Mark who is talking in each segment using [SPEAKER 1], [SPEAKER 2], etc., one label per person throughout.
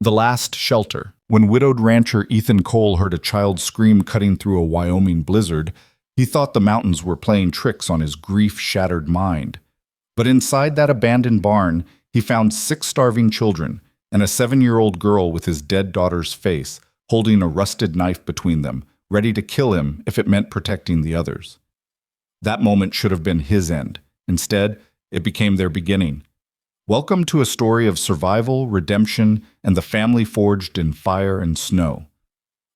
[SPEAKER 1] The last shelter. When widowed rancher Ethan Cole heard a child scream cutting through a Wyoming blizzard, he thought the mountains were playing tricks on his grief-shattered mind. But inside that abandoned barn, he found 6 starving children and a 7-year-old girl with his dead daughter's face, holding a rusted knife between them, ready to kill him if it meant protecting the others. That moment should have been his end. Instead, it became their beginning. Welcome to a story of survival, redemption, and the family forged in fire and snow.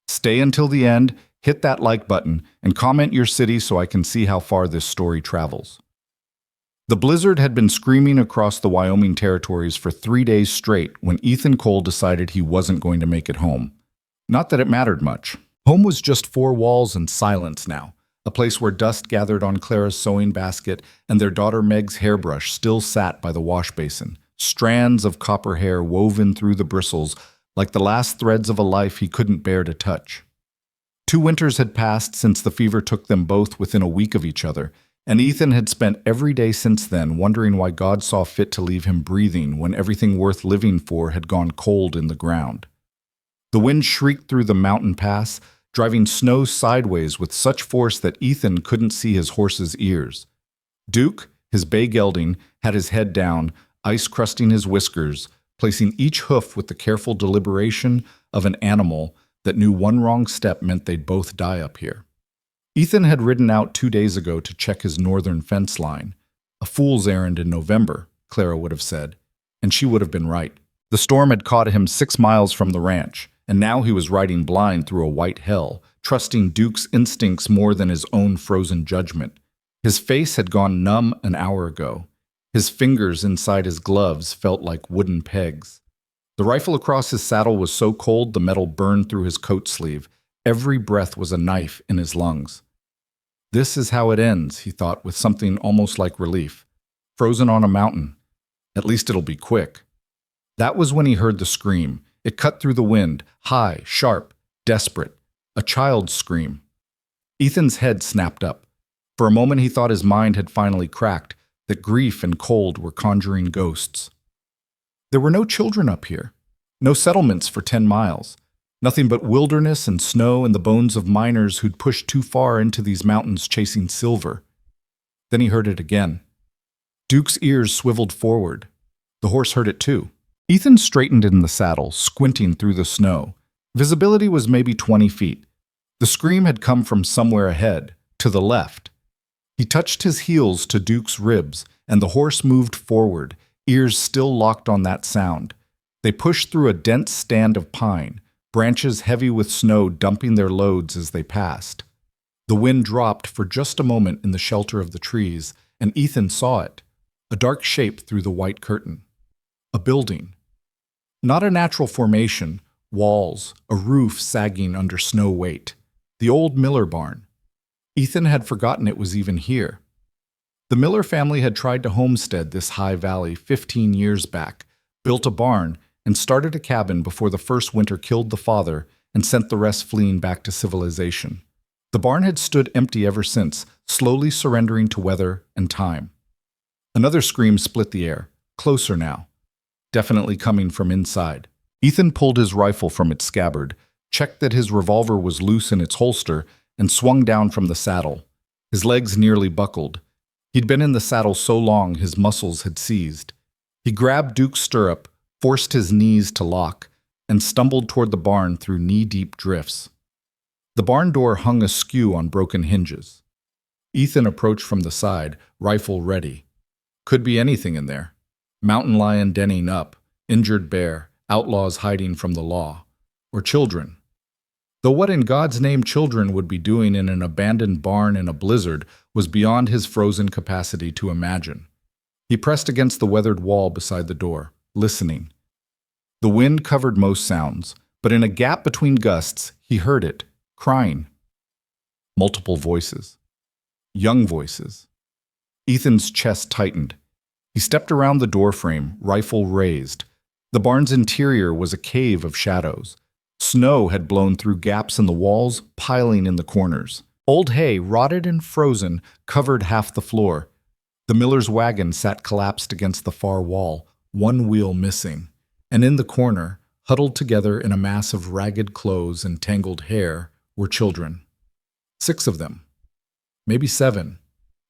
[SPEAKER 1] Stay until the end, hit that like button, and comment your city so I can see how far this story travels. The blizzard had been screaming across the Wyoming territories for 3 days straight when Ethan Cole decided he wasn't going to make it home. Not that it mattered much. Home was just 4 walls and silence now, a place where dust gathered on Clara's sewing basket and their daughter Meg's hairbrush still sat by the wash basin, strands of copper hair woven through the bristles like the last threads of a life he couldn't bear to touch. 2 winters had passed since the fever took them both within a week of each other, and Ethan had spent every day since then wondering why God saw fit to leave him breathing when everything worth living for had gone cold in the ground. The wind shrieked through the mountain pass, driving snow sideways with such force that Ethan couldn't see his horse's ears. Duke, his bay gelding, had his head down, ice crusting his whiskers, placing each hoof with the careful deliberation of an animal that knew one wrong step meant they'd both die up here. Ethan had ridden out 2 days ago to check his northern fence line. A fool's errand in November, Clara would have said, and she would have been right. The storm had caught him 6 miles from the ranch, and now he was riding blind through a white hell, trusting Duke's instincts more than his own frozen judgment. His face had gone numb an hour ago. His fingers inside his gloves felt like wooden pegs. The rifle across his saddle was so cold the metal burned through his coat sleeve. Every breath was a knife in his lungs. This is how it ends, he thought with something almost like relief. Frozen on a mountain. At least it'll be quick. That was when he heard the scream. It cut through the wind, high, sharp, desperate. A child's scream. Ethan's head snapped up. For a moment he thought his mind had finally cracked, that grief and cold were conjuring ghosts. There were no children up here. No settlements for 10 miles. Nothing but wilderness and snow and the bones of miners who'd pushed too far into these mountains chasing silver. Then he heard it again. Duke's ears swiveled forward. The horse heard it too. Ethan straightened in the saddle, squinting through the snow. Visibility was maybe 20 feet. The scream had come from somewhere ahead, to the left. He touched his heels to Duke's ribs, and the horse moved forward, ears still locked on that sound. They pushed through a dense stand of pine, branches heavy with snow dumping their loads as they passed. The wind dropped for just a moment in the shelter of the trees, and Ethan saw it, a dark shape through the white curtain. A building. Not a natural formation, walls, a roof sagging under snow weight. The old Miller barn. Ethan had forgotten it was even here. The Miller family had tried to homestead this high valley 15 years back, built a barn, and started a cabin before the first winter killed the father and sent the rest fleeing back to civilization. The barn had stood empty ever since, slowly surrendering to weather and time. Another scream split the air, closer now, definitely coming from inside. Ethan pulled his rifle from its scabbard, checked that his revolver was loose in its holster, and swung down from the saddle. His legs nearly buckled. He'd been in the saddle so long his muscles had seized. He grabbed Duke's stirrup, forced his knees to lock, and stumbled toward the barn through knee-deep drifts. The barn door hung askew on broken hinges. Ethan approached from the side, rifle ready. Could be anything in there. Mountain lion denning up, injured bear, outlaws hiding from the law, or children. Though what in God's name children would be doing in an abandoned barn in a blizzard was beyond his frozen capacity to imagine. He pressed against the weathered wall beside the door, listening. The wind covered most sounds, but in a gap between gusts, he heard it, crying. Multiple voices. Young voices. Ethan's chest tightened. He stepped around the doorframe, rifle raised. The barn's interior was a cave of shadows. Snow had blown through gaps in the walls, piling in the corners. Old hay, rotted and frozen, covered half the floor. The miller's wagon sat collapsed against the far wall, one wheel missing. And in the corner, huddled together in a mass of ragged clothes and tangled hair, were children. 6 of them. Maybe 7.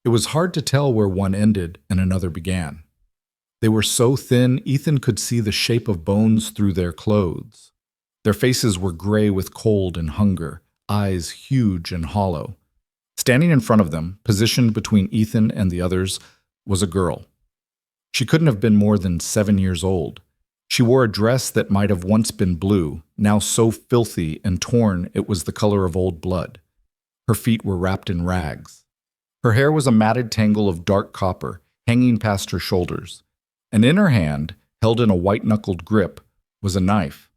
[SPEAKER 1] It was hard to tell where one ended and another began. They were so thin, Ethan could see the shape of bones through their clothes. Their faces were gray with cold and hunger, eyes huge and hollow. Standing in front of them, positioned between Ethan and the others, was a girl. She couldn't have been more than 7 years old. She wore a dress that might have once been blue, now so filthy and torn it was the color of old blood. Her feet were wrapped in rags. Her hair was a matted tangle of dark copper, hanging past her shoulders. And in her hand, held in a white-knuckled grip, was a knife.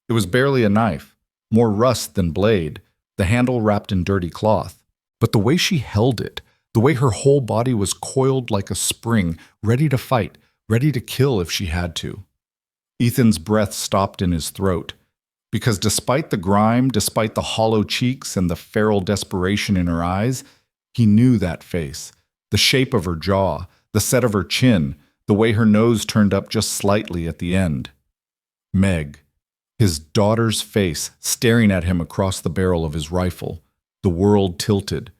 [SPEAKER 1] It was barely a knife, more rust than blade, the handle wrapped in dirty cloth. But the way she held it, the way her whole body was coiled like a spring, ready to fight, ready to kill if she had to. Ethan's breath stopped in his throat, because despite the grime, despite the hollow cheeks and the feral desperation in her eyes, he knew that face, the shape of her jaw, the set of her chin, the way her nose turned up just slightly at the end. Meg, his daughter's face, staring at him across the barrel of his rifle. The world tilted.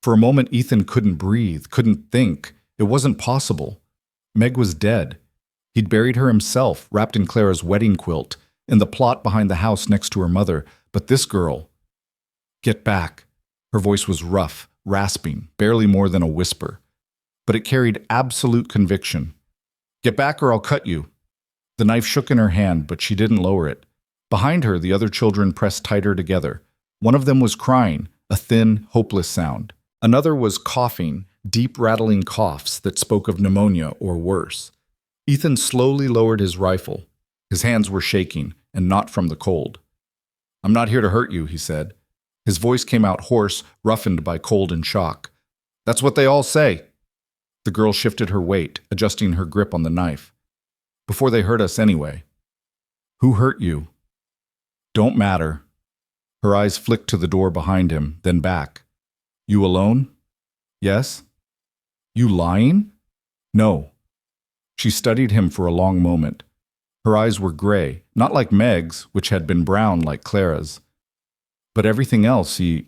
[SPEAKER 1] For a moment, Ethan couldn't breathe, couldn't think. It wasn't possible. Meg was dead. He'd buried her himself, wrapped in Clara's wedding quilt, in the plot behind the house next to her mother. But this girl... Get back. Her voice was rough, rasping, barely more than a whisper. But it carried absolute conviction. Get back or I'll cut you. The knife shook in her hand, but she didn't lower it. Behind her, the other children pressed tighter together. One of them was crying, a thin, hopeless sound. Another was coughing, deep rattling coughs that spoke of pneumonia or worse. Ethan slowly lowered his rifle. His hands were shaking, and not from the cold. I'm not here to hurt you, he said. His voice came out hoarse, roughened by cold and shock. That's what they all say. The girl shifted her weight, adjusting her grip on the knife. Before they hurt us anyway. Who hurt you? Don't matter. Her eyes flicked to the door behind him, then back. You alone? Yes. You lying? No. She studied him for a long moment. Her eyes were gray, not like Meg's, which had been brown like Clara's. But everything else, the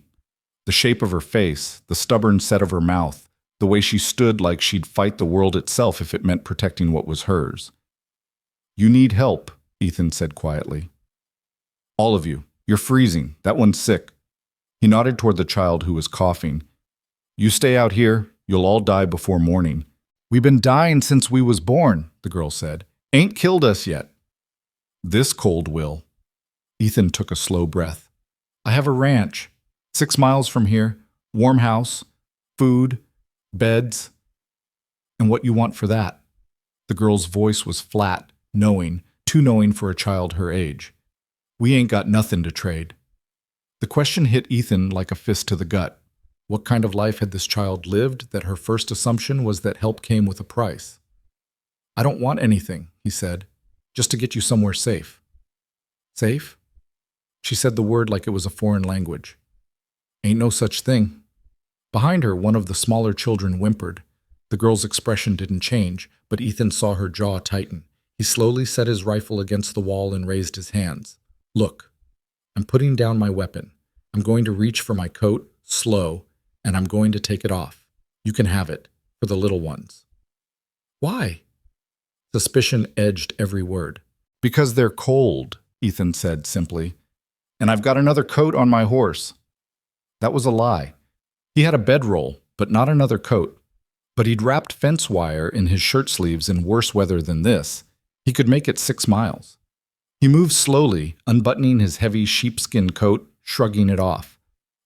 [SPEAKER 1] shape of her face, the stubborn set of her mouth, the way she stood like she'd fight the world itself if it meant protecting what was hers. You need help, Ethan said quietly. All of you. You're freezing. That one's sick. He nodded toward the child who was coughing. You stay out here. You'll all die before morning. We've been dying since we was born, the girl said. Ain't killed us yet. This cold will. Ethan took a slow breath. I have a ranch. 6 miles from here. Warm house. Food. Beds. And what you want for that? The girl's voice was flat, knowing, too knowing for a child her age. We ain't got nothing to trade. The question hit Ethan like a fist to the gut. What kind of life had this child lived that her first assumption was that help came with a price? I don't want anything, he said, just to get you somewhere safe. Safe? She said the word like it was a foreign language. Ain't no such thing. Behind her, one of the smaller children whimpered. The girl's expression didn't change, but Ethan saw her jaw tighten. He slowly set his rifle against the wall and raised his hands. Look, I'm putting down my weapon. I'm going to reach for my coat, slow, and I'm going to take it off. You can have it, for the little ones. Why? Suspicion edged every word. Because they're cold, Ethan said simply. And I've got another coat on my horse. That was a lie. He had a bedroll, but not another coat. But he'd wrapped fence wire in his shirt sleeves in worse weather than this. He could make it 6 miles. He moved slowly, unbuttoning his heavy sheepskin coat, shrugging it off.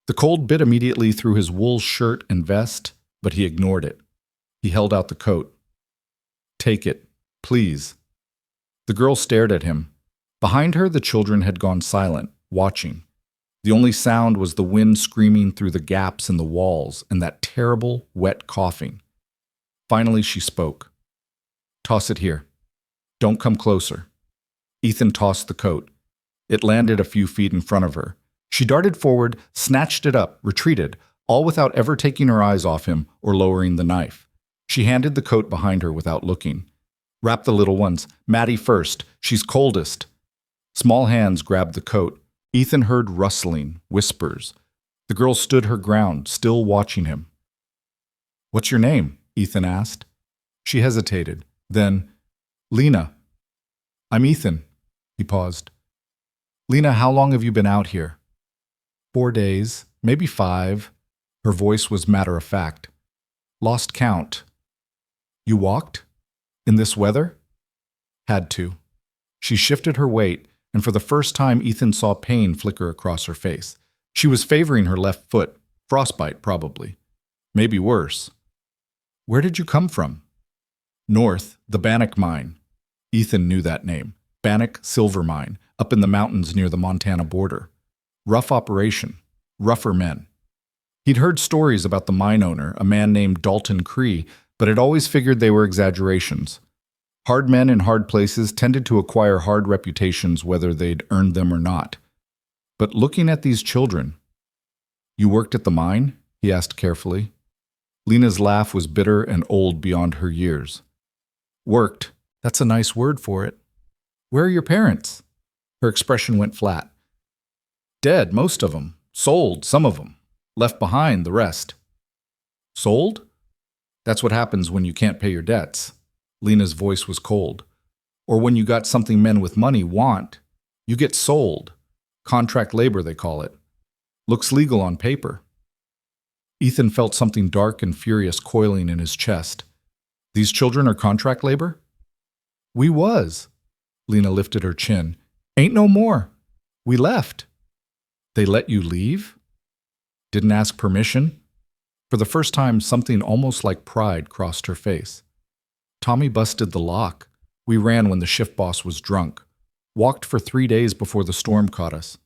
[SPEAKER 1] The cold bit immediately through his wool shirt and vest, but he ignored it. He held out the coat. Take it, please. The girl stared at him. Behind her, the children had gone silent, watching. The only sound was the wind screaming through the gaps in the walls and that terrible, wet coughing. Finally, she spoke. Toss it here. Don't come closer. Ethan tossed the coat. It landed a few feet in front of her. She darted forward, snatched it up, retreated, all without ever taking her eyes off him or lowering the knife. She handed the coat behind her without looking. Wrap the little ones. Maddie first. She's coldest. Small hands grabbed the coat. Ethan heard rustling, whispers. The girl stood her ground, still watching him. "What's your name?" Ethan asked. She hesitated. Then, "Lena." "I'm Ethan." He paused. "Lena, how long have you been out here?" 4 days, maybe 5. Her voice was matter-of-fact. "Lost count." "You walked? In this weather?" "Had to." She shifted her weight, and for the first time Ethan saw pain flicker across her face. She was favoring her left foot. Frostbite, probably. Maybe worse. "Where did you come from?" "North, the Bannock Mine." Ethan knew that name. Bannock Silver Mine, up in the mountains near the Montana border. Rough operation. Rougher men. He'd heard stories about the mine owner, a man named Dalton Cree, but had always figured they were exaggerations. Hard men in hard places tended to acquire hard reputations whether they'd earned them or not. But looking at these children— "You worked at the mine?" he asked carefully. Lena's laugh was bitter and old beyond her years. "Worked? That's a nice word for it. Where are your parents?" Her expression went flat. "Dead, most of them. Sold, some of them. Left behind, the rest." "Sold?" "That's what happens when you can't pay your debts." Lena's voice was cold. "Or when you got something men with money want. You get sold. Contract labor, they call it. Looks legal on paper." Ethan felt something dark and furious coiling in his chest. "These children are contract labor?" "We was." Lena lifted her chin. "Ain't no more. We left." "They let you leave?" "Didn't ask permission?" For the first time, something almost like pride crossed her face. "Tommy busted the lock. We ran when the shift boss was drunk. Walked for 3 days before the storm caught us.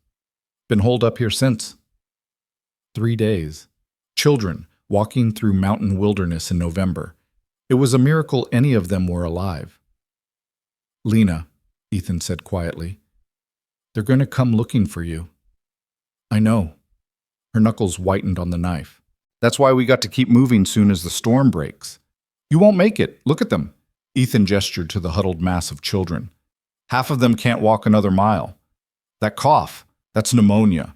[SPEAKER 1] Been holed up here since." 3 days. Children walking through mountain wilderness in November. It was a miracle any of them were alive. "Lena," Ethan said quietly, "they're going to come looking for you." "I know." Her knuckles whitened on the knife. "That's why we got to keep moving soon as the storm breaks." "You won't make it. Look at them." Ethan gestured to the huddled mass of children. "Half of them can't walk another mile. That cough, that's pneumonia.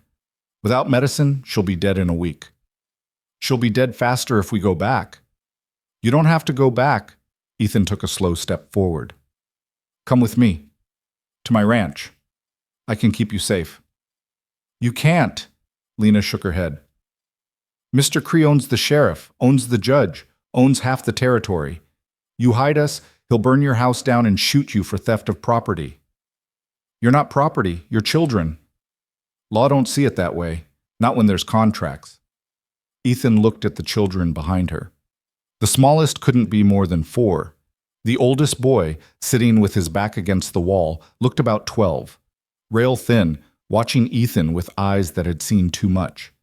[SPEAKER 1] Without medicine, she'll be dead in a week." "She'll be dead faster if we go back." "You don't have to go back." Ethan took a slow step forward. "Come with me. To my ranch. I can keep you safe." "You can't." Lena shook her head. "Mr. Cree owns the sheriff, owns the judge, owns half the territory. You hide us, he'll burn your house down and shoot you for theft of property." "You're not property, you're children." "Law don't see it that way, not when there's contracts." Ethan looked at the children behind her. The smallest couldn't be more than 4. The oldest boy, sitting with his back against the wall, looked about 12. Rail thin, watching Ethan with eyes that had seen too much.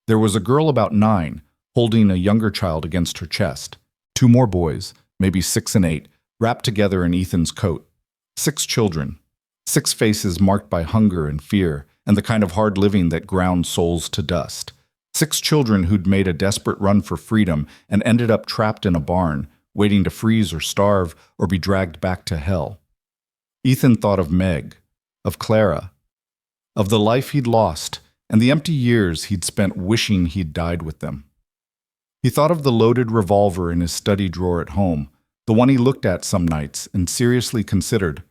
[SPEAKER 1] There was a girl about 9, holding a younger child against her chest. 2 more boys, maybe 6 and 8, wrapped together in Ethan's coat. 6 children. 6 faces marked by hunger and fear, and the kind of hard living that ground souls to dust. 6 children who'd made a desperate run for freedom and ended up trapped in a barn, waiting to freeze or starve or be dragged back to hell. Ethan thought of Meg, of Clara, of the life he'd lost, and the empty years he'd spent wishing he'd died with them. He thought of the loaded revolver in his study drawer at home, the one he looked at some nights and seriously considered.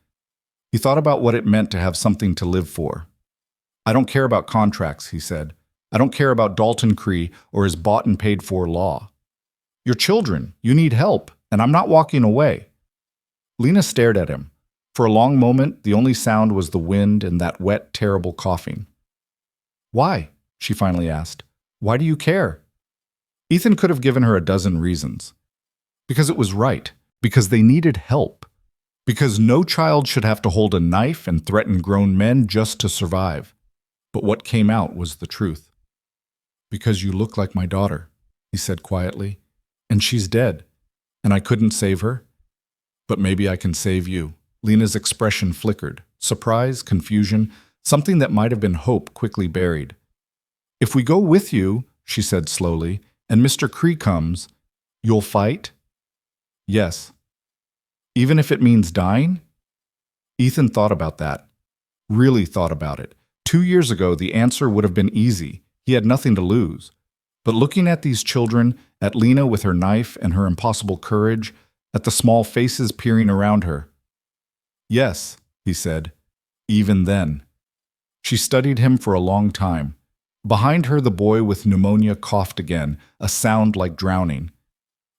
[SPEAKER 1] He thought about what it meant to have something to live for. "I don't care about contracts," he said. "I don't care about Dalton Cree or his bought and paid for law. You're children, you need help, and I'm not walking away." Lena stared at him. For a long moment, the only sound was the wind and that wet, terrible coughing. "Why?" she finally asked. "Why do you care?" Ethan could have given her a dozen reasons. Because it was right. Because they needed help. Because no child should have to hold a knife and threaten grown men just to survive. But what came out was the truth. "Because you look like my daughter," he said quietly. "And she's dead. And I couldn't save her. But maybe I can save you." Lena's expression flickered. Surprise, confusion, something that might have been hope quickly buried. "If we go with you," she said slowly, "and Mr. Cree comes, you'll fight?" "Yes." "Even if it means dying?" Ethan thought about that. really thought about it. 2 years ago, the answer would have been easy. He had nothing to lose. But looking at these children, at Lena with her knife and her impossible courage, at the small faces peering around her. Yes, he said, even then. She studied him for a long time. Behind her, the boy with pneumonia coughed again, a sound like drowning.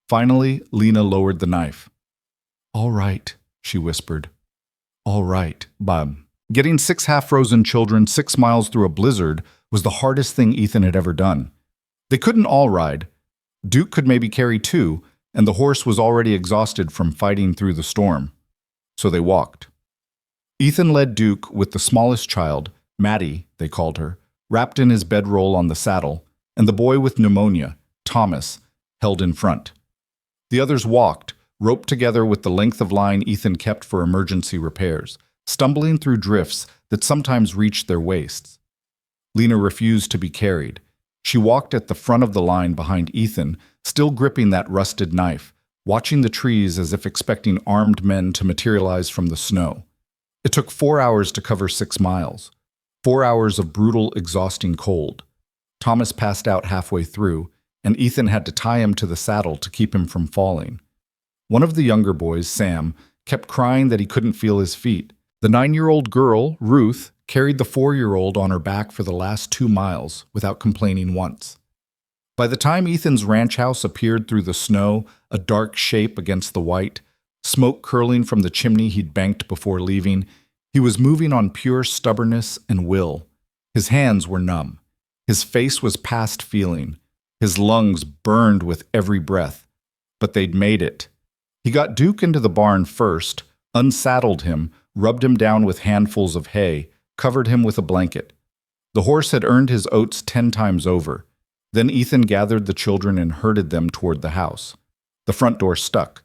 [SPEAKER 1] Finally, Lena lowered the knife. All right, she whispered. All right, Bob. Getting 6 half-frozen children 6 miles through a blizzard was the hardest thing Ethan had ever done. They couldn't all ride. Duke could maybe carry 2, and the horse was already exhausted from fighting through the storm. So they walked. Ethan led Duke with the smallest child, Maddie, they called her, wrapped in his bedroll on the saddle, and the boy with pneumonia, Thomas, held in front. The others walked, roped together with the length of line Ethan kept for emergency repairs, stumbling through drifts that sometimes reached their waists. Lena refused to be carried. She walked at the front of the line behind Ethan, still gripping that rusted knife, watching the trees as if expecting armed men to materialize from the snow. It took 4 hours to cover 6 miles. 4 hours of brutal, exhausting cold. Thomas passed out halfway through, and Ethan had to tie him to the saddle to keep him from falling. One of the younger boys, Sam, kept crying that he couldn't feel his feet. The 9-year-old girl, Ruth, carried the 4-year-old on her back for the last 2 miles without complaining once. By the time Ethan's ranch house appeared through the snow, a dark shape against the white, smoke curling from the chimney he'd banked before leaving, he was moving on pure stubbornness and will. His hands were numb. His face was past feeling. His lungs burned with every breath. But they'd made it. He got Duke into the barn first, unsaddled him, rubbed him down with handfuls of hay, covered him with a blanket. The horse had earned his oats 10 times over. Then Ethan gathered the children and herded them toward the house. The front door stuck.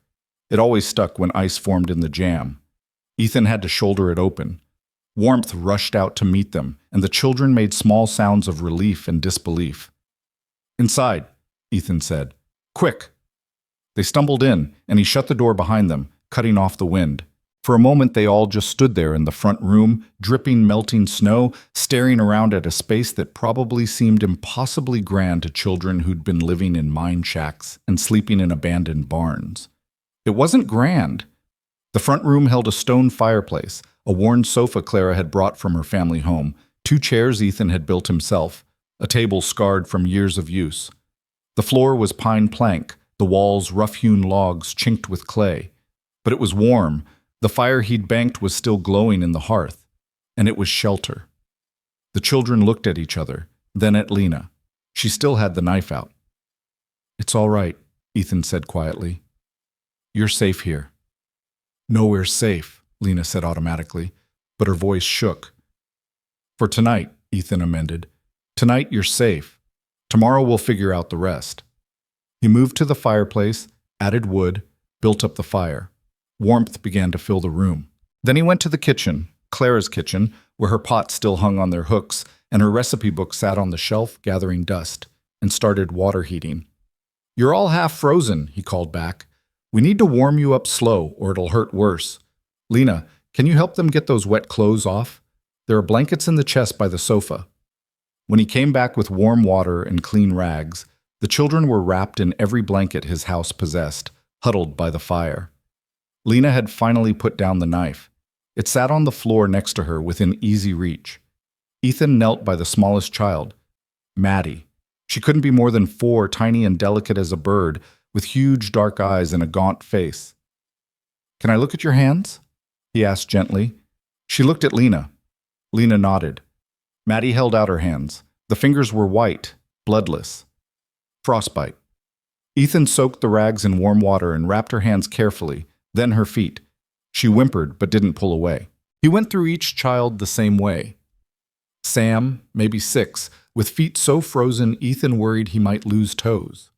[SPEAKER 1] It always stuck when ice formed in the jam. Ethan had to shoulder it open. Warmth rushed out to meet them, and the children made small sounds of relief and disbelief. Inside, Ethan said. Quick! They stumbled in, and he shut the door behind them, cutting off the wind. For a moment they all just stood there in the front room, dripping melting snow, staring around at a space that probably seemed impossibly grand to children who'd been living in mine shacks and sleeping in abandoned barns. It wasn't grand. The front room held a stone fireplace, a worn sofa Clara had brought from her family home, 2 chairs Ethan had built himself, a table scarred from years of use. The floor was pine plank, the walls rough-hewn logs chinked with clay. But it was warm. The fire he'd banked was still glowing in the hearth, and it was shelter. The children looked at each other, then at Lena. She still had the knife out. It's all right, Ethan said quietly. You're safe here. Nowhere safe, Lena said automatically, but her voice shook. For tonight, Ethan amended. Tonight you're safe. Tomorrow we'll figure out the rest. He moved to the fireplace, added wood, built up the fire. Warmth began to fill the room. Then he went to the kitchen, Clara's kitchen, where her pot still hung on their hooks and her recipe book sat on the shelf gathering dust, and started water heating. You're all half frozen, he called back. We need to warm you up slow or it'll hurt worse. Lena, can you help them get those wet clothes off? There are blankets in the chest by the sofa. When he came back with warm water and clean rags, the children were wrapped in every blanket his house possessed, huddled by the fire. Lena had finally put down the knife. It sat on the floor next to her within easy reach. Ethan knelt by the smallest child, Maddie. She couldn't be more than 4, tiny and delicate as a bird, with huge dark eyes and a gaunt face. Can I look at your hands? He asked gently. She looked at Lena. Lena nodded. Maddie held out her hands. The fingers were white, bloodless. Frostbite. Ethan soaked the rags in warm water and wrapped her hands carefully, then her feet. She whimpered but didn't pull away. He went through each child the same way. Sam, maybe 6, with feet so frozen Ethan worried he might lose toes.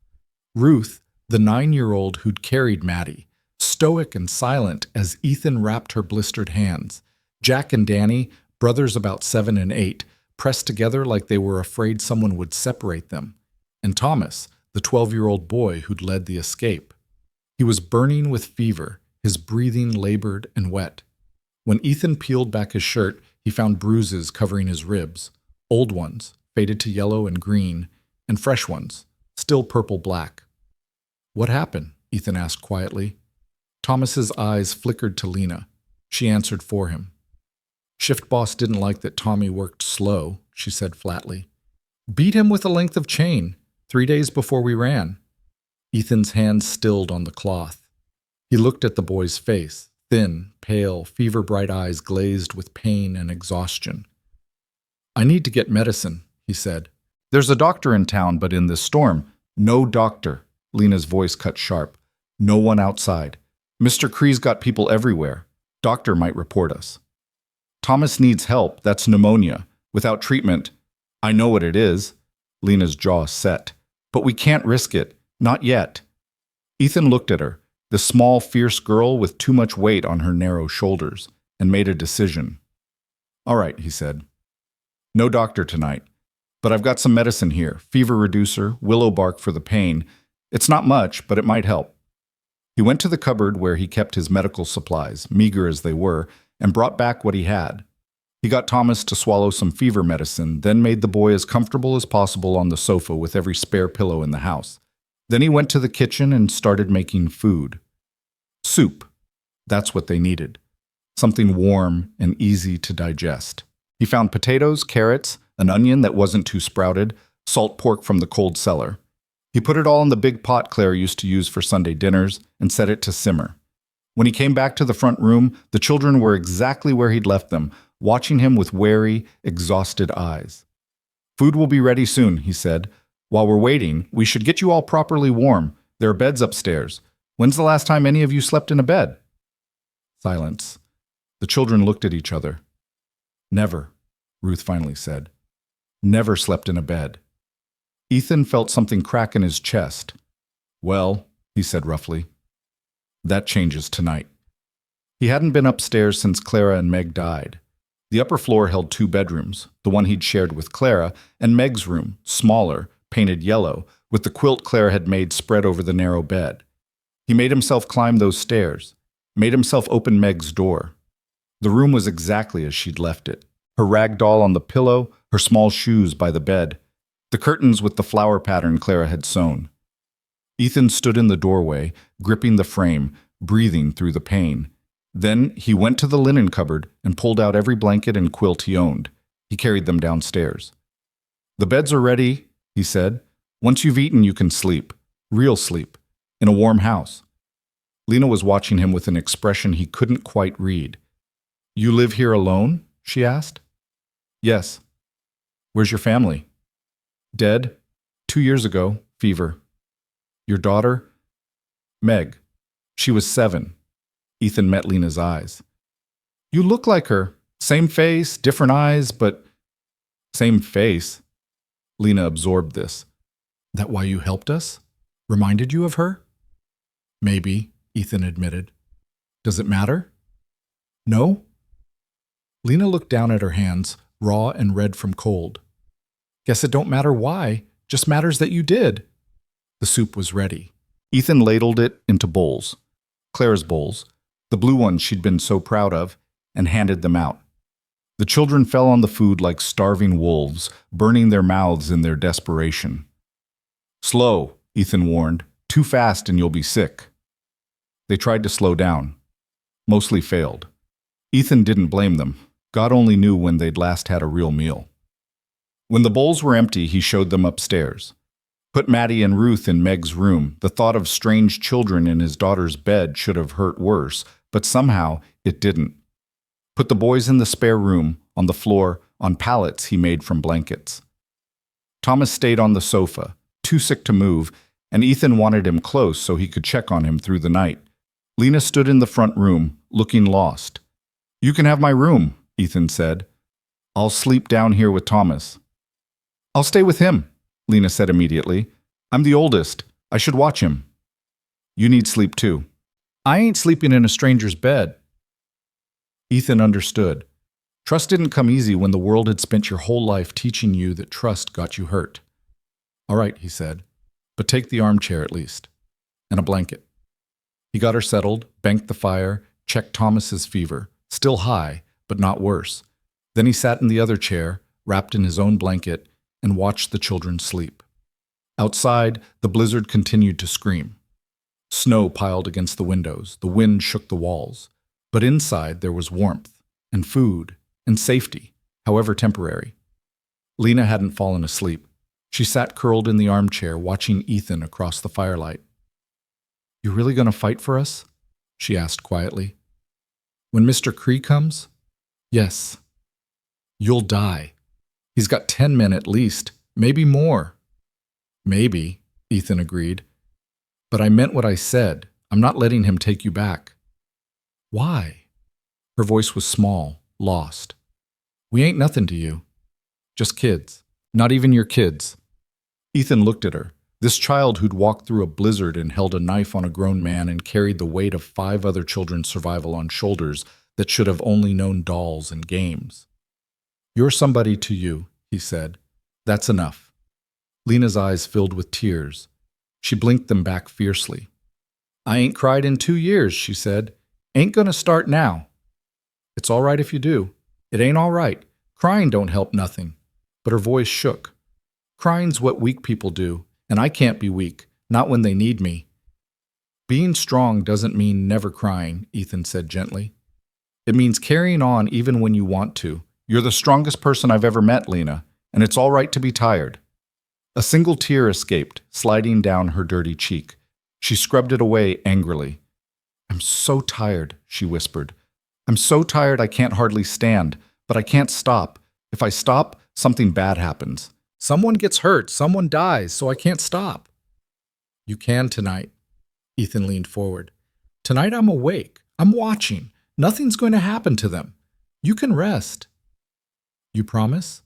[SPEAKER 1] Ruth, the 9-year-old who'd carried Maddie, stoic and silent as Ethan wrapped her blistered hands. Jack and Danny, brothers about 7 and 8, pressed together like they were afraid someone would separate them. And Thomas, the 12-year-old boy who'd led the escape. He was burning with fever, his breathing labored and wet. When Ethan peeled back his shirt, he found bruises covering his ribs, old ones, faded to yellow and green, and fresh ones, still purple-black. "What happened?" Ethan asked quietly. Thomas's eyes flickered to Lena. She answered for him. "Shift boss didn't like that Tommy worked slow," she said flatly. "Beat him with a length of chain, 3 days before we ran." Ethan's hands stilled on the cloth. He looked at the boy's face, thin, pale, fever-bright eyes glazed with pain and exhaustion. "I need to get medicine," he said. "There's a doctor in town, but in this storm, no doctor." Lena's voice cut sharp. "No one outside. Mr. Cree's got people everywhere. Doctor might report us." "Thomas needs help. That's pneumonia. Without treatment." "I know what it is." Lena's jaw set. "But we can't risk it. Not yet." Ethan looked at her, the small, fierce girl with too much weight on her narrow shoulders, and made a decision. "All right," he said. "No doctor tonight. But I've got some medicine here. Fever reducer, willow bark for the pain. It's not much, but it might help." He went to the cupboard where he kept his medical supplies, meager as they were, and brought back what he had. He got Thomas to swallow some fever medicine, then made the boy as comfortable as possible on the sofa with every spare pillow in the house. Then he went to the kitchen and started making food. Soup. That's what they needed. Something warm and easy to digest. He found potatoes, carrots, an onion that wasn't too sprouted, salt pork from the cold cellar. He put it all in the big pot Claire used to use for Sunday dinners and set it to simmer. When he came back to the front room, the children were exactly where he'd left them, watching him with wary, exhausted eyes. "Food will be ready soon," he said. "While we're waiting, we should get you all properly warm. There are beds upstairs. When's the last time any of you slept in a bed?" Silence. The children looked at each other. "Never," Ruth finally said. "Never slept in a bed." Ethan felt something crack in his chest. "Well," he said roughly, "that changes tonight." He hadn't been upstairs since Clara and Meg died. The upper floor held 2 bedrooms, the one he'd shared with Clara, and Meg's room, smaller, painted yellow, with the quilt Clara had made spread over the narrow bed. He made himself climb those stairs, made himself open Meg's door. The room was exactly as she'd left it. Her rag doll on the pillow, her small shoes by the bed, the curtains with the flower pattern Clara had sewn. Ethan stood in the doorway, gripping the frame, breathing through the pain. Then he went to the linen cupboard and pulled out every blanket and quilt he owned. He carried them downstairs. "The beds are ready," he said. "Once you've eaten, you can sleep. Real sleep. In a warm house." Lena was watching him with an expression he couldn't quite read. "You live here alone?" she asked. "Yes." "Where's your family?" "Dead. 2 years ago. Fever." "Your daughter?" "Meg. She was 7. Ethan met Lena's eyes. "You look like her. Same face, different eyes, but—" "Same face." Lena absorbed this. "That why you helped us? Reminded you of her?" "Maybe," Ethan admitted. "Does it matter?" "No?" Lena looked down at her hands, raw and red from cold. "Guess it don't matter why, just matters that you did." The soup was ready. Ethan ladled it into bowls. Claire's bowls, the blue ones she'd been so proud of, and handed them out. The children fell on the food like starving wolves, burning their mouths in their desperation. "Slow," Ethan warned. "Too fast and you'll be sick." They tried to slow down. Mostly failed. Ethan didn't blame them. God only knew when they'd last had a real meal. When the bowls were empty, he showed them upstairs. Put Maddie and Ruth in Meg's room. The thought of strange children in his daughter's bed should have hurt worse, but somehow it didn't. Put the boys in the spare room, on the floor, on pallets he made from blankets. Thomas stayed on the sofa, too sick to move, and Ethan wanted him close so he could check on him through the night. Lena stood in the front room, looking lost. "You can have my room," Ethan said. "I'll sleep down here with Thomas." "I'll stay with him," Lena said immediately. "I'm the oldest. I should watch him." "You need sleep too." "I ain't sleeping in a stranger's bed." Ethan understood. Trust didn't come easy when the world had spent your whole life teaching you that trust got you hurt. "All right," he said, "but take the armchair at least. And a blanket." He got her settled, banked the fire, checked Thomas's fever, still high, but not worse. Then he sat in the other chair, wrapped in his own blanket, and watched the children sleep. Outside, the blizzard continued to scream. Snow piled against the windows, the wind shook the walls. But inside there was warmth, and food, and safety, however temporary. Lena hadn't fallen asleep. She sat curled in the armchair, watching Ethan across the firelight. "You really going to fight for us?" she asked quietly. "When Mr. Cree comes?" "Yes." "You'll die. He's got 10 men at least, maybe more." "Maybe," Ethan agreed. "But I meant what I said. I'm not letting him take you back." "Why?" Her voice was small, lost. "We ain't nothing to you. Just kids. Not even your kids." Ethan looked at her. This child who'd walked through a blizzard and held a knife on a grown man and carried the weight of 5 other children's survival on shoulders that should have only known dolls and games. "You're somebody to you," he said. "That's enough." Lena's eyes filled with tears. She blinked them back fiercely. "I ain't cried in 2 years," she said. "Ain't gonna start now." "It's all right if you do." "It ain't all right. Crying don't help nothing." But her voice shook. "Crying's what weak people do, and I can't be weak, not when they need me." "Being strong doesn't mean never crying," Ethan said gently. "It means carrying on even when you want to. You're the strongest person I've ever met, Lena, and it's all right to be tired." A single tear escaped, sliding down her dirty cheek. She scrubbed it away angrily. "I'm so tired," she whispered. "I'm so tired I can't hardly stand, but I can't stop. If I stop, something bad happens. Someone gets hurt, someone dies, so I can't stop." "You can tonight." Ethan leaned forward. "Tonight I'm awake. I'm watching. Nothing's going to happen to them. You can rest." "You promise?"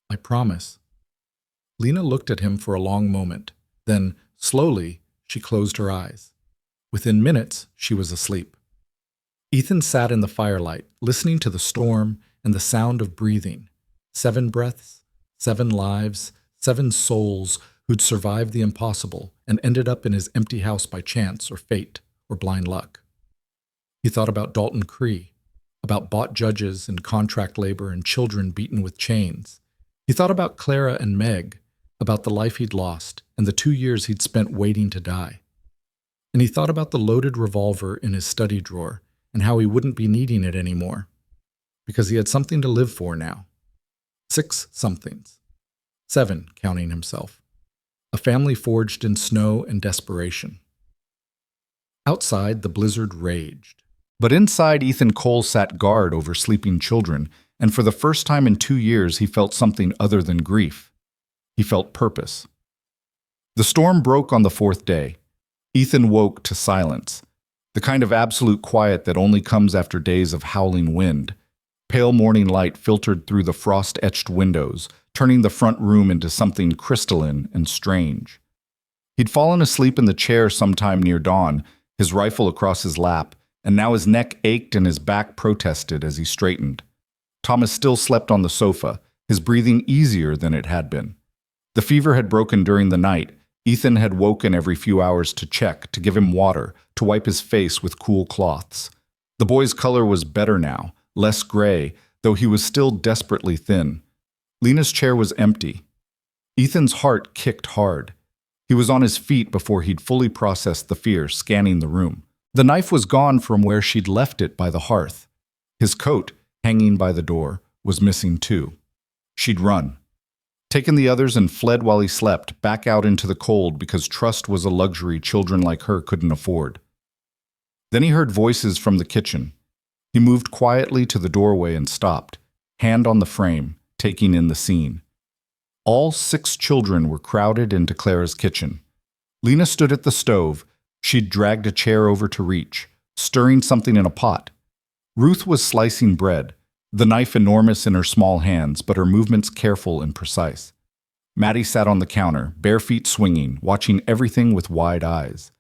[SPEAKER 1] "I promise." Lena looked at him for a long moment. Then, slowly, she closed her eyes. Within minutes, she was asleep. Ethan sat in the firelight, listening to the storm and the sound of breathing. 7 breaths, 7 lives, 7 souls who'd survived the impossible and ended up in his empty house by chance or fate or blind luck. He thought about Dalton Cree, about bought judges and contract labor and children beaten with chains. He thought about Clara and Meg, about the life he'd lost and the 2 years he'd spent waiting to die. And he thought about the loaded revolver in his study drawer and how he wouldn't be needing it anymore, because he had something to live for now. 6 somethings. 7, counting himself. A family forged in snow and desperation. Outside, the blizzard raged. But inside, Ethan Cole sat guard over sleeping children, and for the first time in 2 years, he felt something other than grief. He felt purpose. The storm broke on the 4th day. Ethan woke to silence, the kind of absolute quiet that only comes after days of howling wind. Pale morning light filtered through the frost-etched windows, turning the front room into something crystalline and strange. He'd fallen asleep in the chair sometime near dawn, his rifle across his lap, and now his neck ached and his back protested as he straightened. Thomas still slept on the sofa, his breathing easier than it had been. The fever had broken during the night. Ethan had woken every few hours to check, to give him water, to wipe his face with cool cloths. The boy's color was better now, less gray, though he was still desperately thin. Lena's chair was empty. Ethan's heart kicked hard. He was on his feet before he'd fully processed the fear, scanning the room. The knife was gone from where she'd left it by the hearth. His coat, hanging by the door, was missing too. She'd run. Taken the others and fled while he slept, back out into the cold because trust was a luxury children like her couldn't afford. Then he heard voices from the kitchen. He moved quietly to the doorway and stopped, hand on the frame, taking in the scene. All 6 children were crowded into Clara's kitchen. Lena stood at the stove. She'd dragged a chair over to reach, stirring something in a pot. Ruth was slicing bread, the knife enormous in her small hands, but her movements careful and precise. Maddie sat on the counter, bare feet swinging, watching everything with wide eyes.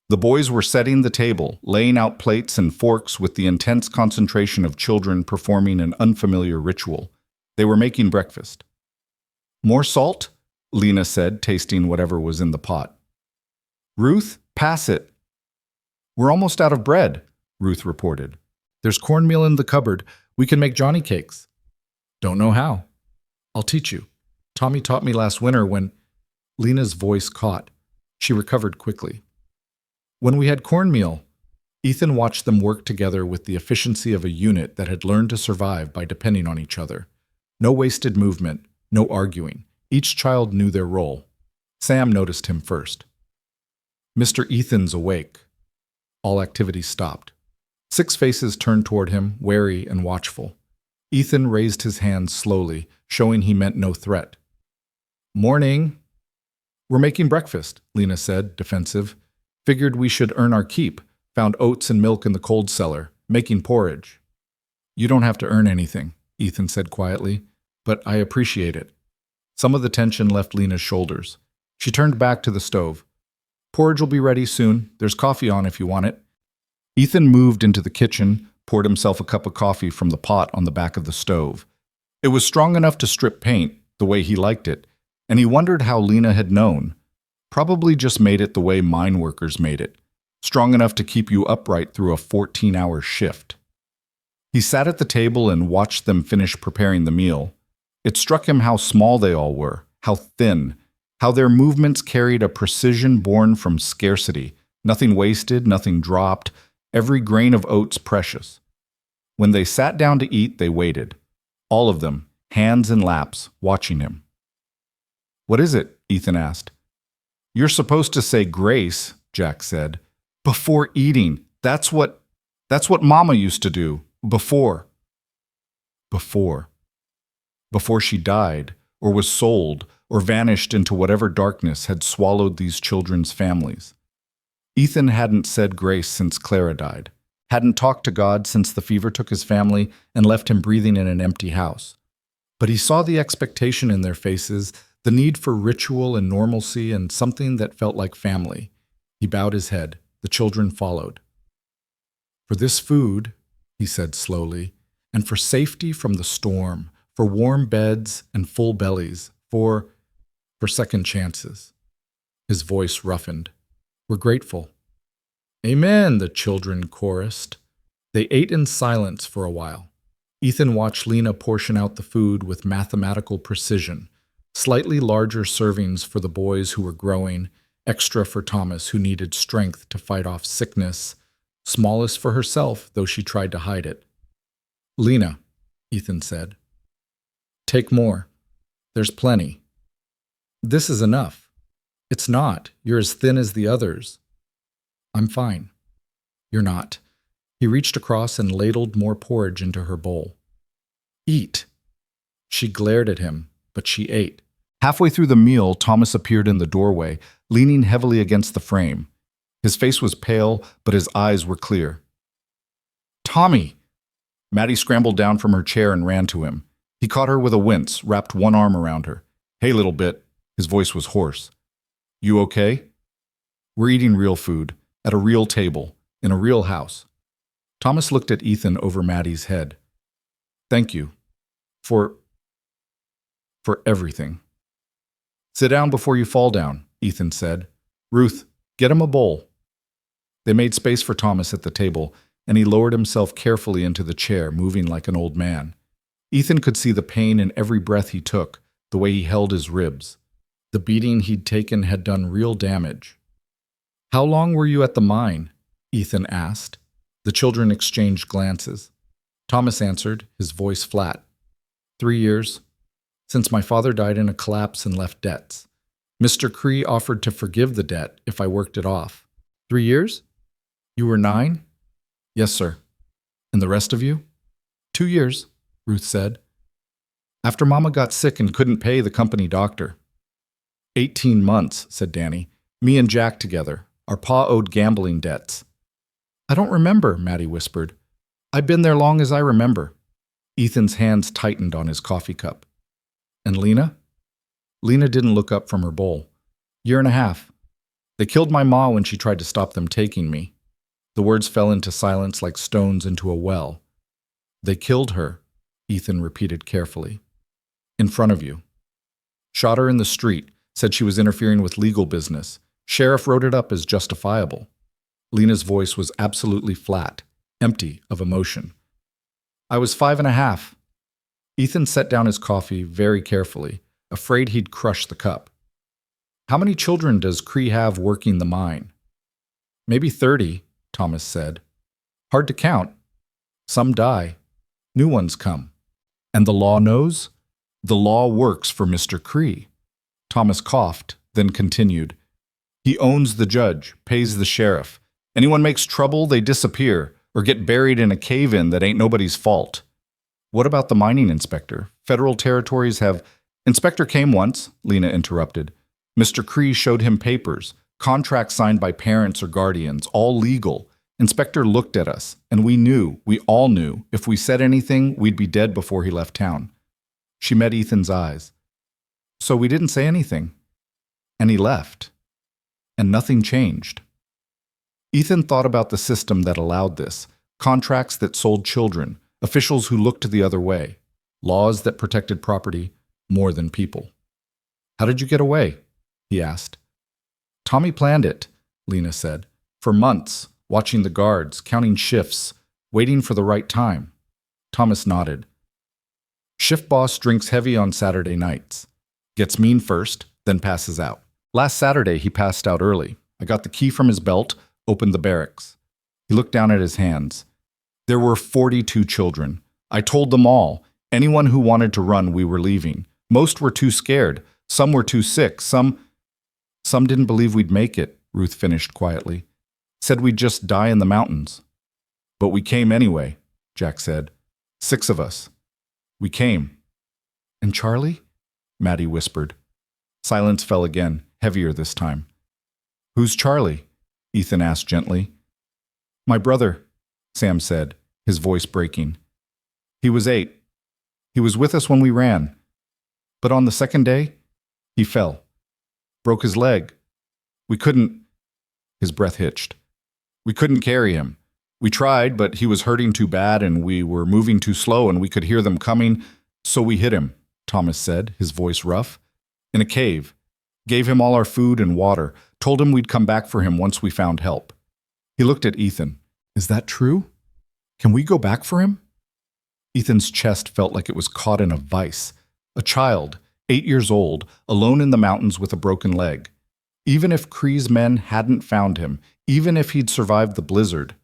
[SPEAKER 1] The boys were setting the table, laying out plates and forks with the intense concentration of children performing an unfamiliar ritual. They were making breakfast. "More salt?" Lena said, tasting whatever was in the pot. "Ruth, pass it." "We're almost out of bread," Ruth reported. "There's cornmeal in the cupboard. We can make Johnny cakes." Don't know how. I'll teach you. Tommy taught me last winter when Lena's voice caught. She recovered quickly. When we had cornmeal, Ethan watched them work together with the efficiency of a unit that had learned to survive by depending on each other. No wasted movement, no arguing. Each child knew their role. Sam noticed him first. Mr. Ethan's awake. All activity stopped. 6 faces turned toward him, wary and watchful. Ethan raised his hand slowly, showing he meant no threat. Morning. We're making breakfast, Lena said, defensive. Figured we should earn our keep. Found oats and milk in the cold cellar. Making porridge. You don't have to earn anything, Ethan said quietly, but I appreciate it. Some of the tension left Lena's shoulders. She turned back to the stove. Porridge will be ready soon. There's coffee on if you want it. Ethan moved into the kitchen, poured himself a cup of coffee from the pot on the back of the stove. It was strong enough to strip paint, the way he liked it, and he wondered how Lena had known. Probably just made it the way mine workers made it, strong enough to keep you upright through a 14-hour shift. He sat at the table and watched them finish preparing the meal. It struck him how small they all were, how thin, how their movements carried a precision born from scarcity. Nothing wasted, nothing dropped, every grain of oats precious. When they sat down to eat, they waited. All of them, hands in laps, watching him. What is it? Ethan asked. You're supposed to say grace, Jack said. Before eating. That's what Mama used to do. Before she died, or was sold, or vanished into whatever darkness had swallowed these children's families. Ethan hadn't said grace since Clara died, hadn't talked to God since the fever took his family and left him breathing in an empty house. But he saw the expectation in their faces, the need for ritual and normalcy and something that felt like family. He bowed his head. The children followed. For this food, he said slowly, and for safety from the storm, for warm beds and full bellies, for second chances. His voice roughened. We're grateful. Amen, the children chorused. They ate in silence for a while. Ethan watched Lena portion out the food with mathematical precision, slightly larger servings for the boys who were growing, extra for Thomas who needed strength to fight off sickness, smallest for herself, though she tried to hide it. Lena, Ethan said. Take more. There's plenty. This is enough. It's not. You're as thin as the others. I'm fine. You're not. He reached across and ladled more porridge into her bowl. Eat. She glared at him, but she ate. Halfway through the meal, Thomas appeared in the doorway, leaning heavily against the frame. His face was pale, but his eyes were clear. Tommy! Maddie scrambled down from her chair and ran to him. He caught her with a wince, wrapped one arm around her. Hey, little bit. His voice was hoarse. You okay? We're eating real food, at a real table, in a real house. Thomas looked at Ethan over Maddie's head. Thank you. For everything. Sit down before you fall down, Ethan said. Ruth, get him a bowl. They made space for Thomas at the table, and he lowered himself carefully into the chair, moving like an old man. Ethan could see the pain in every breath he took, the way he held his ribs. The beating he'd taken had done real damage. How long were you at the mine? Ethan asked. The children exchanged glances. Thomas answered, his voice flat. 3 years. Since my father died in a collapse and left debts. Mr. Cree offered to forgive the debt if I worked it off. 3 years? You were 9? Yes, sir. And the rest of you? 2 years, Ruth said. After Mama got sick and couldn't pay the company doctor. 18 months, said Danny. Me and Jack together. Our pa owed gambling debts. I don't remember, Maddie whispered. I've been there long as I remember. Ethan's hands tightened on his coffee cup. And Lena? Lena didn't look up from her bowl. 1.5 years. They killed my ma when she tried to stop them taking me. The words fell into silence like stones into a well. They killed her, Ethan repeated carefully. In front of you. Shot her in the street, said she was interfering with legal business. Sheriff wrote it up as justifiable. Lena's voice was absolutely flat, empty of emotion. I was 5.5. Ethan set down his coffee very carefully, afraid he'd crush the cup. How many children does Cree have working the mine? Maybe 30, Thomas said. Hard to count. Some die. New ones come. And the law knows? The law works for Mr. Cree. Thomas coughed, then continued. He owns the judge, pays the sheriff. Anyone makes trouble, they disappear, or get buried in a cave-in that ain't nobody's fault. What about the mining inspector? Federal territories have— Inspector came once, Lena interrupted. Mr. Cree showed him papers, contracts signed by parents or guardians, all legal. Inspector looked at us, and we all knew, if we said anything, we'd be dead before he left town. She met Ethan's eyes. So we didn't say anything. And he left. And nothing changed. Ethan thought about the system that allowed this, contracts that sold children, officials who looked the other way, laws that protected property more than people. How did you get away? He asked. Tommy planned it, Lena said, for months, watching the guards, counting shifts, waiting for the right time. Thomas nodded. Shift boss drinks heavy on Saturday nights. Gets mean first, then passes out. Last Saturday, he passed out early. I got the key from his belt, opened the barracks. He looked down at his hands. There were 42 children. I told them all. Anyone who wanted to run, we were leaving. Most were too scared. Some were too sick. Some didn't believe we'd make it, Ruth finished quietly. Said we'd just die in the mountains. But we came anyway, Jack said. 6 of us. We came. And Charlie? Maddie whispered. Silence fell again, heavier this time. Who's Charlie? Ethan asked gently. My brother, Sam said, his voice breaking. He was 8. He was with us when we ran. But on the second day, he fell. Broke his leg. We couldn't— His breath hitched. We couldn't carry him. We tried, but he was hurting too bad and we were moving too slow and we could hear them coming, so we hid him, Thomas said, his voice rough. In a cave. Gave him all our food and water. Told him we'd come back for him once we found help. He looked at Ethan. Is that true? Can we go back for him? Ethan's chest felt like it was caught in a vice. A child, 8 years old, alone in the mountains with a broken leg. Even if Cree's men hadn't found him, even if he'd survived the blizzard.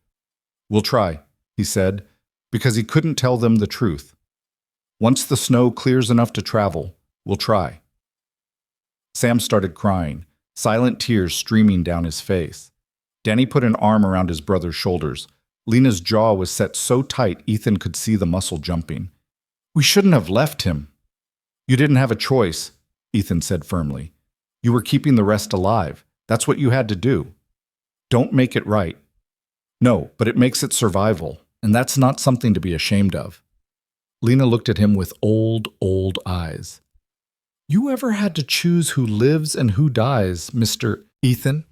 [SPEAKER 1] We'll try, he said, because he couldn't tell them the truth. Once the snow clears enough to travel, we'll try. Sam started crying, silent tears streaming down his face. Danny put an arm around his brother's shoulders. Lena's jaw was set so tight Ethan could see the muscle jumping. We shouldn't have left him. You didn't have a choice, Ethan said firmly. You were keeping the rest alive. That's what you had to do. Don't make it right. No, but it makes it survival, and that's not something to be ashamed of. Lena looked at him with old eyes. You ever had to choose who lives and who dies, Mr. Ethan?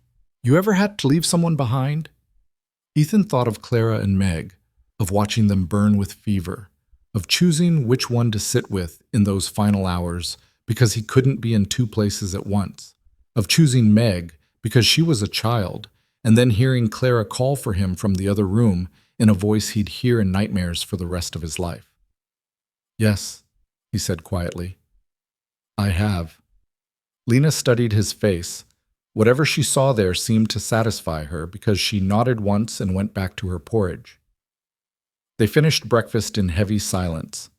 [SPEAKER 1] You ever had to leave someone behind? Ethan thought of Clara and Meg, of watching them burn with fever, of choosing which one to sit with in those final hours because he couldn't be in 2 places at once, of choosing Meg because she was a child, and then hearing Clara call for him from the other room in a voice he'd hear in nightmares for the rest of his life. Yes, he said quietly. I have. Lena studied his face. Whatever she saw there seemed to satisfy her because she nodded once and went back to her porridge. They finished breakfast in heavy silence.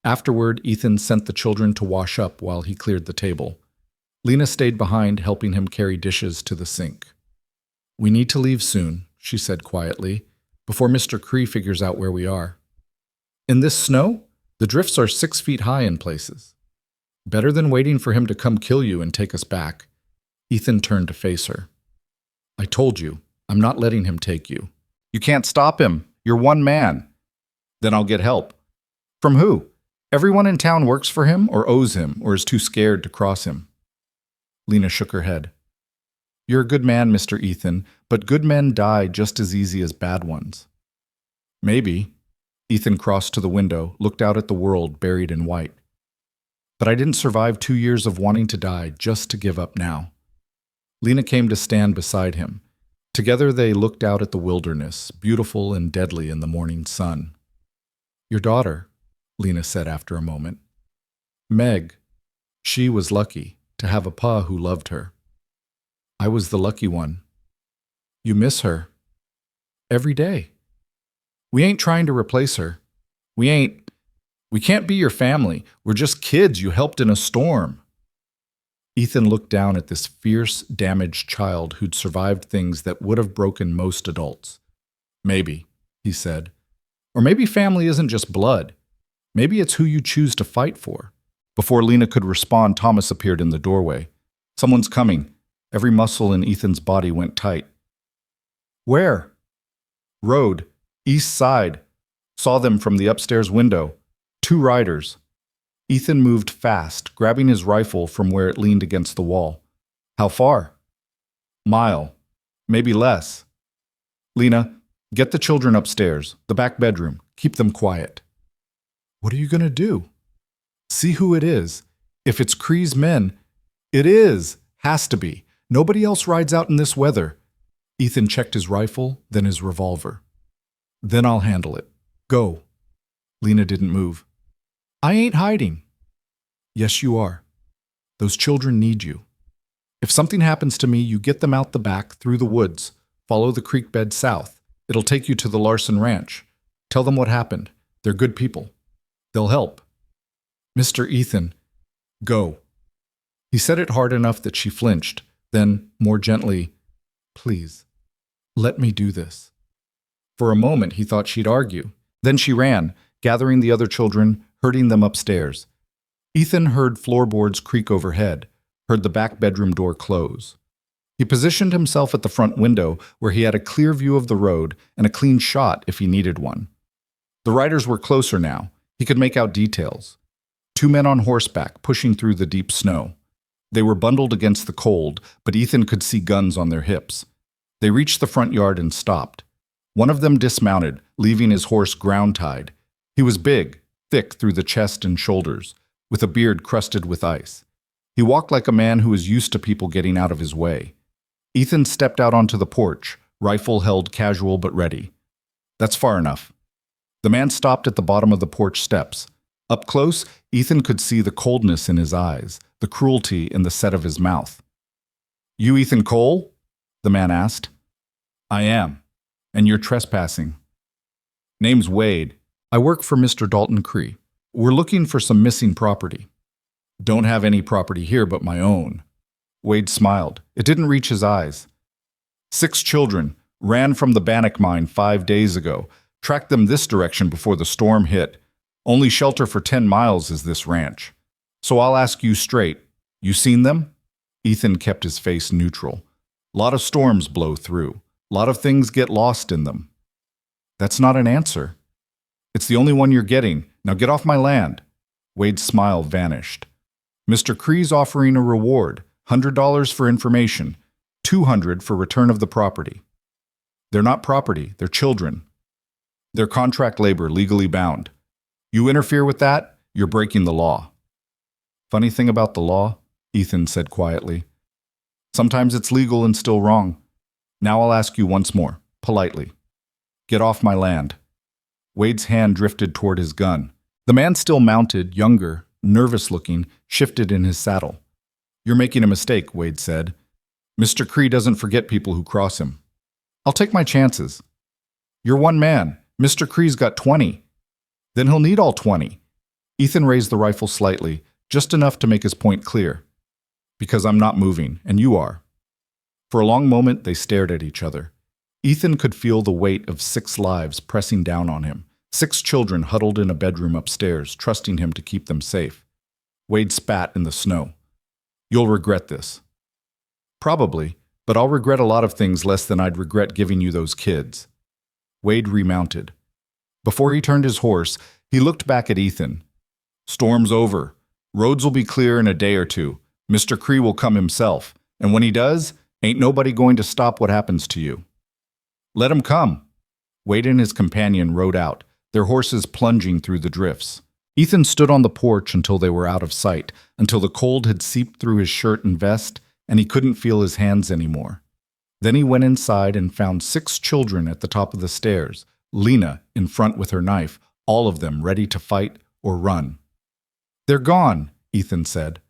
[SPEAKER 1] Afterward, Ethan sent the children to wash up while he cleared the table. Lena stayed behind, helping him carry dishes to the sink. We need to leave soon, she said quietly, before Mr. Cree figures out where we are. In this snow, the drifts are 6 feet high in places. Better than waiting for him to come kill you and take us back. Ethan turned to face her. I told you, I'm not letting him take you. You can't stop him. You're one man. Then I'll get help. From who? Everyone in town works for him or owes him or is too scared to cross him. Lena shook her head. You're a good man, Mr. Ethan, but good men die just as easy as bad ones. Maybe. Ethan crossed to the window, looked out at the world buried in white. But I didn't survive 2 years of wanting to die just to give up now. Lena came to stand beside him. Together they looked out at the wilderness, beautiful and deadly in the morning sun. Your daughter, Lena said after a moment. Meg, she was lucky to have a pa who loved her. I was the lucky one. You miss her. Every day. We ain't trying to replace her. We can't be your family. We're just kids you helped in a storm. Ethan looked down at this fierce, damaged child who'd survived things that would have broken most adults. Maybe, he said. Or maybe family isn't just blood. Maybe it's who you choose to fight for. Before Lena could respond, Thomas appeared in the doorway. Someone's coming. Every muscle in Ethan's body went tight. Where? Road. East side. Saw them from the upstairs window. 2 riders. Ethan moved fast, grabbing his rifle from where it leaned against the wall. How far? Mile. Maybe less. Lena, get the children upstairs, the back bedroom. Keep them quiet. What are you going to do? See who it is. If it's Cree's men, it is. Has to be. Nobody else rides out in this weather. Ethan checked his rifle, then his revolver. Then I'll handle it. Go. Lena didn't move. I ain't hiding. Yes, you are. Those children need you. If something happens to me, you get them out the back, through the woods. Follow the creek bed south. It'll take you to the Larson Ranch. Tell them what happened. They're good people. They'll help. Mr. Ethan, go. He said it hard enough that she flinched. Then, more gently, please, let me do this. For a moment, he thought she'd argue. Then she ran, gathering the other children, herding them upstairs. Ethan heard floorboards creak overhead, heard the back bedroom door close. He positioned himself at the front window where he had a clear view of the road and a clean shot if he needed one. The riders were closer now. He could make out details. 2 men on horseback pushing through the deep snow. They were bundled against the cold, but Ethan could see guns on their hips. They reached the front yard and stopped. One of them dismounted, leaving his horse ground-tied. He was big, thick through the chest and shoulders, with a beard crusted with ice. He walked like a man who was used to people getting out of his way. Ethan stepped out onto the porch, rifle held casual but ready. That's far enough. The man stopped at the bottom of the porch steps. Up close, Ethan could see the coldness in his eyes, the cruelty in the set of his mouth. You Ethan Cole? The man asked. I am. And you're trespassing. Name's Wade. I work for Mr. Dalton Cree. We're looking for some missing property. Don't have any property here but my own. Wade smiled. It didn't reach his eyes. 6 children ran from the Bannock mine 5 days ago. Tracked them this direction before the storm hit. Only shelter for 10 miles is this ranch. So I'll ask you straight. You seen them? Ethan kept his face neutral. Lot of storms blow through. Lot of things get lost in them. That's not an answer. It's the only one you're getting. Now get off my land. Wade's smile vanished. Mr. Cree's offering a reward. $100 for information. $200 for return of the property. They're not property. They're children. They're contract labor, legally bound. You interfere with that, you're breaking the law. Funny thing about the law, Ethan said quietly. Sometimes it's legal and still wrong. Now I'll ask you once more, politely. Get off my land. Wade's hand drifted toward his gun. The man still mounted, younger, nervous-looking, shifted in his saddle. You're making a mistake, Wade said. Mr. Cree doesn't forget people who cross him. I'll take my chances. You're one man. Mr. Cree's got 20. Then he'll need all 20. Ethan raised the rifle slightly, just enough to make his point clear. Because I'm not moving, and you are. For a long moment, they stared at each other. Ethan could feel the weight of 6 lives pressing down on him. 6 children huddled in a bedroom upstairs, trusting him to keep them safe. Wade spat in the snow. You'll regret this. Probably, but I'll regret a lot of things less than I'd regret giving you those kids. Wade remounted. Before he turned his horse, he looked back at Ethan. Storm's over. Roads will be clear in a day or 2. Mr. Cree will come himself, and when he does, ain't nobody going to stop what happens to you. Let him come. Wade and his companion rode out, their horses plunging through the drifts. Ethan stood on the porch until they were out of sight, until the cold had seeped through his shirt and vest, and he couldn't feel his hands anymore. Then he went inside and found 6 children at the top of the stairs, Lena in front with her knife, all of them ready to fight or run. They're gone, Ethan said.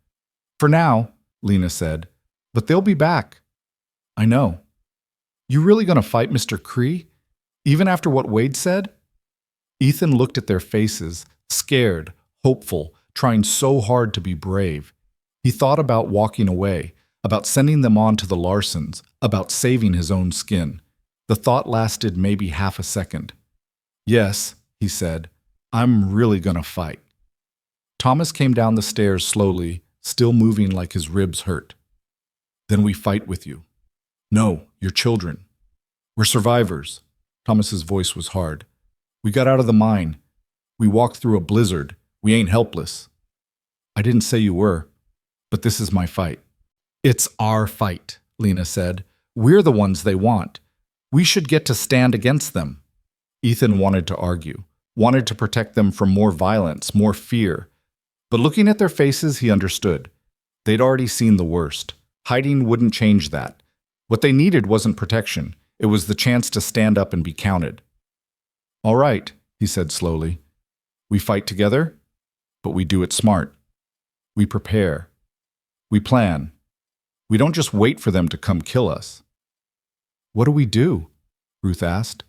[SPEAKER 1] For now, Lena said, but they'll be back. I know. You really gonna fight Mr. Cree? Even after what Wade said? Ethan looked at their faces, scared, hopeful, trying so hard to be brave. He thought about walking away, about sending them on to the Larsons, about saving his own skin. The thought lasted maybe half a second. Yes, he said, I'm really gonna fight. Thomas came down the stairs slowly, still moving like his ribs hurt. Then we fight with you. No, you're children. We're survivors. Thomas's voice was hard. We got out of the mine. We walked through a blizzard. We ain't helpless. I didn't say you were, but this is my fight. It's our fight, Lena said. We're the ones they want. We should get to stand against them. Ethan wanted to argue, wanted to protect them from more violence, more fear. But looking at their faces, he understood. They'd already seen the worst. Hiding wouldn't change that. What they needed wasn't protection. It was the chance to stand up and be counted. All right, he said slowly. We fight together, but we do it smart. We prepare. We plan. We don't just wait for them to come kill us. What do we do? Ruth asked.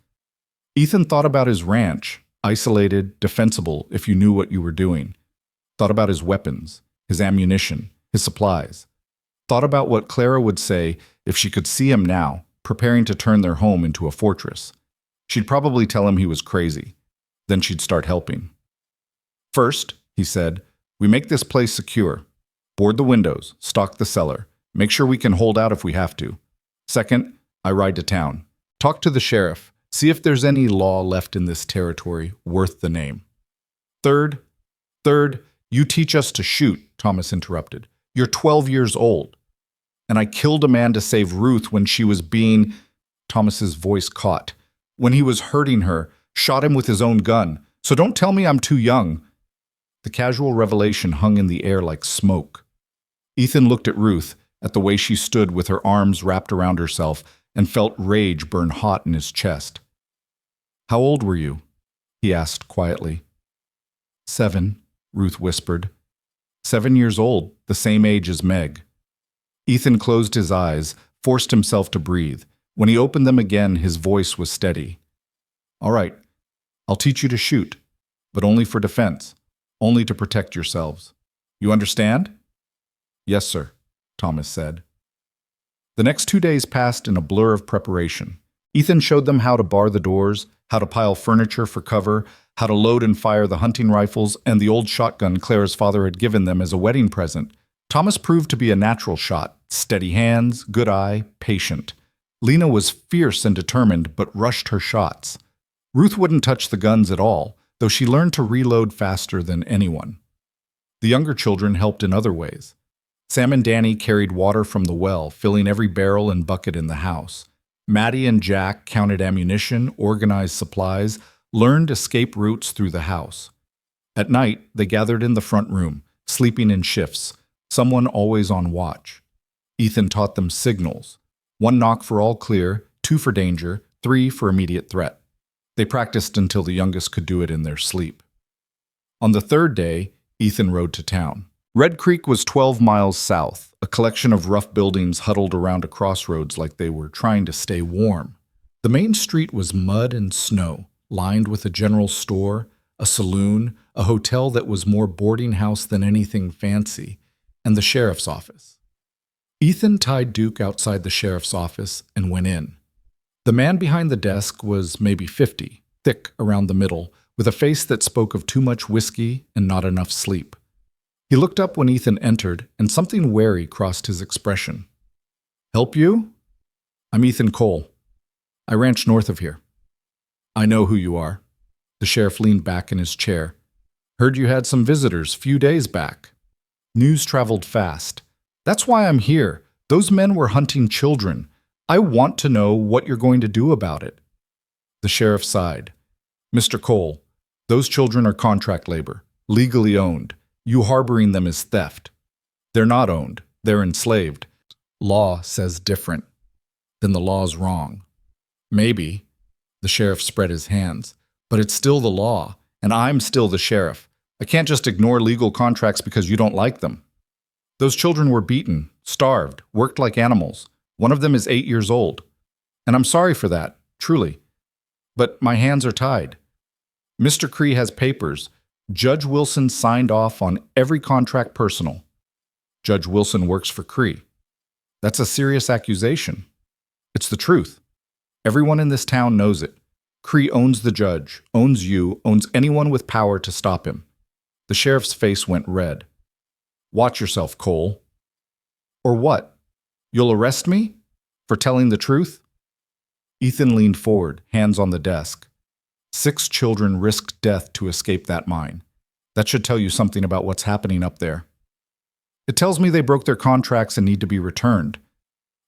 [SPEAKER 1] Ethan thought about his ranch, isolated, defensible if you knew what you were doing. Thought about his weapons, his ammunition, his supplies. Thought about what Clara would say if she could see him now, preparing to turn their home into a fortress. She'd probably tell him he was crazy. Then she'd start helping. First, he said, we make this place secure. Board the windows, stock the cellar, make sure we can hold out if we have to. Second, I ride to town. Talk to the sheriff, see if there's any law left in this territory worth the name. Third, you teach us to shoot, Thomas interrupted. You're 12 years old. And I killed a man to save Ruth when she was being... Thomas's voice caught. When he was hurting her, shot him with his own gun. So don't tell me I'm too young. The casual revelation hung in the air like smoke. Ethan looked at Ruth, at the way she stood with her arms wrapped around herself, and felt rage burn hot in his chest. How old were you? He asked quietly. 7, Ruth whispered. 7 years old, the same age as Meg. Ethan closed his eyes, forced himself to breathe. When he opened them again, his voice was steady. All right, I'll teach you to shoot, but only for defense, only to protect yourselves. You understand? Yes, sir, Thomas said. The next 2 days passed in a blur of preparation. Ethan showed them how to bar the doors, how to pile furniture for cover, how to load and fire the hunting rifles and the old shotgun Clara's father had given them as a wedding present. Thomas proved to be a natural shot, steady hands, good eye, patient. Lena was fierce and determined, but rushed her shots. Ruth wouldn't touch the guns at all, though she learned to reload faster than anyone. The younger children helped in other ways. Sam and Danny carried water from the well, filling every barrel and bucket in the house. Maddie and Jack counted ammunition, organized supplies, learned escape routes through the house. At night, they gathered in the front room, sleeping in shifts, someone always on watch. Ethan taught them signals. 1 knock for all clear, 2 for danger, 3 for immediate threat. They practiced until the youngest could do it in their sleep. On the 3rd day, Ethan rode to town. Red Creek was 12 miles south, a collection of rough buildings huddled around a crossroads like they were trying to stay warm. The main street was mud and snow, lined with a general store, a saloon, a hotel that was more boarding house than anything fancy, and the sheriff's office. Ethan tied Duke outside the sheriff's office and went in. The man behind the desk was maybe 50, thick around the middle, with a face that spoke of too much whiskey and not enough sleep. He looked up when Ethan entered, and something wary crossed his expression. Help you? I'm Ethan Cole. I ranch north of here. I know who you are. The sheriff leaned back in his chair. Heard you had some visitors few days back. News traveled fast. That's why I'm here. Those men were hunting children. I want to know what you're going to do about it. The sheriff sighed. Mr. Cole, those children are contract labor, legally owned. You harboring them is theft. They're not owned. They're enslaved. Law says different. Then the law's wrong. Maybe. The sheriff spread his hands. But it's still the law, and I'm still the sheriff. I can't just ignore legal contracts because you don't like them. Those children were beaten, starved, worked like animals. One of them is 8 years old. And I'm sorry for that, truly. But my hands are tied. Mr. Cree has papers. Judge Wilson signed off on every contract personal. Judge Wilson works for Cree. That's a serious accusation. It's the truth. Everyone in this town knows it. Cree owns the judge, owns you, owns anyone with power to stop him. The sheriff's face went red. Watch yourself, Cole. Or what? You'll arrest me? For telling the truth? Ethan leaned forward, hands on the desk. 6 children risked death to escape that mine. That should tell you something about what's happening up there. It tells me they broke their contracts and need to be returned.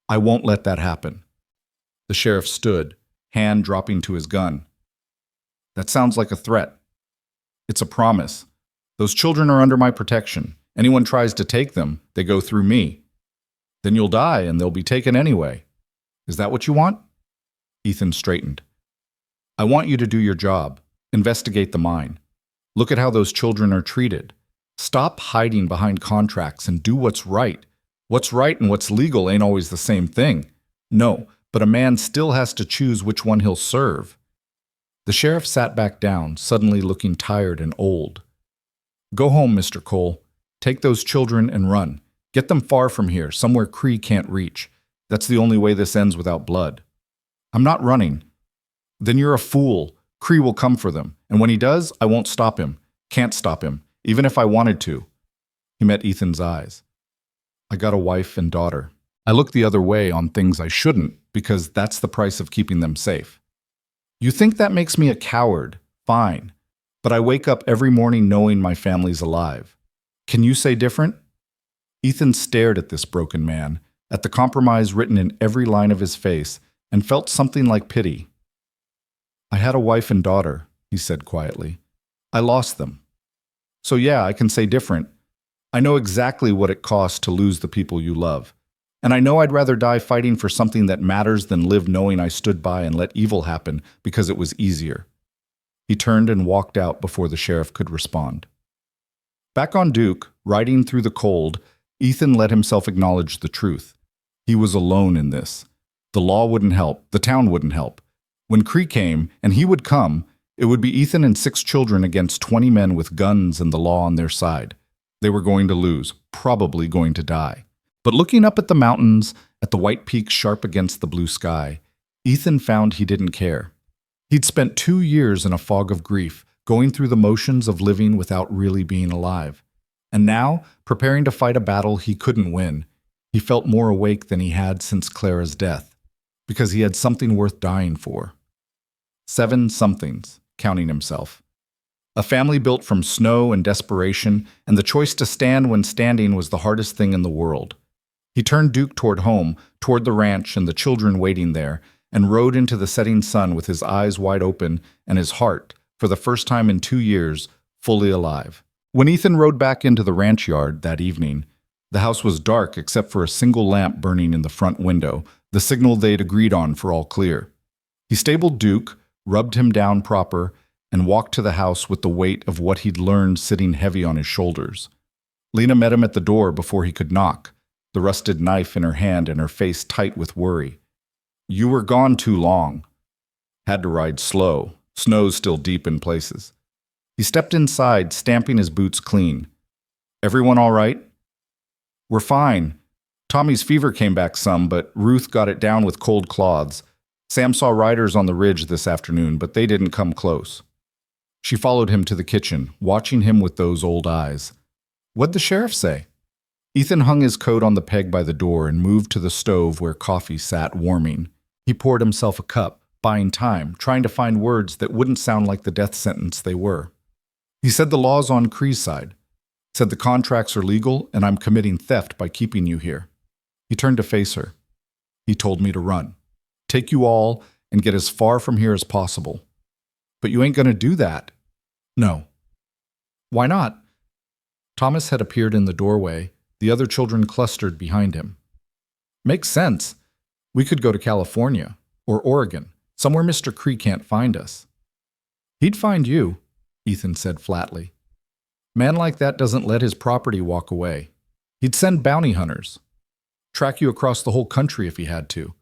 [SPEAKER 1] I won't let that happen. The sheriff stood, hand dropping to his gun. That sounds like a threat. It's a promise. Those children are under my protection. Anyone tries to take them, they go through me. Then you'll die and they'll be taken anyway. Is that what you want? Ethan straightened. I want you to do your job. Investigate the mine. Look at how those children are treated. Stop hiding behind contracts and do what's right. What's right and what's legal ain't always the same thing. No, but a man still has to choose which one he'll serve. The sheriff sat back down, suddenly looking tired and old. Go home, Mr. Cole. Take those children and run. Get them far from here, somewhere Cree can't reach. That's the only way this ends without blood. I'm not running. Then you're a fool. Cree will come for them, and when he does, I won't stop him. Can't stop him, even if I wanted to. He met Ethan's eyes. I got a wife and daughter. I look the other way on things I shouldn't, because that's the price of keeping them safe. You think that makes me a coward? Fine. But I wake up every morning knowing my family's alive. Can you say different? Ethan stared at this broken man, at the compromise written in every line of his face, and felt something like pity. I had a wife and daughter, he said quietly. I lost them. So yeah, I can say different. I know exactly what it costs to lose the people you love. And I know I'd rather die fighting for something that matters than live knowing I stood by and let evil happen because it was easier. He turned and walked out before the sheriff could respond. Back on Duke, riding through the cold, Ethan let himself acknowledge the truth. He was alone in this. The law wouldn't help. The town wouldn't help. When Cree came, and he would come, it would be Ethan and 6 children against 20 men with guns and the law on their side. They were going to lose, probably going to die. But looking up at the mountains, at the white peaks sharp against the blue sky, Ethan found he didn't care. He'd spent 2 years in a fog of grief, going through the motions of living without really being alive. And now, preparing to fight a battle he couldn't win, he felt more awake than he had since Clara's death, because he had something worth dying for. 7 somethings, counting himself. A family built from snow and desperation, and the choice to stand when standing was the hardest thing in the world. He turned Duke toward home, toward the ranch and the children waiting there, and rode into the setting sun with his eyes wide open and his heart, for the first time in 2 years, fully alive. When Ethan rode back into the ranch yard that evening, the house was dark except for a single lamp burning in the front window, the signal they'd agreed on for all clear. He stabled Duke, rubbed him down proper, and walked to the house with the weight of what he'd learned sitting heavy on his shoulders. Lena met him at the door before he could knock, the rusted knife in her hand and her face tight with worry. You were gone too long. Had to ride slow, snow still deep in places. He stepped inside, stamping his boots clean. Everyone all right? We're fine. Tommy's fever came back some, but Ruth got it down with cold cloths. Sam saw riders on the ridge this afternoon, but they didn't come close. She followed him to the kitchen, watching him with those old eyes. What'd the sheriff say? Ethan hung his coat on the peg by the door and moved to the stove where coffee sat warming. He poured himself a cup, buying time, trying to find words that wouldn't sound like the death sentence they were. He said the law's on Cree's side. Said the contracts are legal and I'm committing theft by keeping you here. He turned to face her. He told me to run. Take you all and get as far from here as possible. But you ain't gonna do that. No. Why not? Thomas had appeared in the doorway, the other children clustered behind him. Makes sense. We could go to California, or Oregon, somewhere Mr. Cree can't find us. He'd find you, Ethan said flatly. Man like that doesn't let his property walk away. He'd send bounty hunters, track you across the whole country if he had to.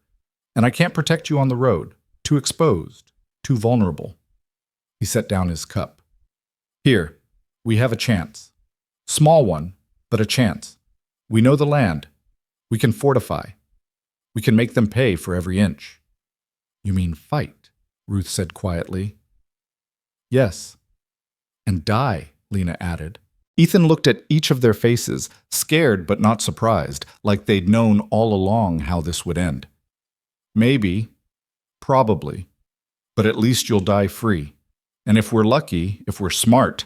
[SPEAKER 1] And I can't protect you on the road. Too exposed, too vulnerable. He set down his cup. Here, we have a chance. Small one, but a chance. We know the land. We can fortify. We can make them pay for every inch. You mean fight, Ruth said quietly. Yes. And die, Lena added. Ethan looked at each of their faces, scared but not surprised, like they'd known all along how this would end. Maybe, probably, but at least you'll die free. And if we're lucky, if we're smart,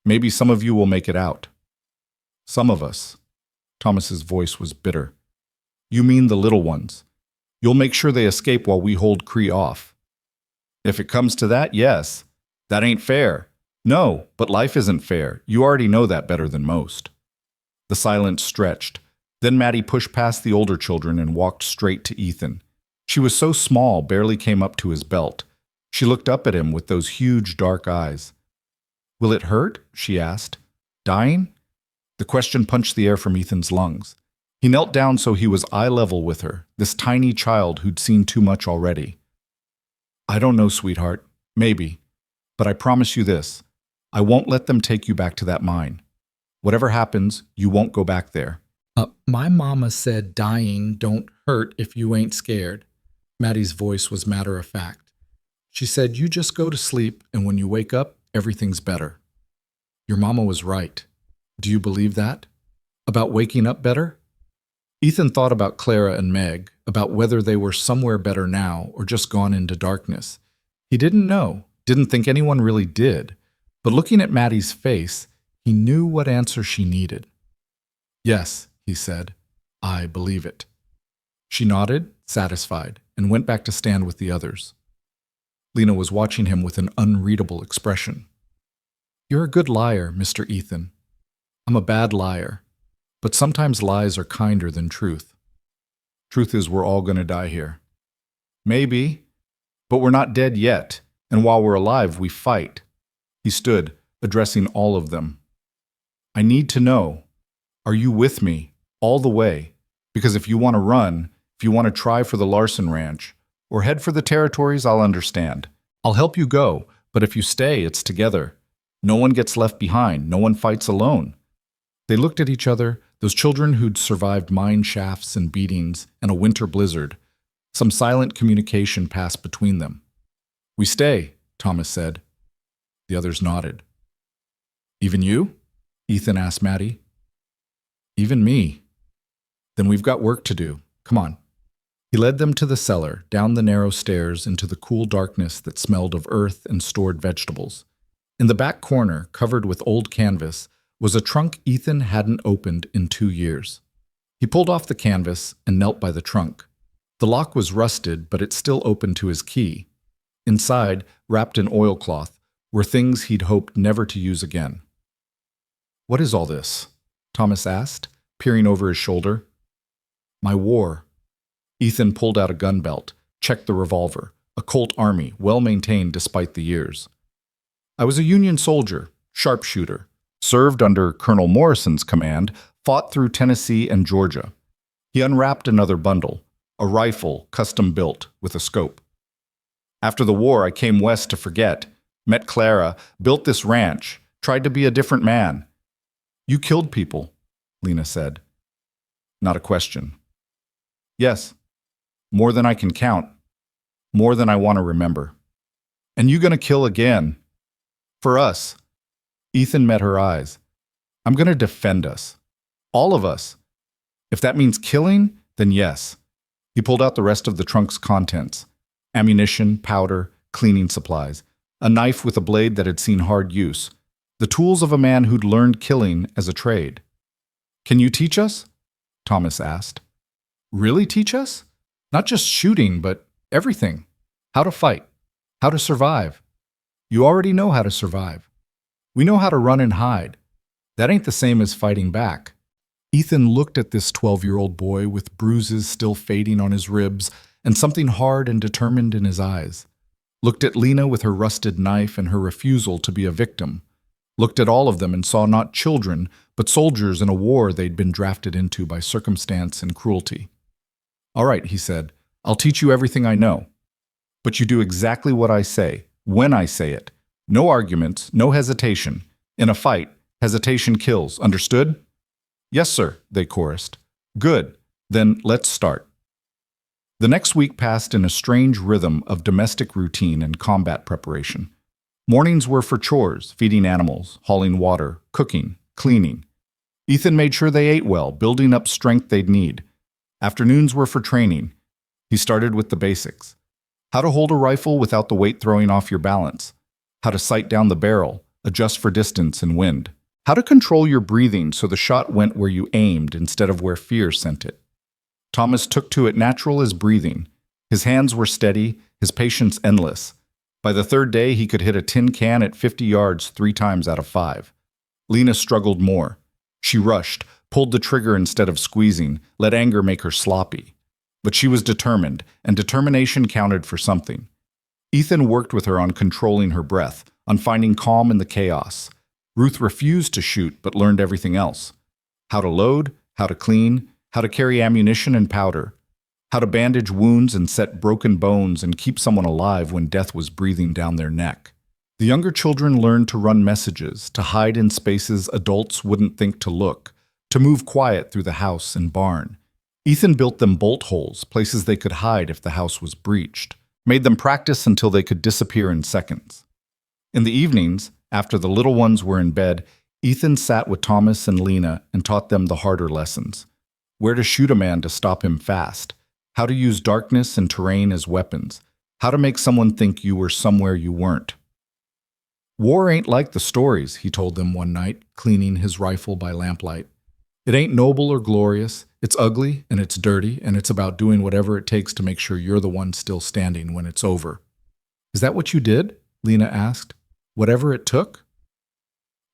[SPEAKER 1] maybe some of you will make it out. Some of us. Thomas's voice was bitter. You mean the little ones. You'll make sure they escape while we hold Cree off. If it comes to that, yes. That ain't fair. No, but life isn't fair. You already know that better than most. The silence stretched. Then Maddie pushed past the older children and walked straight to Ethan. She was so small, barely came up to his belt. She looked up at him with those huge dark eyes. Will it hurt? She asked. Dying? The question punched the air from Ethan's lungs. He knelt down so he was eye level with her, this tiny child who'd seen too much already. I don't know, sweetheart. Maybe. But I promise you this. I won't let them take you back to that mine. Whatever happens, you won't go back there. My mama said dying don't hurt if you ain't scared. Maddie's voice was matter of fact. She said, you just go to sleep, and when you wake up, everything's better. Your mama was right. Do you believe that? About waking up better? Ethan thought about Clara and Meg, about whether they were somewhere better now or just gone into darkness. He didn't know, didn't think anyone really did. But looking at Maddie's face, he knew what answer she needed. Yes, he said, I believe it. She nodded, satisfied, and went back to stand with the others. Lena was watching him with an unreadable expression. You're a good liar, Mr. Ethan. I'm a bad liar, but sometimes lies are kinder than truth. Truth is we're all going to die here. Maybe, but we're not dead yet, and while we're alive, we fight. He stood, addressing all of them. I need to know, are you with me all the way? Because if you want to run, if you want to try for the Larson Ranch, or head for the territories, I'll understand. I'll help you go, but if you stay, it's together. No one gets left behind. No one fights alone. They looked at each other, those children who'd survived mine shafts and beatings and a winter blizzard. Some silent communication passed between them. We stay, Thomas said. The others nodded. Even you? Ethan asked Maddie. Even me. Then we've got work to do. Come on. He led them to the cellar, down the narrow stairs into the cool darkness that smelled of earth and stored vegetables. In the back corner, covered with old canvas, was a trunk Ethan hadn't opened in 2 years. He pulled off the canvas and knelt by the trunk. The lock was rusted, but it still opened to his key. Inside, wrapped in oilcloth, were things he'd hoped never to use again. What is all this? Thomas asked, peering over his shoulder. My war. Ethan pulled out a gun belt, checked the revolver, a Colt Army, well-maintained despite the years. I was a Union soldier, sharpshooter, served under Colonel Morrison's command, fought through Tennessee and Georgia. He unwrapped another bundle, a rifle custom-built with a scope. After the war, I came west to forget, met Clara, built this ranch, tried to be a different man. You killed people, Lena said. Not a question. Yes, more than I can count, more than I want to remember. And you gonna kill again. For us. Ethan met her eyes. I'm gonna defend us. All of us. If that means killing, then yes. He pulled out the rest of the trunk's contents. Ammunition, powder, cleaning supplies. A knife with a blade that had seen hard use. The tools of a man who'd learned killing as a trade. Can you teach us? Thomas asked. Really teach us? Not just shooting, but everything. How to fight. How to survive. You already know how to survive. We know how to run and hide. That ain't the same as fighting back. Ethan looked at this 12-year-old boy with bruises still fading on his ribs and something hard and determined in his eyes. Looked at Lena with her rusted knife and her refusal to be a victim. looked at all of them and saw not children, but soldiers in a war they'd been drafted into by circumstance and cruelty. "All right," he said, "I'll teach you everything I know. But you do exactly what I say, when I say it. No arguments, no hesitation. In a fight, hesitation kills. Understood?" "Yes, sir," they chorused. "Good. Then let's start." The next week passed in a strange rhythm of domestic routine and combat preparation. Mornings were for chores, feeding animals, hauling water, cooking, cleaning. Ethan made sure they ate well, building up strength they'd need. Afternoons were for training. He started with the basics. How to hold a rifle without the weight throwing off your balance. How to sight down the barrel, adjust for distance and wind. How to control your breathing so the shot went where you aimed instead of where fear sent it. Thomas took to it natural as breathing. His hands were steady, his patience endless. By the third day, he could hit a tin can at 50 yards 3 times out of 5. Lena struggled more. She rushed, pulled the trigger instead of squeezing, let anger make her sloppy. But she was determined, and determination counted for something. Ethan worked with her on controlling her breath, on finding calm in the chaos. Ruth refused to shoot, but learned everything else. How to load, how to clean, how to carry ammunition and powder, how to bandage wounds and set broken bones and keep someone alive when death was breathing down their neck. The younger children learned to run messages, to hide in spaces adults wouldn't think to look, to move quiet through the house and barn. Ethan built them bolt holes, places they could hide if the house was breached, made them practice until they could disappear in seconds. In the evenings, after the little ones were in bed, Ethan sat with Thomas and Lena and taught them the harder lessons. Where to shoot a man to stop him fast, how to use darkness and terrain as weapons, how to make someone think you were somewhere you weren't. "War ain't like the stories," he told them one night, cleaning his rifle by lamplight. "It ain't noble or glorious. It's ugly and it's dirty, and it's about doing whatever it takes to make sure you're the one still standing when it's over." "Is that what you did?" Lena asked. "Whatever it took?"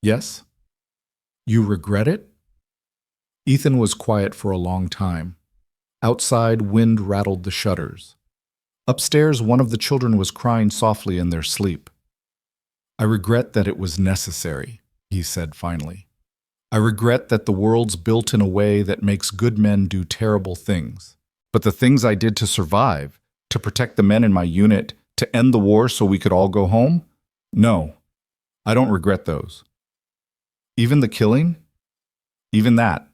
[SPEAKER 1] "Yes." "You regret it?" Ethan was quiet for a long time. Outside, wind rattled the shutters. Upstairs, one of the children was crying softly in their sleep. "I regret that it was necessary," he said finally. "I regret that the world's built in a way that makes good men do terrible things. But the things I did to survive, to protect the men in my unit, to end the war so we could all go home? No, I don't regret those." "Even the killing?" "Even that.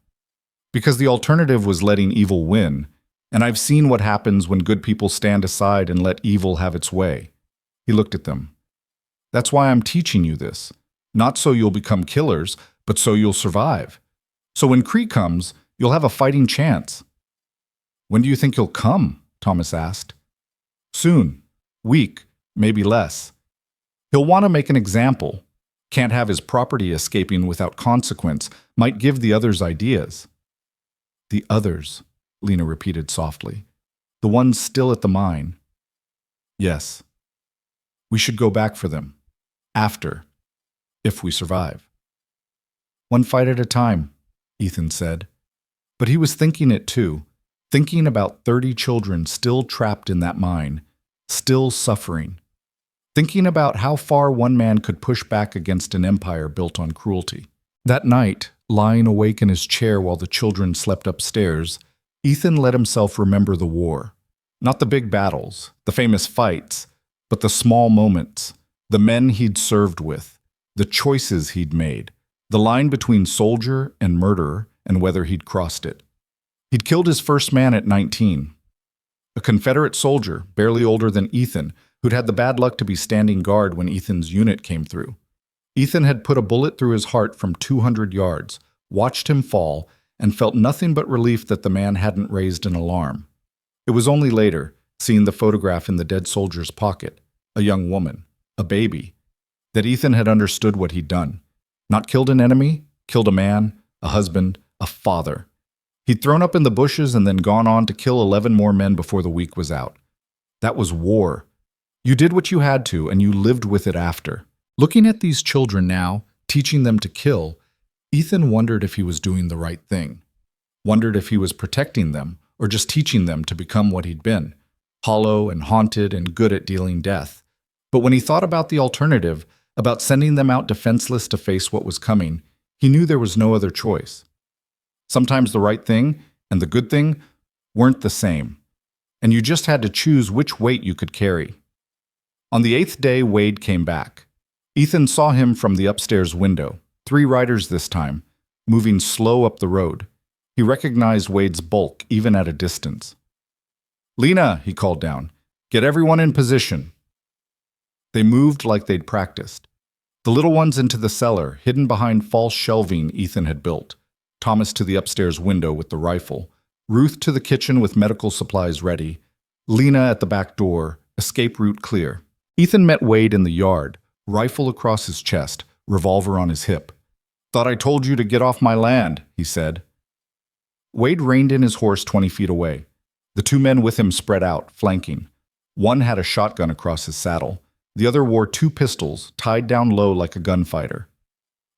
[SPEAKER 1] Because the alternative was letting evil win, and I've seen what happens when good people stand aside and let evil have its way." He looked at them. "That's why I'm teaching you this. Not so you'll become killers, but so you'll survive. So when Cree comes, you'll have a fighting chance." "When do you think he'll come?" Thomas asked. "Soon. Week, maybe less. He'll want to make an example. Can't have his property escaping without consequence. Might give the others ideas." "The others," Lena repeated softly. "The ones still at the mine." "Yes. We should go back for them. After. If we survive." "One fight at a time," Ethan said. But he was thinking it too, thinking about 30 children still trapped in that mine, still suffering. Thinking about how far one man could push back against an empire built on cruelty. That night, lying awake in his chair while the children slept upstairs, Ethan let himself remember the war. Not the big battles, the famous fights, but the small moments, the men he'd served with, the choices he'd made, the line between soldier and murderer, and whether he'd crossed it. He'd killed his first man at 19. A Confederate soldier, barely older than Ethan, who'd had the bad luck to be standing guard when Ethan's unit came through. Ethan had put a bullet through his heart from 200 yards, watched him fall, and felt nothing but relief that the man hadn't raised an alarm. It was only later, seeing the photograph in the dead soldier's pocket, a young woman, a baby, that Ethan had understood what he'd done. Not killed an enemy, killed a man, a husband, a father. He'd thrown up in the bushes and then gone on to kill 11 more men before the week was out. That was war. You did what you had to, and you lived with it after. Looking at these children now, teaching them to kill, Ethan wondered if he was doing the right thing. Wondered if he was protecting them, or just teaching them to become what he'd been, hollow and haunted and good at dealing death. But when he thought about the alternative, about sending them out defenseless to face what was coming. He knew there was no other choice. Sometimes the right thing and the good thing weren't the same, and you just had to choose which weight you could carry. On the 8th day, Wade came back. Ethan saw him from the upstairs window, 3 riders this time, moving slow up the road. He recognized Wade's bulk even at a distance. "Lena," he called down, "get everyone in position." They moved like they'd practiced. The little ones into the cellar, hidden behind false shelving Ethan had built. Thomas to the upstairs window with the rifle. Ruth to the kitchen with medical supplies ready. Lena at the back door, escape route clear. Ethan met Wade in the yard, rifle across his chest, revolver on his hip. "Thought I told you to get off my land," he said. Wade reined in his horse 20 feet away. The 2 men with him spread out, flanking. One had a shotgun across his saddle. The other wore 2 pistols, tied down low like a gunfighter.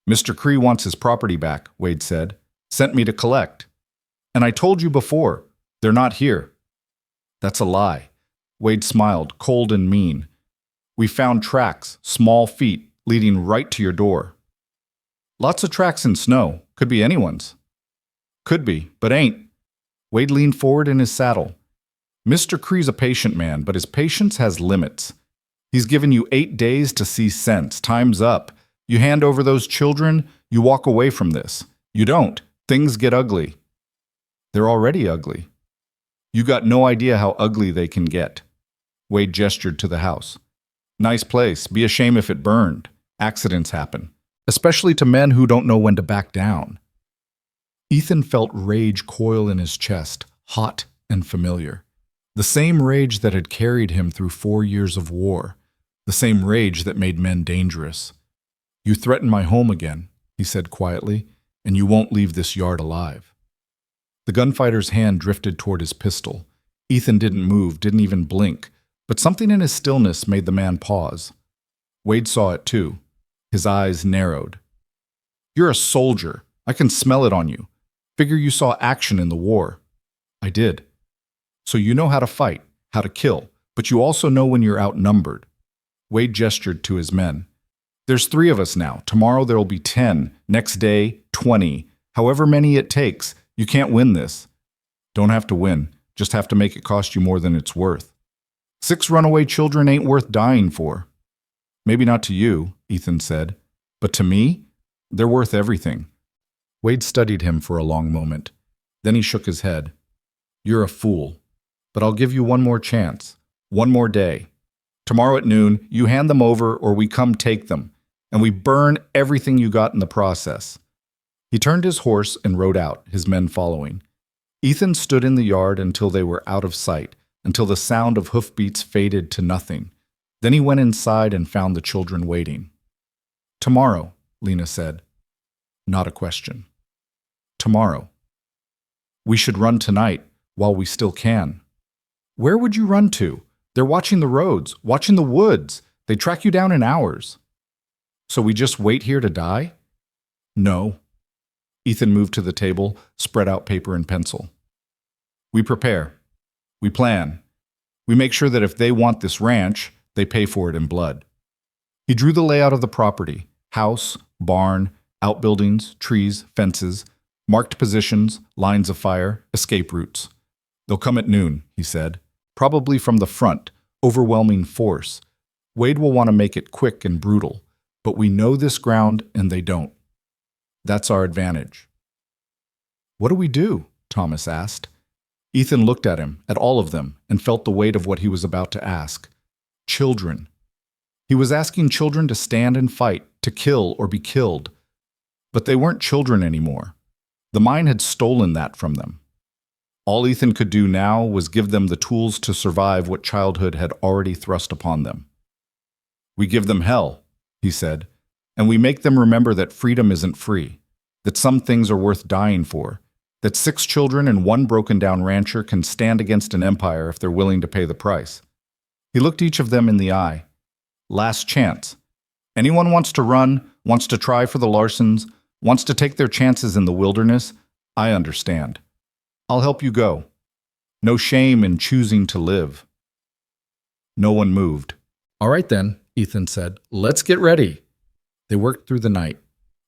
[SPEAKER 1] "Mr. Cree wants his property back," Wade said. "Sent me to collect." "And I told you before, they're not here." "That's a lie." Wade smiled, cold and mean. "We found tracks, small feet, leading right to your door." "Lots of tracks in snow. Could be anyone's." "Could be, but ain't." Wade leaned forward in his saddle. "Mr. Cree's a patient man, but his patience has limits. He's given you 8 days to see sense. Time's up. You hand over those children, you walk away from this. You don't. Things get ugly." "They're already ugly." "You got no idea how ugly they can get." Wade gestured to the house. "Nice place. Be a shame if it burned. Accidents happen, especially to men who don't know when to back down." Ethan felt rage coil in his chest, hot and familiar. The same rage that had carried him through 4 years of war. The same rage that made men dangerous. "You threaten my home again," he said quietly, "and you won't leave this yard alive." The gunfighter's hand drifted toward his pistol. Ethan didn't move, didn't even blink, but something in his stillness made the man pause. Wade saw it too. His eyes narrowed. "You're a soldier. I can smell it on you. Figure you saw action in the war." "I did." "So you know how to fight, how to kill, but you also know when you're outnumbered." Wade gestured to his men. "There's 3 of us now. Tomorrow there'll be 10. Next day, 20. However many it takes. You can't win this." "Don't have to win. Just have to make it cost you more than it's worth." 6 runaway children ain't worth dying for." "Maybe not to you," Ethan said. "But to me, they're worth everything." Wade studied him for a long moment. Then he shook his head. "You're a fool. But I'll give you one more chance. One more day. Tomorrow at noon, you hand them over or we come take them, and we burn everything you got in the process." He turned his horse and rode out, his men following. Ethan stood in the yard until they were out of sight, until the sound of hoofbeats faded to nothing. Then he went inside and found the children waiting. "Tomorrow," Lena said. Not a question. "Tomorrow. We should run tonight, while we still can." "Where would you run to? They're watching the roads, watching the woods. They track you down in hours." "So we just wait here to die?" "No." Ethan moved to the table, spread out paper and pencil. "We prepare. We plan. We make sure that if they want this ranch, they pay for it in blood." He drew the layout of the property: house, barn, outbuildings, trees, fences, marked positions, lines of fire, escape routes. "They'll come at noon," he said. "Probably from the front, overwhelming force. Wade will want to make it quick and brutal, but we know this ground and they don't. That's our advantage." "What do we do?" Thomas asked. Ethan looked at him, at all of them, and felt the weight of what he was about to ask. Children. He was asking children to stand and fight, to kill or be killed. But they weren't children anymore. The mine had stolen that from them. All Ethan could do now was give them the tools to survive what childhood had already thrust upon them. "We give them hell," he said, "and we make them remember that freedom isn't free, that some things are worth dying for, that 6 children and 1 broken-down rancher can stand against an empire if they're willing to pay the price." He looked each of them in the eye. "Last chance. Anyone wants to run, wants to try for the Larsons, wants to take their chances in the wilderness, I understand. I'll help you go. No shame in choosing to live." No one moved. "All right then," Ethan said. "Let's get ready." They worked through the night.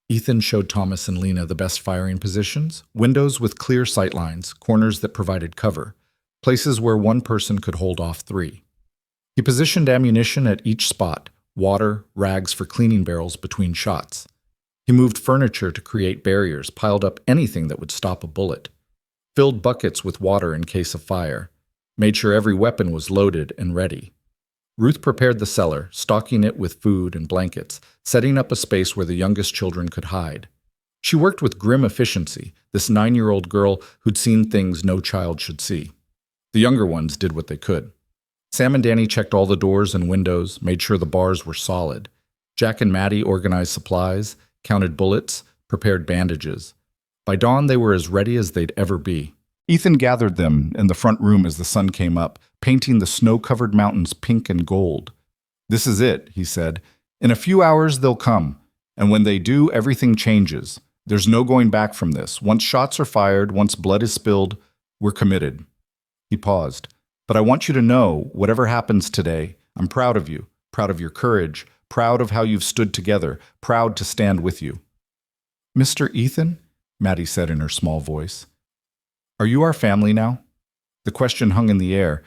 [SPEAKER 1] Ethan showed Thomas and Lena the best firing positions, windows with clear sightlines, corners that provided cover, places where one person could hold off three. He positioned ammunition at each spot, water, rags for cleaning barrels between shots. He moved furniture to create barriers, piled up anything that would stop a bullet, filled buckets with water in case of fire, made sure every weapon was loaded and ready. Ruth prepared the cellar, stocking it with food and blankets, setting up a space where the youngest children could hide. She worked with grim efficiency, this 9-year-old girl who'd seen things no child should see. The younger ones did what they could. Sam and Danny checked all the doors and windows, made sure the bars were solid. Jack and Maddie organized supplies, counted bullets, prepared bandages. By dawn, they were as ready as they'd ever be. Ethan gathered them in the front room as the sun came up, painting the snow-covered mountains pink and gold. "This is it," he said. "In a few hours, they'll come. And when they do, everything changes. There's no going back from this. Once shots are fired, once blood is spilled, we're committed." He paused. "But I want you to know, whatever happens today, I'm proud of you, proud of your courage, proud of how you've stood together, proud to stand with you." "Mr. Ethan?" Maddie said in her small voice. "Are you our family now?" The question hung in the air.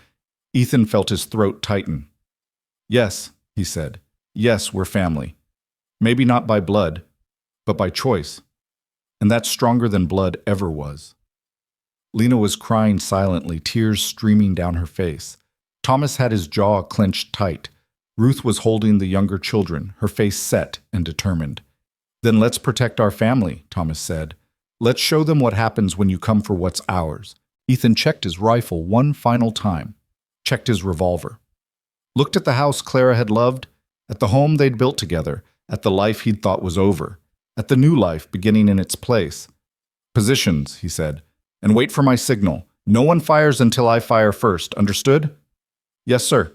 [SPEAKER 1] Ethan felt his throat tighten. "Yes," he said. "Yes, we're family. Maybe not by blood, but by choice. And that's stronger than blood ever was." Lena was crying silently, tears streaming down her face. Thomas had his jaw clenched tight. Ruth was holding the younger children, her face set and determined. "Then let's protect our family," Thomas said. "Let's show them what happens when you come for what's ours." Ethan checked his rifle one final time, checked his revolver. Looked at the house Clara had loved, at the home they'd built together, at the life he'd thought was over, at the new life beginning in its place. "Positions," he said, "and wait for my signal. No one fires until I fire first, understood?" "Yes, sir."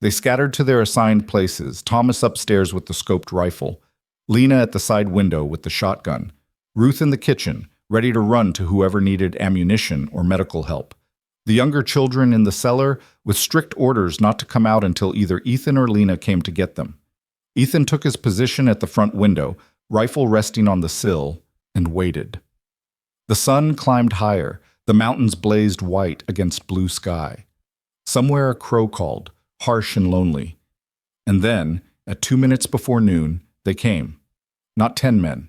[SPEAKER 1] They scattered to their assigned places, Thomas upstairs with the scoped rifle, Lena at the side window with the shotgun, Ruth in the kitchen, ready to run to whoever needed ammunition or medical help. The younger children in the cellar with strict orders not to come out until either Ethan or Lena came to get them. Ethan took his position at the front window, rifle resting on the sill, and waited. The sun climbed higher, the mountains blazed white against blue sky. Somewhere a crow called, harsh and lonely. And then, at 2 minutes before noon, they came. Not 10 men,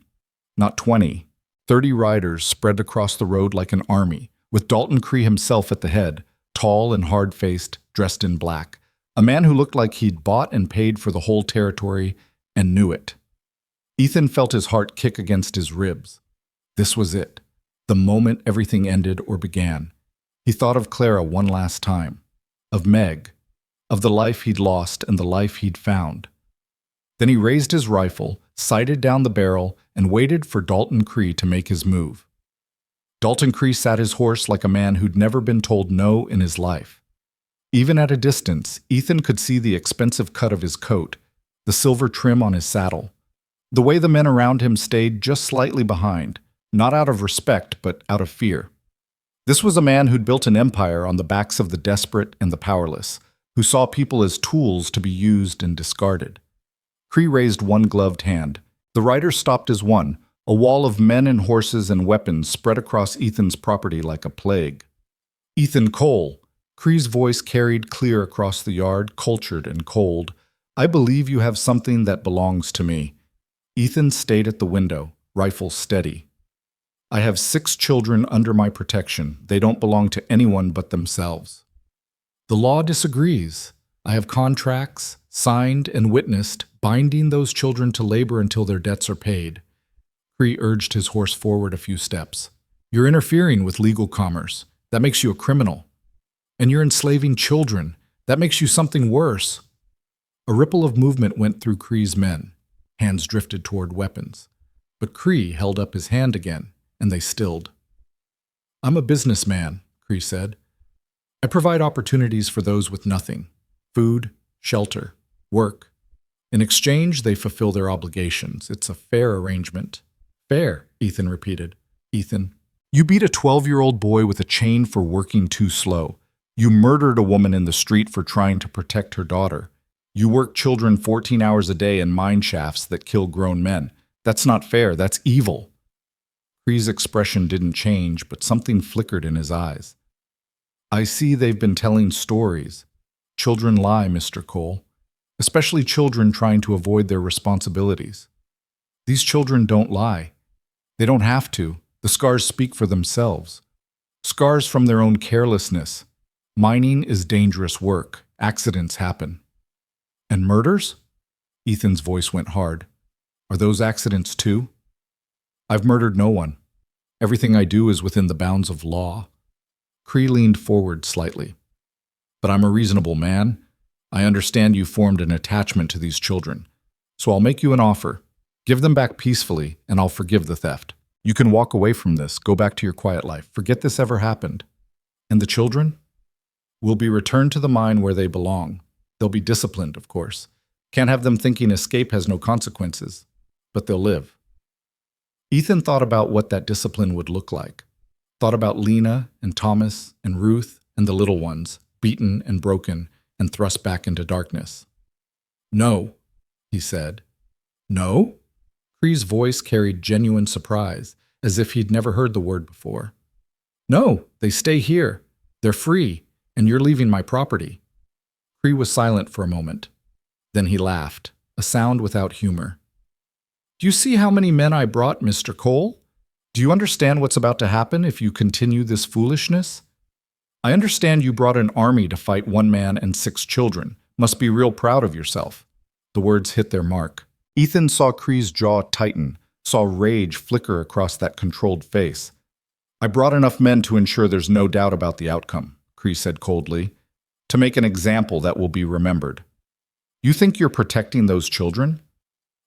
[SPEAKER 1] not 20, 30 riders spread across the road like an army, with Dalton Cree himself at the head, tall and hard-faced, dressed in black, a man who looked like he'd bought and paid for the whole territory and knew it. Ethan felt his heart kick against his ribs. This was it, the moment everything ended or began. He thought of Clara one last time, of Meg, of the life he'd lost and the life he'd found. Then he raised his rifle, sighted down the barrel, and waited for Dalton Cree to make his move. Dalton Cree sat his horse like a man who'd never been told no in his life. Even at a distance, Ethan could see the expensive cut of his coat, the silver trim on his saddle, the way the men around him stayed just slightly behind, not out of respect, but out of fear. This was a man who'd built an empire on the backs of the desperate and the powerless, who saw people as tools to be used and discarded. Cree raised one gloved hand. The rider stopped as one, a wall of men and horses and weapons spread across Ethan's property like a plague. "Ethan Cole," Cree's voice carried clear across the yard, cultured and cold. "I believe you have something that belongs to me." Ethan stayed at the window, rifle steady. "I have 6 children under my protection. They don't belong to anyone but themselves." "The law disagrees. I have contracts, signed and witnessed, binding those children to labor until their debts are paid." Cree urged his horse forward a few steps. "You're interfering with legal commerce. That makes you a criminal. And you're enslaving children. That makes you something worse." A ripple of movement went through Cree's men. Hands drifted toward weapons. But Cree held up his hand again, and they stilled. "I'm a businessman," Cree said. "I provide opportunities for those with nothing. Food, shelter, work. In exchange, they fulfill their obligations. It's a fair arrangement." "Fair," Ethan repeated. "Ethan, you beat a 12-year-old boy with a chain for working too slow. You murdered a woman in the street for trying to protect her daughter. You work children 14 hours a day in mine shafts that kill grown men. That's not fair. That's evil. Cree's expression didn't change, but something flickered in his eyes. I see they've been telling stories. Children lie, Mr. Cole, especially children trying to avoid their responsibilities. These children don't lie. They don't have to. The scars speak for themselves. Scars from their own carelessness. Mining is dangerous work. Accidents happen. And murders? Ethan's voice went hard. Are those accidents too? I've murdered no one. Everything I do is within the bounds of law. Cree leaned forward slightly. But I'm a reasonable man. I understand you formed an attachment to these children. So I'll make you an offer. Give them back peacefully, and I'll forgive the theft. You can walk away from this, go back to your quiet life. Forget this ever happened. And the children? Will be returned to the mine where they belong. They'll be disciplined, of course. Can't have them thinking escape has no consequences. But they'll live. Ethan thought about what that discipline would look like. Thought about Lena and Thomas and Ruth and the little ones, beaten and broken and thrust back into darkness. No, he said. No? Cree's voice carried genuine surprise, as if he'd never heard the word before. No, they stay here. They're free, and you're leaving my property. Cree was silent for a moment. Then he laughed, a sound without humor. Do you see how many men I brought, Mr. Cole? Do you understand what's about to happen if you continue this foolishness? I understand you brought an army to fight one man and 6 children. Must be real proud of yourself. The words hit their mark. Ethan saw Cree's jaw tighten, saw rage flicker across that controlled face. I brought enough men to ensure there's no doubt about the outcome, Cree said coldly, to make an example that will be remembered. You think you're protecting those children?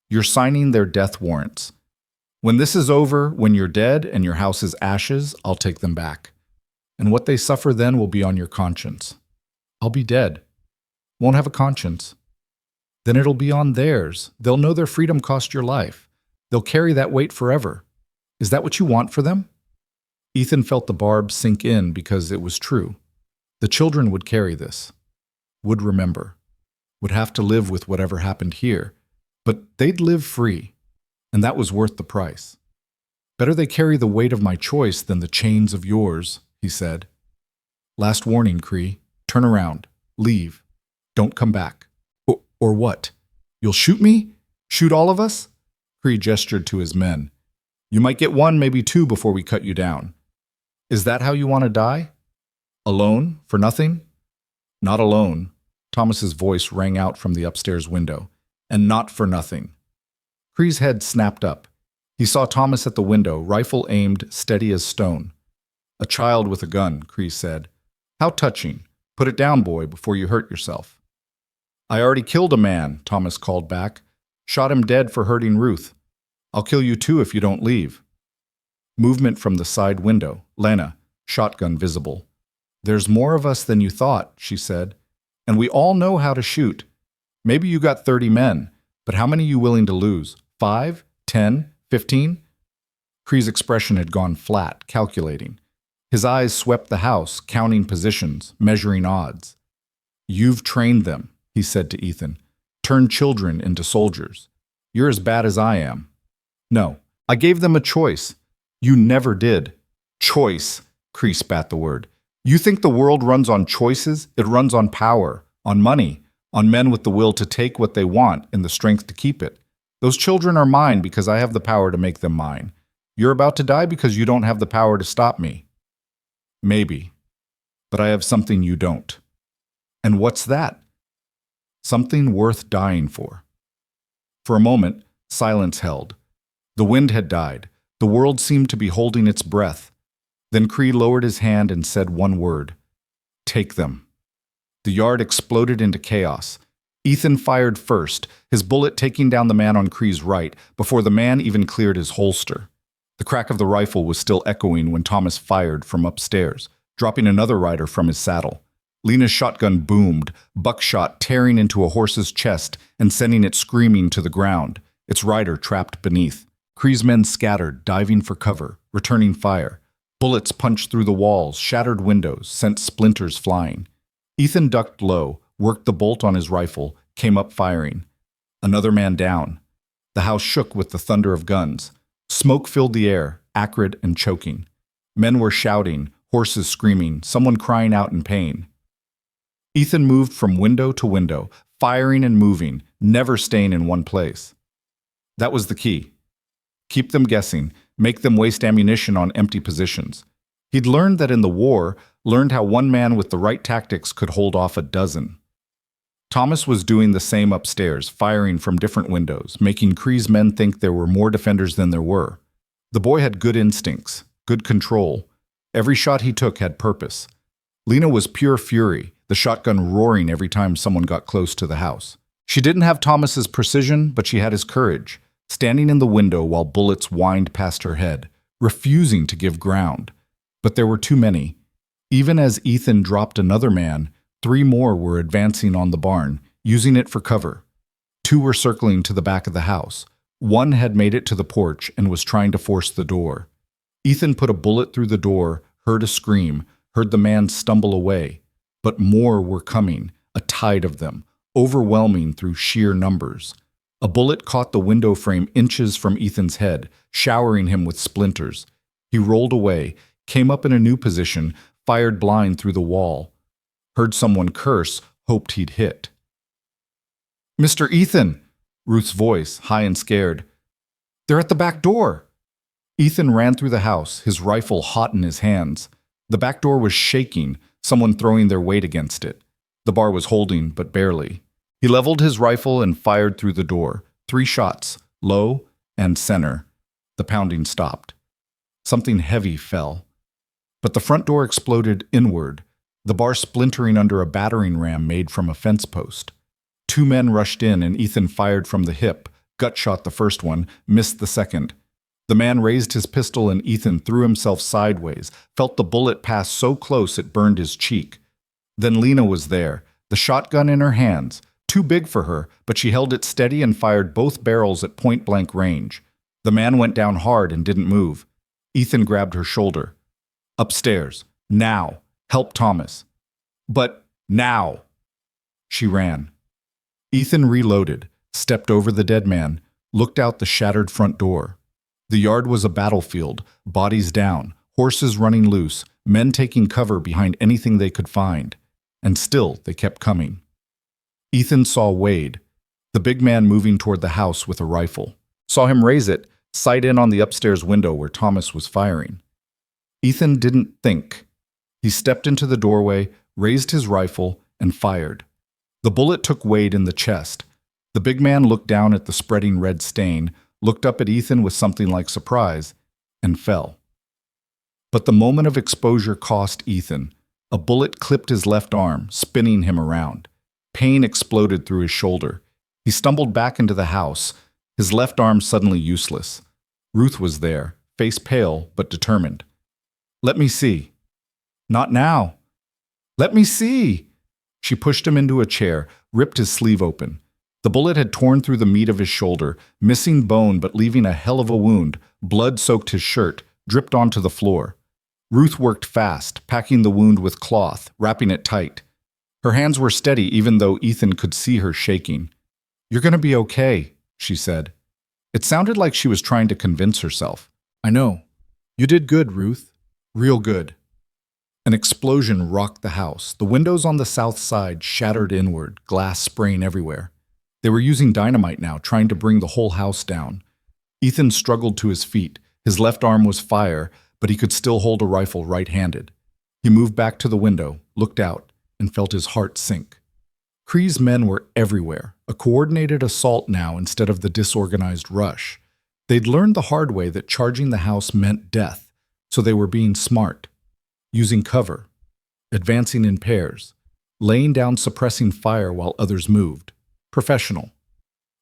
[SPEAKER 1] You're signing their death warrants. When this is over, when you're dead and your house is ashes, I'll take them back. And what they suffer then will be on your conscience. I'll be dead. Won't have a conscience. Then it'll be on theirs. They'll know their freedom cost your life. They'll carry that weight forever. Is that what you want for them? Ethan felt the barb sink in because it was true. The children would carry this, would remember, would have to live with whatever happened here, but they'd live free, and that was worth the price. Better they carry the weight of my choice than the chains of yours, he said. Last warning, Cree. Turn around. Leave. Don't come back. Or what? You'll shoot me? Shoot all of us? Cree gestured to his men. You might get 1, maybe 2 before we cut you down. Is that how you want to die? Alone? For nothing? Not alone. Thomas's voice rang out from the upstairs window. And not for nothing. Cree's head snapped up. He saw Thomas at the window, rifle aimed, steady as stone. A child with a gun, Cree said. How touching. Put it down, boy, before you hurt yourself. I already killed a man, Thomas called back. Shot him dead for hurting Ruth. I'll kill you too if you don't leave. Movement from the side window. Lena, shotgun visible. There's more of us than you thought, she said. And we all know how to shoot. Maybe you got 30 men, but how many are you willing to lose? 5? 10? 15? Cree's expression had gone flat, calculating. His eyes swept the house, counting positions, measuring odds. You've trained them, he said to Ethan. Turn children into soldiers. You're as bad as I am. No, I gave them a choice. You never did. Choice, Cree spat the word. You think the world runs on choices? It runs on power, on money, on men with the will to take what they want and the strength to keep it. Those children are mine because I have the power to make them mine. You're about to die because you don't have the power to stop me. Maybe, but I have something you don't. And what's that? Something worth dying for. For a moment, silence held. The wind had died. The world seemed to be holding its breath. Then Cree lowered his hand and said one word. Take them. The yard exploded into chaos. Ethan fired first, his bullet taking down the man on Cree's right, before the man even cleared his holster. The crack of the rifle was still echoing when Thomas fired from upstairs, dropping another rider from his saddle. Lena's shotgun boomed, buckshot tearing into a horse's chest and sending it screaming to the ground, its rider trapped beneath. Cree's men scattered, diving for cover, returning fire. Bullets punched through the walls, shattered windows, sent splinters flying. Ethan ducked low, worked the bolt on his rifle, came up firing. Another man down. The house shook with the thunder of guns. Smoke filled the air, acrid and choking. Men were shouting, horses screaming, someone crying out in pain. Ethan moved from window to window, firing and moving, never staying in one place. That was the key. Keep them guessing, make them waste ammunition on empty positions. He'd learned that in the war, learned how one man with the right tactics could hold off a dozen. Thomas was doing the same upstairs, firing from different windows, making Cree's men think there were more defenders than there were. The boy had good instincts, good control. Every shot he took had purpose. Lena was pure fury, the shotgun roaring every time someone got close to the house. She didn't have Thomas's precision, but she had his courage, standing in the window while bullets whined past her head, refusing to give ground. But there were too many. Even as Ethan dropped another man, 3 more were advancing on the barn, using it for cover. 2 were circling to the back of the house. 1 had made it to the porch and was trying to force the door. Ethan put a bullet through the door, heard a scream, heard the man stumble away. But more were coming, a tide of them, overwhelming through sheer numbers. A bullet caught the window frame inches from Ethan's head, showering him with splinters. He rolled away, came up in a new position, fired blind through the wall. Heard someone curse, hoped he'd hit. "Mr. Ethan!" Ruth's voice, high and scared. "They're at the back door!" Ethan ran through the house, his rifle hot in his hands. The back door was shaking, someone throwing their weight against it. The bar was holding, but barely. He leveled his rifle and fired through the door. 3 shots, low and center. The pounding stopped. Something heavy fell. But the front door exploded inward, the bar splintering under a battering ram made from a fence post. 2 men rushed in and Ethan fired from the hip, gut shot the first one, missed the second. The man raised his pistol and Ethan threw himself sideways, felt the bullet pass so close it burned his cheek. Then Lena was there, the shotgun in her hands, too big for her, but she held it steady and fired both barrels at point-blank range. The man went down hard and didn't move. Ethan grabbed her shoulder. "Upstairs. Now. Help Thomas." "But now." She ran. Ethan reloaded, stepped over the dead man, looked out the shattered front door. The yard was a battlefield, bodies down, horses running loose, men taking cover behind anything they could find. And still they kept coming. Ethan saw Wade, the big man moving toward the house with a rifle. Saw him raise it, sight in on the upstairs window where Thomas was firing. Ethan didn't think. He stepped into the doorway, raised his rifle, and fired. The bullet took Wade in the chest. The big man looked down at the spreading red stain, looked up at Ethan with something like surprise, and fell. But the moment of exposure cost Ethan. A bullet clipped his left arm, spinning him around. Pain exploded through his shoulder. He stumbled back into the house, his left arm suddenly useless. Ruth was there, face pale but determined. "Let me see." "Not now." "Let me see." She pushed him into a chair, ripped his sleeve open. The bullet had torn through the meat of his shoulder, missing bone but leaving a hell of a wound. Blood soaked his shirt, dripped onto the floor. Ruth worked fast, packing the wound with cloth, wrapping it tight. Her hands were steady even though Ethan could see her shaking. "You're going to be okay," she said. It sounded like she was trying to convince herself. "I know. You did good, Ruth. Real good." An explosion rocked the house. The windows on the south side shattered inward, glass spraying everywhere. They were using dynamite now, trying to bring the whole house down. Ethan struggled to his feet. His left arm was fire, but he could still hold a rifle right-handed. He moved back to the window, looked out, and felt his heart sink. Cree's men were everywhere, a coordinated assault now instead of the disorganized rush. They'd learned the hard way that charging the house meant death, so they were being smart. Using cover, advancing in pairs, laying down suppressing fire while others moved. Professional.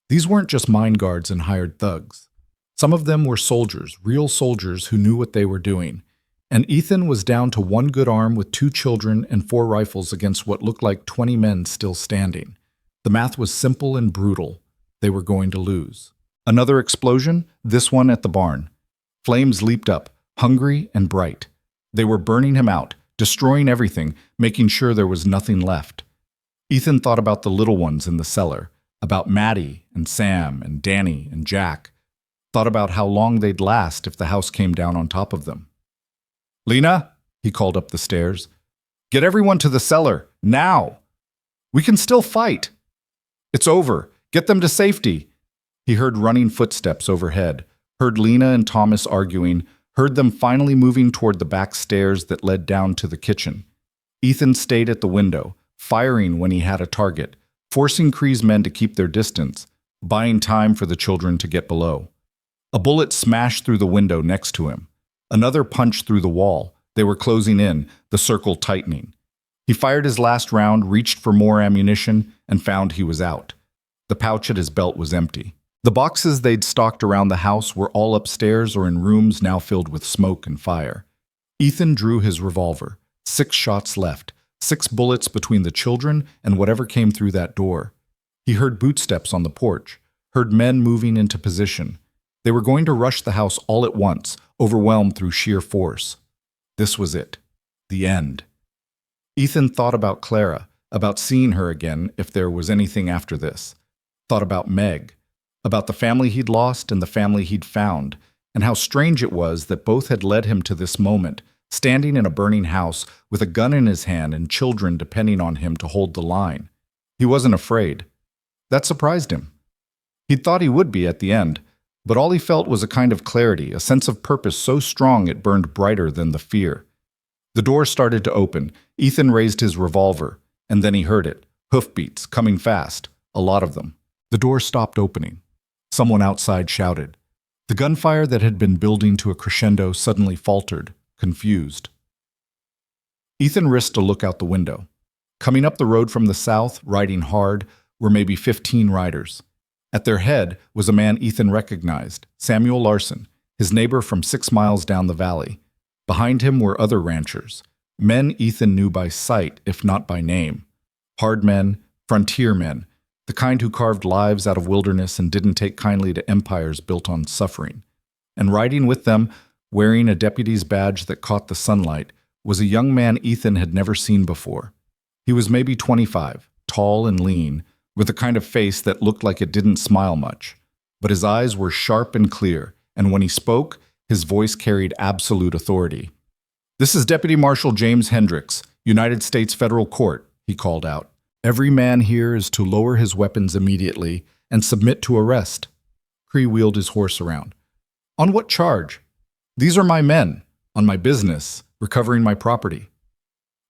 [SPEAKER 1] These weren't just mine guards and hired thugs. Some of them were soldiers, real soldiers who knew what they were doing. And Ethan was down to 1 good arm with 2 children and 4 rifles against what looked like 20 men still standing. The math was simple and brutal. They were going to lose. Another explosion, this one at the barn. Flames leaped up, hungry and bright. They were burning him out, destroying everything, making sure there was nothing left. Ethan thought about the little ones in the cellar, about Maddie and Sam and Danny and Jack, thought about how long they'd last if the house came down on top of them. "Lena," he called up the stairs, "get everyone to the cellar, now! We can still fight. It's over. Get them to safety." He heard running footsteps overhead, heard Lena and Thomas arguing, heard them finally moving toward the back stairs that led down to the kitchen. Ethan stayed at the window, firing when he had a target, forcing Cree's men to keep their distance, buying time for the children to get below. A bullet smashed through the window next to him. Another punched through the wall. They were closing in, the circle tightening. He fired his last round, reached for more ammunition, and found he was out. The pouch at his belt was empty. The boxes they'd stocked around the house were all upstairs or in rooms now filled with smoke and fire. Ethan drew his revolver. 6 shots left, 6 bullets between the children and whatever came through that door. He heard bootsteps on the porch, heard men moving into position. They were going to rush the house all at once, overwhelmed through sheer force. This was it. The end. Ethan thought about Clara, about seeing her again if there was anything after this. Thought about Meg, about the family he'd lost and the family he'd found, and how strange it was that both had led him to this moment, standing in a burning house with a gun in his hand and children depending on him to hold the line. He wasn't afraid. That surprised him. He'd thought he would be at the end, but all he felt was a kind of clarity, a sense of purpose so strong it burned brighter than the fear. The door started to open. Ethan raised his revolver, and then he heard it. Hoofbeats, coming fast, a lot of them. The door stopped opening. Someone outside shouted. The gunfire that had been building to a crescendo suddenly faltered, confused. Ethan risked a look out the window. Coming up the road from the south, riding hard, were maybe 15 riders. At their head was a man Ethan recognized, Samuel Larson, his neighbor from 6 miles down the valley. Behind him were other ranchers, men Ethan knew by sight, if not by name. Hard men, frontier men, the kind who carved lives out of wilderness and didn't take kindly to empires built on suffering. And riding with them, wearing a deputy's badge that caught the sunlight, was a young man Ethan had never seen before. He was maybe 25, tall and lean, with a kind of face that looked like it didn't smile much. But his eyes were sharp and clear, and when he spoke, his voice carried absolute authority. "This is Deputy Marshal James Hendricks, United States Federal Court," he called out. "Every man here is to lower his weapons immediately and submit to arrest." Cree wheeled his horse around. "On what charge?" "These are my men, on my business, recovering my property."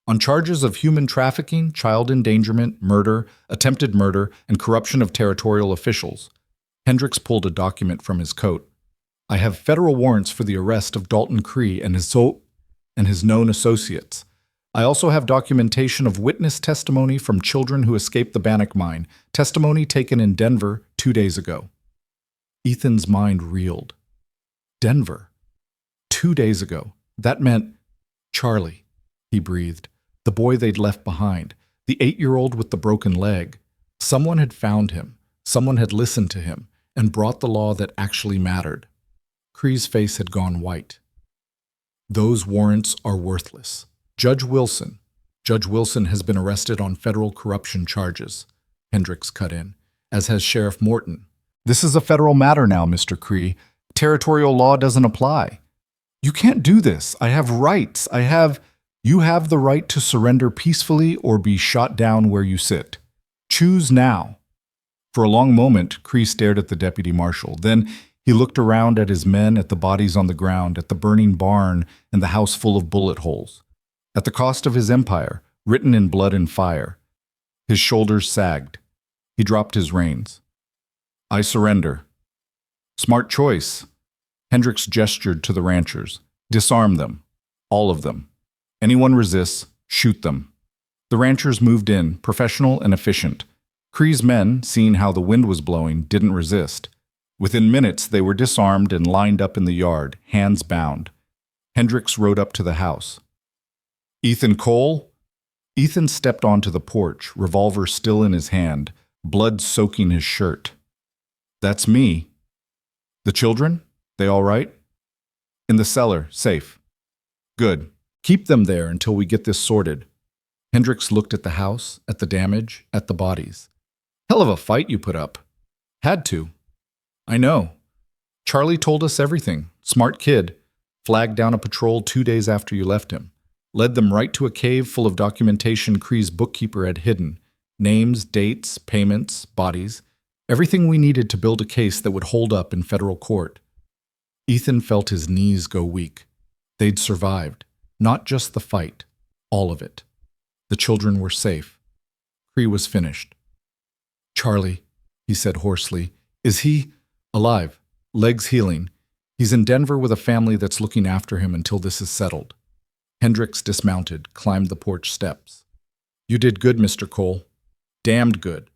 [SPEAKER 1] "On charges of human trafficking, child endangerment, murder, attempted murder, and corruption of territorial officials." Hendricks pulled a document from his coat. "I have federal warrants for the arrest of Dalton Cree and his known associates. I also have documentation of witness testimony from children who escaped the Bannock mine, testimony taken in Denver 2 days ago." Ethan's mind reeled. Denver. 2 days ago. That meant Charlie, he breathed. The boy they'd left behind. The 8-year-old with the broken leg. Someone had found him. Someone had listened to him and brought the law that actually mattered. Cree's face had gone white. "Those warrants are worthless. Judge Wilson has been arrested on federal corruption charges," Hendricks cut in, "as has Sheriff Morton. This is a federal matter now, Mr. Cree. Territorial law doesn't apply. You can't do this. I have rights. You have the right to surrender peacefully or be shot down where you sit. Choose now." For a long moment, Cree stared at the deputy marshal. Then he looked around at his men, at the bodies on the ground, at the burning barn and the house full of bullet holes. At the cost of his empire, written in blood and fire. His shoulders sagged. He dropped his reins. "I surrender." "Smart choice." Hendricks gestured to the ranchers. "Disarm them. All of them. Anyone resists, shoot them." The ranchers moved in, professional and efficient. Cree's men, seeing how the wind was blowing, didn't resist. Within minutes, they were disarmed and lined up in the yard, hands bound. Hendricks rode up to the house. "Ethan Cole?" Ethan stepped onto the porch, revolver still in his hand, blood soaking his shirt. "That's me." "The children? They all right?" "In the cellar, safe." "Good. Keep them there until we get this sorted." Hendricks looked at the house, at the damage, at the bodies. Hell of a fight you put up. Had to. I know. Charlie told us everything. Smart kid. Flagged down a patrol 2 days after you left him. Led them right to a cave full of documentation Cree's bookkeeper had hidden. Names, dates, payments, bodies. Everything we needed to build a case that would hold up in federal court. Ethan felt his knees go weak. They'd survived. Not just the fight. All of it. The children were safe. Cree was finished. Charlie, he said hoarsely, is he alive? Legs healing. He's in Denver with a family that's looking after him until this is settled. Hendricks dismounted, climbed the porch steps. You did good, Mr. Cole. Damned good.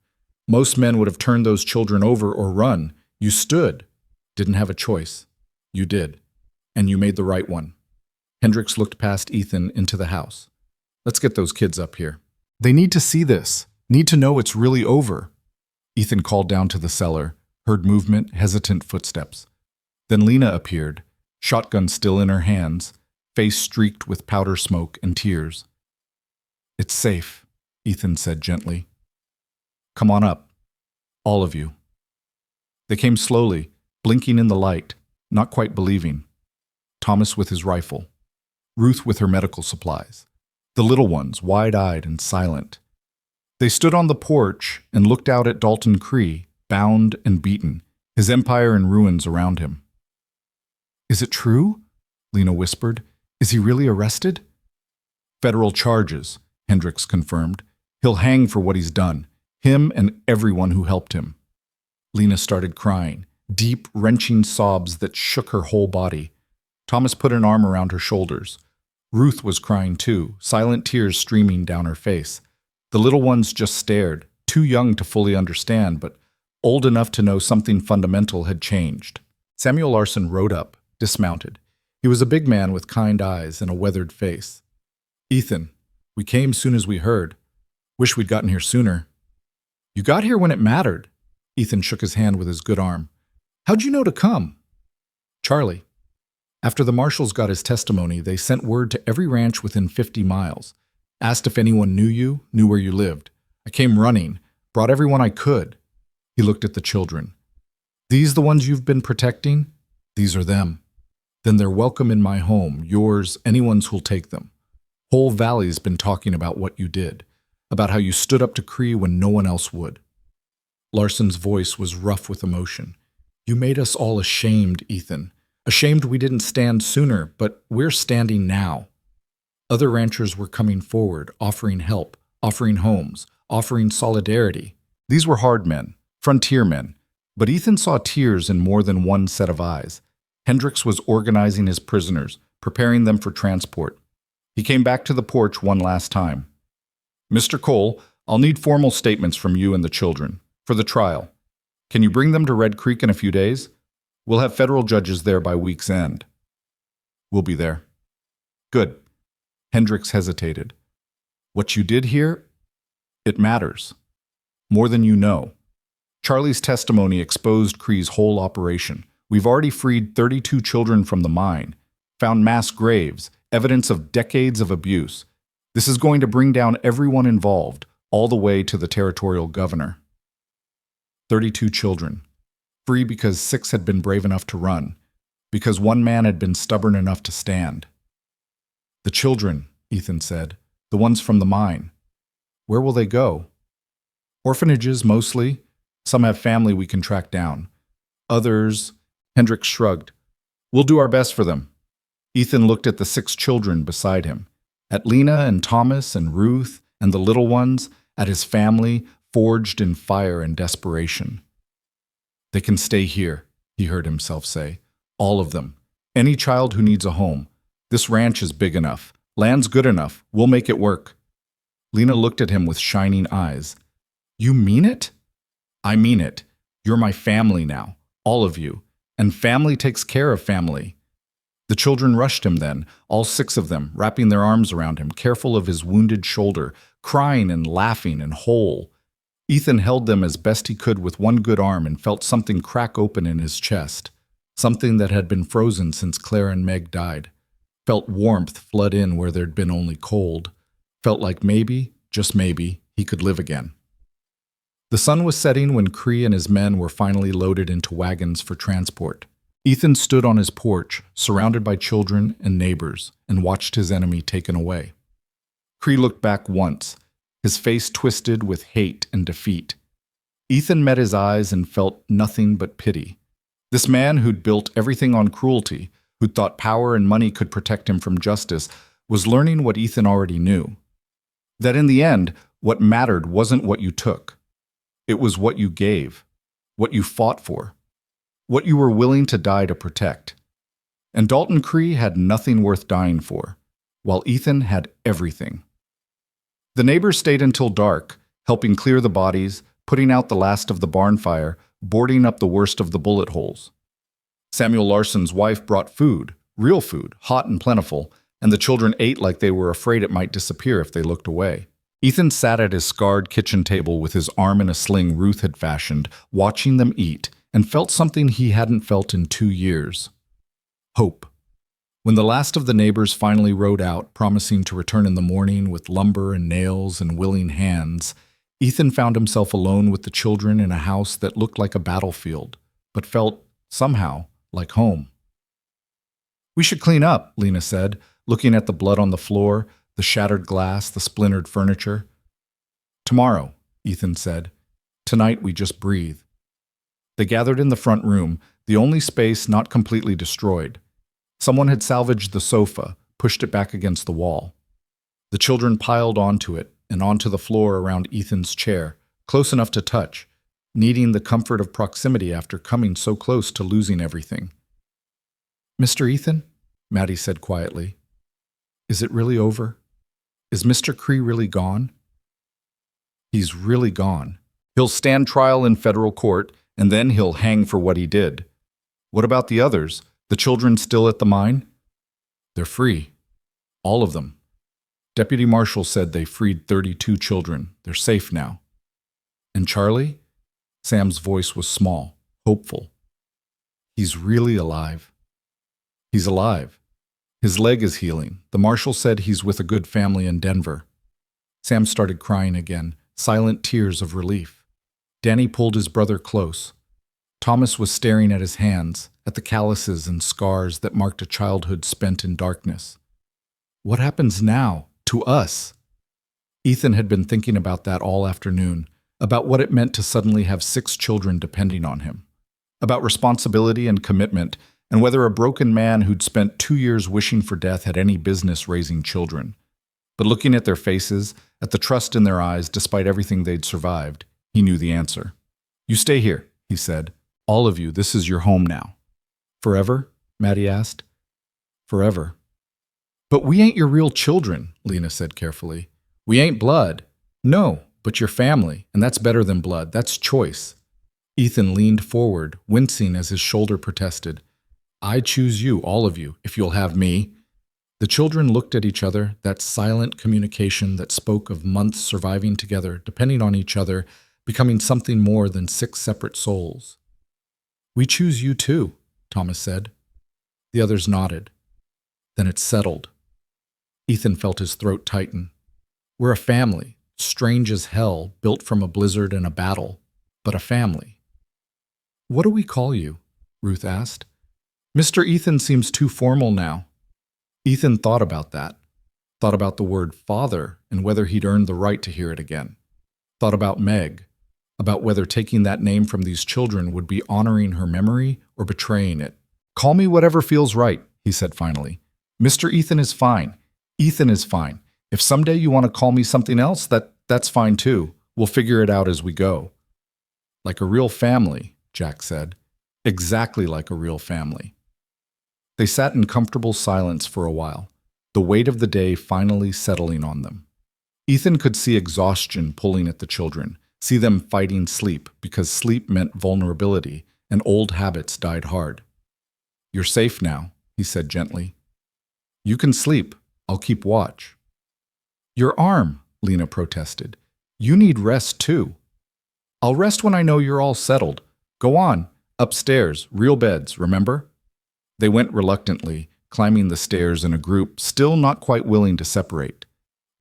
[SPEAKER 1] Most men would have turned those children over or run. You stood. Didn't have a choice. You did. And you made the right one. Hendricks looked past Ethan into the house. Let's get those kids up here. They need to see this. Need to know it's really over. Ethan called down to the cellar, heard movement, hesitant footsteps. Then Lena appeared, shotgun still in her hands, face streaked with powder smoke and tears. It's safe, Ethan said gently. Come on up. All of you. They came slowly, blinking in the light, not quite believing. Thomas with his rifle. Ruth with her medical supplies. The little ones, wide-eyed and silent. They stood on the porch and looked out at Dalton Cree, bound and beaten, his empire in ruins around him. Is it true? Lena whispered. Is he really arrested? Federal charges, Hendricks confirmed. He'll hang for what he's done. Him and everyone who helped him. Lena started crying, deep, wrenching sobs that shook her whole body. Thomas put an arm around her shoulders. Ruth was crying too, silent tears streaming down her face. The little ones just stared, too young to fully understand, but old enough to know something fundamental had changed. Samuel Larson rode up, dismounted. He was a big man with kind eyes and a weathered face. Ethan, we came soon as we heard. Wish we'd gotten here sooner. You got here when it mattered. Ethan shook his hand with his good arm. How'd you know to come? Charlie. After the marshals got his testimony, they sent word to every ranch within 50 miles. Asked if anyone knew you, knew where you lived. I came running, brought everyone I could. He looked at the children. These the ones you've been protecting? These are them. Then they're welcome in my home, yours, anyone's who'll take them. Whole Valley's been talking about what you did, about how you stood up to Cree when no one else would. Larson's voice was rough with emotion. You made us all ashamed, Ethan. Ashamed we didn't stand sooner, but we're standing now. Other ranchers were coming forward, offering help, offering homes, offering solidarity. These were hard men, frontier men, but Ethan saw tears in more than one set of eyes. Hendricks was organizing his prisoners, preparing them for transport. He came back to the porch one last time. Mr. Cole, I'll need formal statements from you and the children, for the trial. Can you bring them to Red Creek in a few days? We'll have federal judges there by week's end. We'll be there. Good. Hendricks hesitated. What you did here? It matters. More than you know. Charlie's testimony exposed Cree's whole operation. We've already freed 32 children from the mine, found mass graves, evidence of decades of abuse. This is going to bring down everyone involved, all the way to the territorial governor. 32 children. Free because 6 had been brave enough to run, because one man had been stubborn enough to stand. The children, Ethan said, the ones from the mine. Where will they go? Orphanages, mostly. Some have family we can track down. Others, Hendricks shrugged. We'll do our best for them. Ethan looked at the 6 children beside him, at Lena and Thomas and Ruth and the little ones, at his family, forged in fire and desperation. They can stay here, he heard himself say. All of them. Any child who needs a home. This ranch is big enough. Land's good enough. We'll make it work. Lena looked at him with shining eyes. You mean it? I mean it. You're my family now. All of you. And family takes care of family. The children rushed him then, all 6 of them, wrapping their arms around him, careful of his wounded shoulder, crying and laughing and whole. Ethan held them as best he could with one good arm and felt something crack open in his chest, something that had been frozen since Claire and Meg died. Felt warmth flood in where there'd been only cold. Felt like maybe, just maybe, he could live again. The sun was setting when Cree and his men were finally loaded into wagons for transport. Ethan stood on his porch, surrounded by children and neighbors, and watched his enemy taken away. Cree looked back once, his face twisted with hate and defeat. Ethan met his eyes and felt nothing but pity. This man who'd built everything on cruelty, who'd thought power and money could protect him from justice, was learning what Ethan already knew. That in the end, what mattered wasn't what you took. It was what you gave, what you fought for, what you were willing to die to protect. And Dalton Cree had nothing worth dying for, while Ethan had everything. The neighbors stayed until dark, helping clear the bodies, putting out the last of the barn fire, boarding up the worst of the bullet holes. Samuel Larson's wife brought food, real food, hot and plentiful, and the children ate like they were afraid it might disappear if they looked away. Ethan sat at his scarred kitchen table with his arm in a sling Ruth had fashioned, watching them eat, and felt something he hadn't felt in 2 years. Hope. When the last of the neighbors finally rode out, promising to return in the morning with lumber and nails and willing hands, Ethan found himself alone with the children in a house that looked like a battlefield, but felt, somehow, like home. "We should clean up," Lena said, looking at the blood on the floor, the shattered glass, the splintered furniture. "Tomorrow," Ethan said. "Tonight we just breathe." They gathered in the front room, the only space not completely destroyed. Someone had salvaged the sofa, pushed it back against the wall. The children piled onto it and onto the floor around Ethan's chair, close enough to touch, needing the comfort of proximity after coming so close to losing everything. "Mr. Ethan," Maddie said quietly, "is it really over? Is Mr. Cree really gone?" "He's really gone. He'll stand trial in federal court, and then he'll hang for what he did. What about the others? The children still at the mine?" "They're free. All of them. Deputy Marshal said they freed 32 children. They're safe now." "And Charlie?" Sam's voice was small, hopeful. "He's really alive." "He's alive. His leg is healing. The marshal said he's with a good family in Denver." Sam started crying again, silent tears of relief. Danny pulled his brother close. Thomas was staring at his hands, at the calluses and scars that marked a childhood spent in darkness. What happens now, to us? Ethan had been thinking about that all afternoon, about what it meant to suddenly have 6 children depending on him, about responsibility and commitment, and whether a broken man who'd spent 2 years wishing for death had any business raising children. But looking at their faces, at the trust in their eyes despite everything they'd survived, he knew the answer. "You stay here," he said. "All of you, this is your home now." "Forever?" Maddie asked. "Forever." "But we ain't your real children," Lena said carefully. "We ain't blood." "No, but your family, and that's better than blood. That's choice." Ethan leaned forward, wincing as his shoulder protested. "I choose you, all of you, if you'll have me." The children looked at each other, that silent communication that spoke of months surviving together, depending on each other, becoming something more than 6 separate souls. "We choose you too," Thomas said. The others nodded. Then it settled. Ethan felt his throat tighten. "We're a family, strange as hell, built from a blizzard and a battle, but a family." "What do we call you?" Ruth asked. "Mr. Ethan seems too formal now." Ethan thought about that. Thought about the word father and whether he'd earned the right to hear it again. Thought about Meg, about whether taking that name from these children would be honoring her memory or betraying it. "Call me whatever feels right," he said finally. "Mr. Ethan is fine. Ethan is fine. If someday you want to call me something else, that's fine too. We'll figure it out as we go." "Like a real family," Jack said. "Exactly like a real family." They sat in comfortable silence for a while, the weight of the day finally settling on them. Ethan could see exhaustion pulling at the children, see them fighting sleep because sleep meant vulnerability and old habits died hard. "You're safe now," he said gently. "You can sleep. I'll keep watch." "Your arm," Lena protested. "You need rest too." "I'll rest when I know you're all settled. Go on, upstairs, real beds, remember?" They went reluctantly, climbing the stairs in a group, still not quite willing to separate.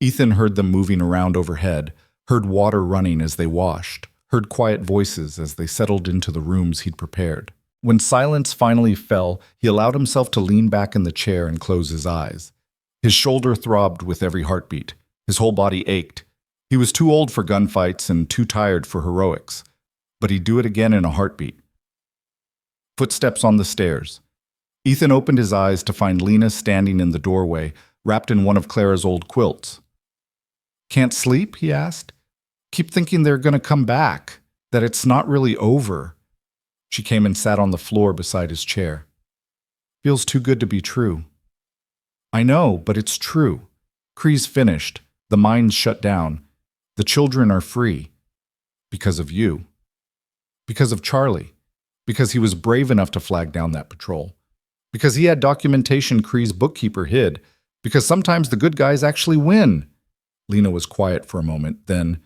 [SPEAKER 1] Ethan heard them moving around overhead, heard water running as they washed, heard quiet voices as they settled into the rooms he'd prepared. When silence finally fell, he allowed himself to lean back in the chair and close his eyes. His shoulder throbbed with every heartbeat. His whole body ached. He was too old for gunfights and too tired for heroics. But he'd do it again in a heartbeat. Footsteps on the stairs. Ethan opened his eyes to find Lena standing in the doorway, wrapped in one of Clara's old quilts. "Can't sleep?" he asked. "Keep thinking they're going to come back, that it's not really over." She came and sat on the floor beside his chair. "Feels too good to be true." "I know, but it's true. Cree's finished. The mine's shut down. The children are free. Because of you. Because of Charlie. Because he was brave enough to flag down that patrol. Because he had documentation Cree's bookkeeper hid. Because sometimes the good guys actually win." Lena was quiet for a moment, then,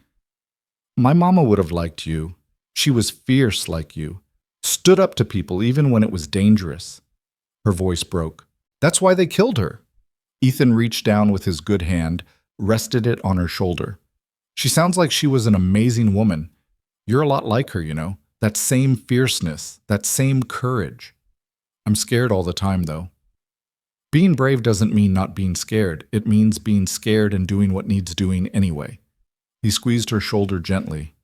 [SPEAKER 1] "My mama would have liked you. She was fierce like you. Stood up to people even when it was dangerous." Her voice broke. "That's why they killed her." Ethan reached down with his good hand, rested it on her shoulder. "She sounds like she was an amazing woman. You're a lot like her, you know. That same fierceness, that same courage. I'm scared all the time, though." "Being brave doesn't mean not being scared. It means being scared and doing what needs doing anyway." He squeezed her shoulder gently.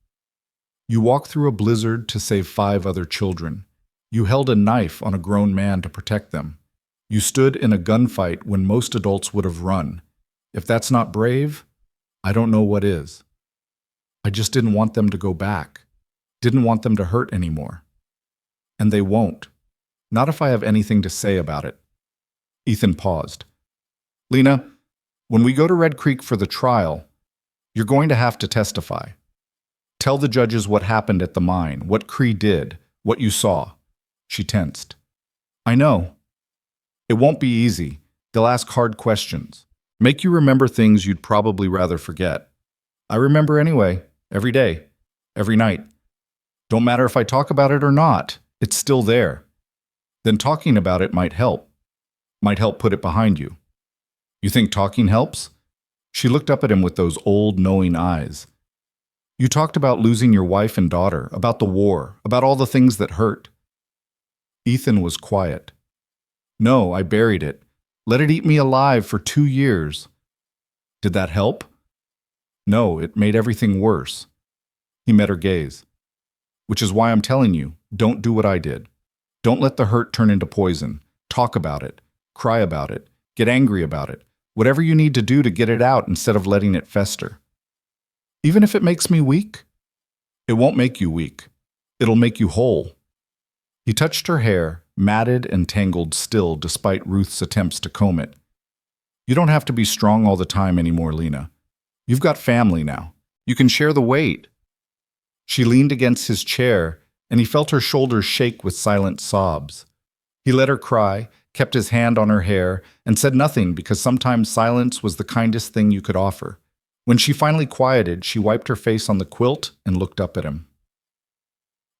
[SPEAKER 1] "You walked through a blizzard to save 5 other children. You held a knife on a grown man to protect them. You stood in a gunfight when most adults would have run. If that's not brave, I don't know what is. I just didn't want them to go back. Didn't want them to hurt anymore. And they won't. Not if I have anything to say about it." Ethan paused. "Lena, when we go to Red Creek for the trial, you're going to have to testify. Tell the judges what happened at the mine, what Cree did, what you saw." She tensed. "I know. It won't be easy. They'll ask hard questions. Make you remember things you'd probably rather forget. I remember anyway, every day, every night. Don't matter if I talk about it or not, it's still there. Then talking about it might help. Might help put it behind you." "You think talking helps?" She looked up at him with those old, knowing eyes. "You talked about losing your wife and daughter, about the war, about all the things that hurt." Ethan was quiet. "No, I buried it. Let it eat me alive for 2 years. Did that help?" "No, it made everything worse." He met her gaze. "Which is why I'm telling you, don't do what I did. Don't let the hurt turn into poison. Talk about it. Cry about it. Get angry about it. Whatever you need to do to get it out instead of letting it fester. Even if it makes me weak?" "It won't make you weak. It'll make you whole." He touched her hair, matted and tangled still despite Ruth's attempts to comb it. "You don't have to be strong all the time anymore, Lena. You've got family now. You can share the weight." She leaned against his chair, and he felt her shoulders shake with silent sobs. He let her cry, kept his hand on her hair, and said nothing because sometimes silence was the kindest thing you could offer. When she finally quieted, she wiped her face on the quilt and looked up at him.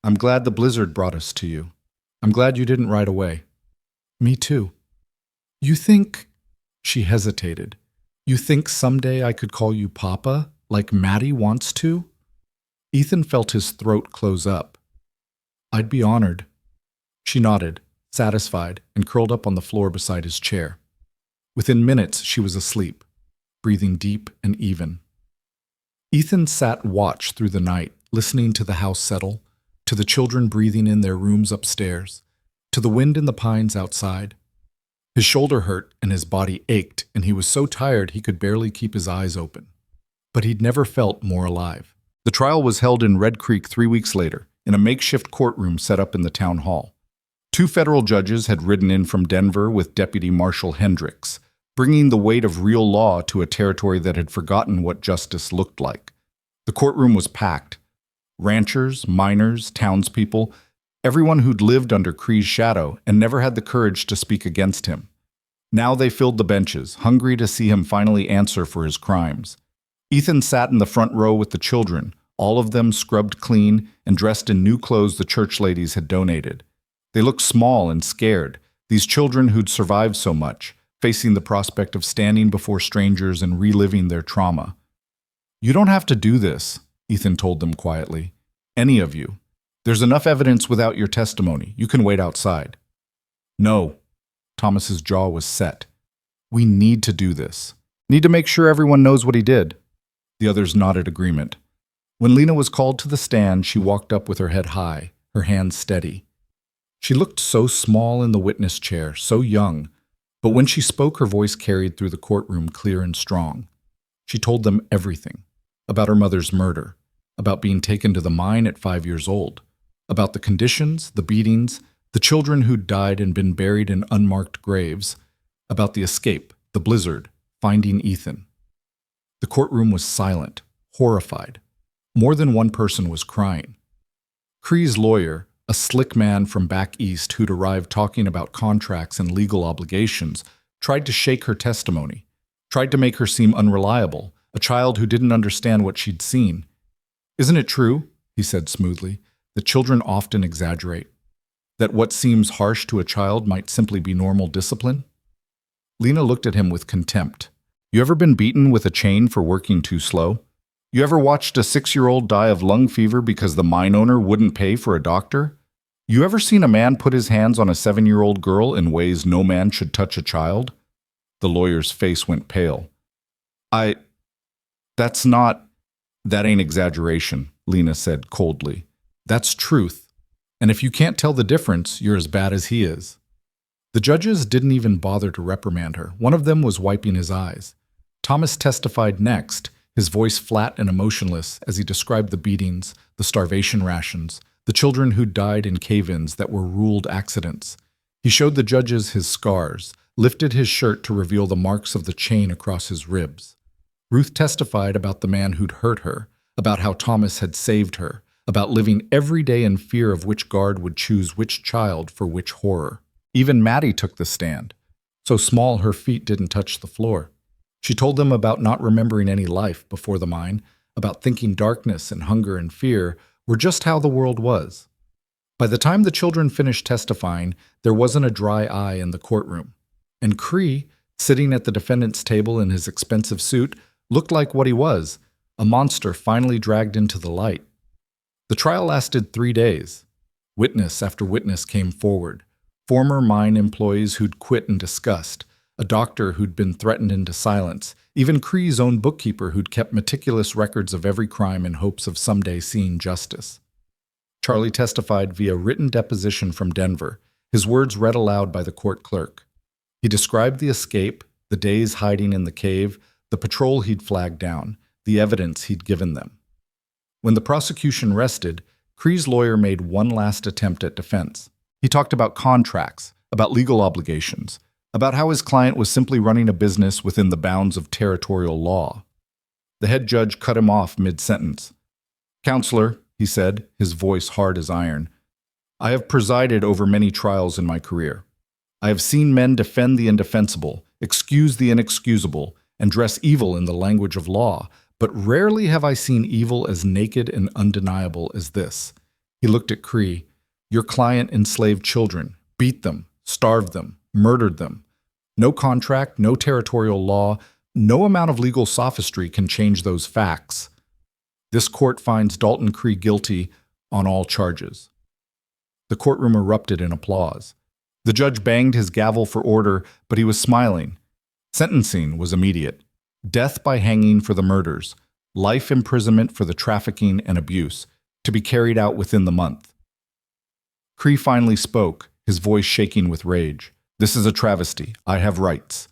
[SPEAKER 1] "I'm glad the blizzard brought us to you. I'm glad you didn't right away." "Me too." "You think—" She hesitated. "You think someday I could call you Papa, like Maddie wants to?" Ethan felt his throat close up. "I'd be honored." She nodded, satisfied, and curled up on the floor beside his chair. Within minutes, she was asleep, breathing deep and even. Ethan sat watch through the night, listening to the house settle, to the children breathing in their rooms upstairs, to the wind in the pines outside. His shoulder hurt and his body ached, and he was so tired he could barely keep his eyes open. But he'd never felt more alive. The trial was held in Red Creek 3 weeks later, in a makeshift courtroom set up in the town hall. 2 federal judges had ridden in from Denver with Deputy Marshal Hendricks, bringing the weight of real law to a territory that had forgotten what justice looked like. The courtroom was packed. Ranchers, miners, townspeople, everyone who'd lived under Cree's shadow and never had the courage to speak against him. Now they filled the benches, hungry to see him finally answer for his crimes. Ethan sat in the front row with the children, all of them scrubbed clean and dressed in new clothes the church ladies had donated. They looked small and scared, these children who'd survived so much, facing the prospect of standing before strangers and reliving their trauma. "You don't have to do this," Ethan told them quietly. "Any of you. There's enough evidence without your testimony. You can wait outside." "No." Thomas's jaw was set. "We need to do this. Need to make sure everyone knows what he did." The others nodded agreement. When Lena was called to the stand, she walked up with her head high, her hands steady. She looked so small in the witness chair, so young, but when she spoke, her voice carried through the courtroom clear and strong. She told them everything, about her mother's murder, about being taken to the mine at 5 years old, about the conditions, the beatings, the children who'd died and been buried in unmarked graves, about the escape, the blizzard, finding Ethan. The courtroom was silent, horrified. More than one person was crying. Cree's lawyer, a slick man from back east who'd arrived talking about contracts and legal obligations, tried to shake her testimony, tried to make her seem unreliable, a child who didn't understand what she'd seen. "Isn't it true," he said smoothly, "that children often exaggerate? That what seems harsh to a child might simply be normal discipline?" Lena looked at him with contempt. "You ever been beaten with a chain for working too slow? You ever watched a 6-year-old die of lung fever because the mine owner wouldn't pay for a doctor? You ever seen a man put his hands on a 7-year-old girl in ways no man should touch a child?" The lawyer's face went pale. That's not... "That ain't exaggeration," Lena said coldly. "That's truth. And if you can't tell the difference, you're as bad as he is." The judges didn't even bother to reprimand her. One of them was wiping his eyes. Thomas testified next, his voice flat and emotionless as he described the beatings, the starvation rations, the children who died in cave-ins that were ruled accidents. He showed the judges his scars, lifted his shirt to reveal the marks of the chain across his ribs. Ruth testified about the man who'd hurt her, about how Thomas had saved her, about living every day in fear of which guard would choose which child for which horror. Even Maddie took the stand, so small her feet didn't touch the floor. She told them about not remembering any life before the mine, about thinking darkness and hunger and fear were just how the world was. By the time the children finished testifying, there wasn't a dry eye in the courtroom. And Cree, sitting at the defendant's table in his expensive suit, looked like what he was, a monster finally dragged into the light. The trial lasted 3 days. Witness after witness came forward. Former mine employees who'd quit in disgust, a doctor who'd been threatened into silence, even Cree's own bookkeeper who'd kept meticulous records of every crime in hopes of someday seeing justice. Charlie testified via written deposition from Denver, his words read aloud by the court clerk. He described the escape, the days hiding in the cave, the patrol he'd flagged down, the evidence he'd given them. When the prosecution rested, Cree's lawyer made one last attempt at defense. He talked about contracts, about legal obligations, about how his client was simply running a business within the bounds of territorial law. The head judge cut him off mid-sentence. "Counselor," he said, his voice hard as iron, "I have presided over many trials in my career. I have seen men defend the indefensible, excuse the inexcusable, and dress evil in the language of law, but rarely have I seen evil as naked and undeniable as this." He looked at Cree. "Your client enslaved children, beat them, starved them, murdered them. No contract, no territorial law, no amount of legal sophistry can change those facts. This court finds Dalton Cree guilty on all charges." The courtroom erupted in applause. The judge banged his gavel for order, but he was smiling. Sentencing was immediate. Death by hanging for the murders, life imprisonment for the trafficking and abuse, to be carried out within the month. Cree finally spoke, his voice shaking with rage. "This is a travesty. I have rights."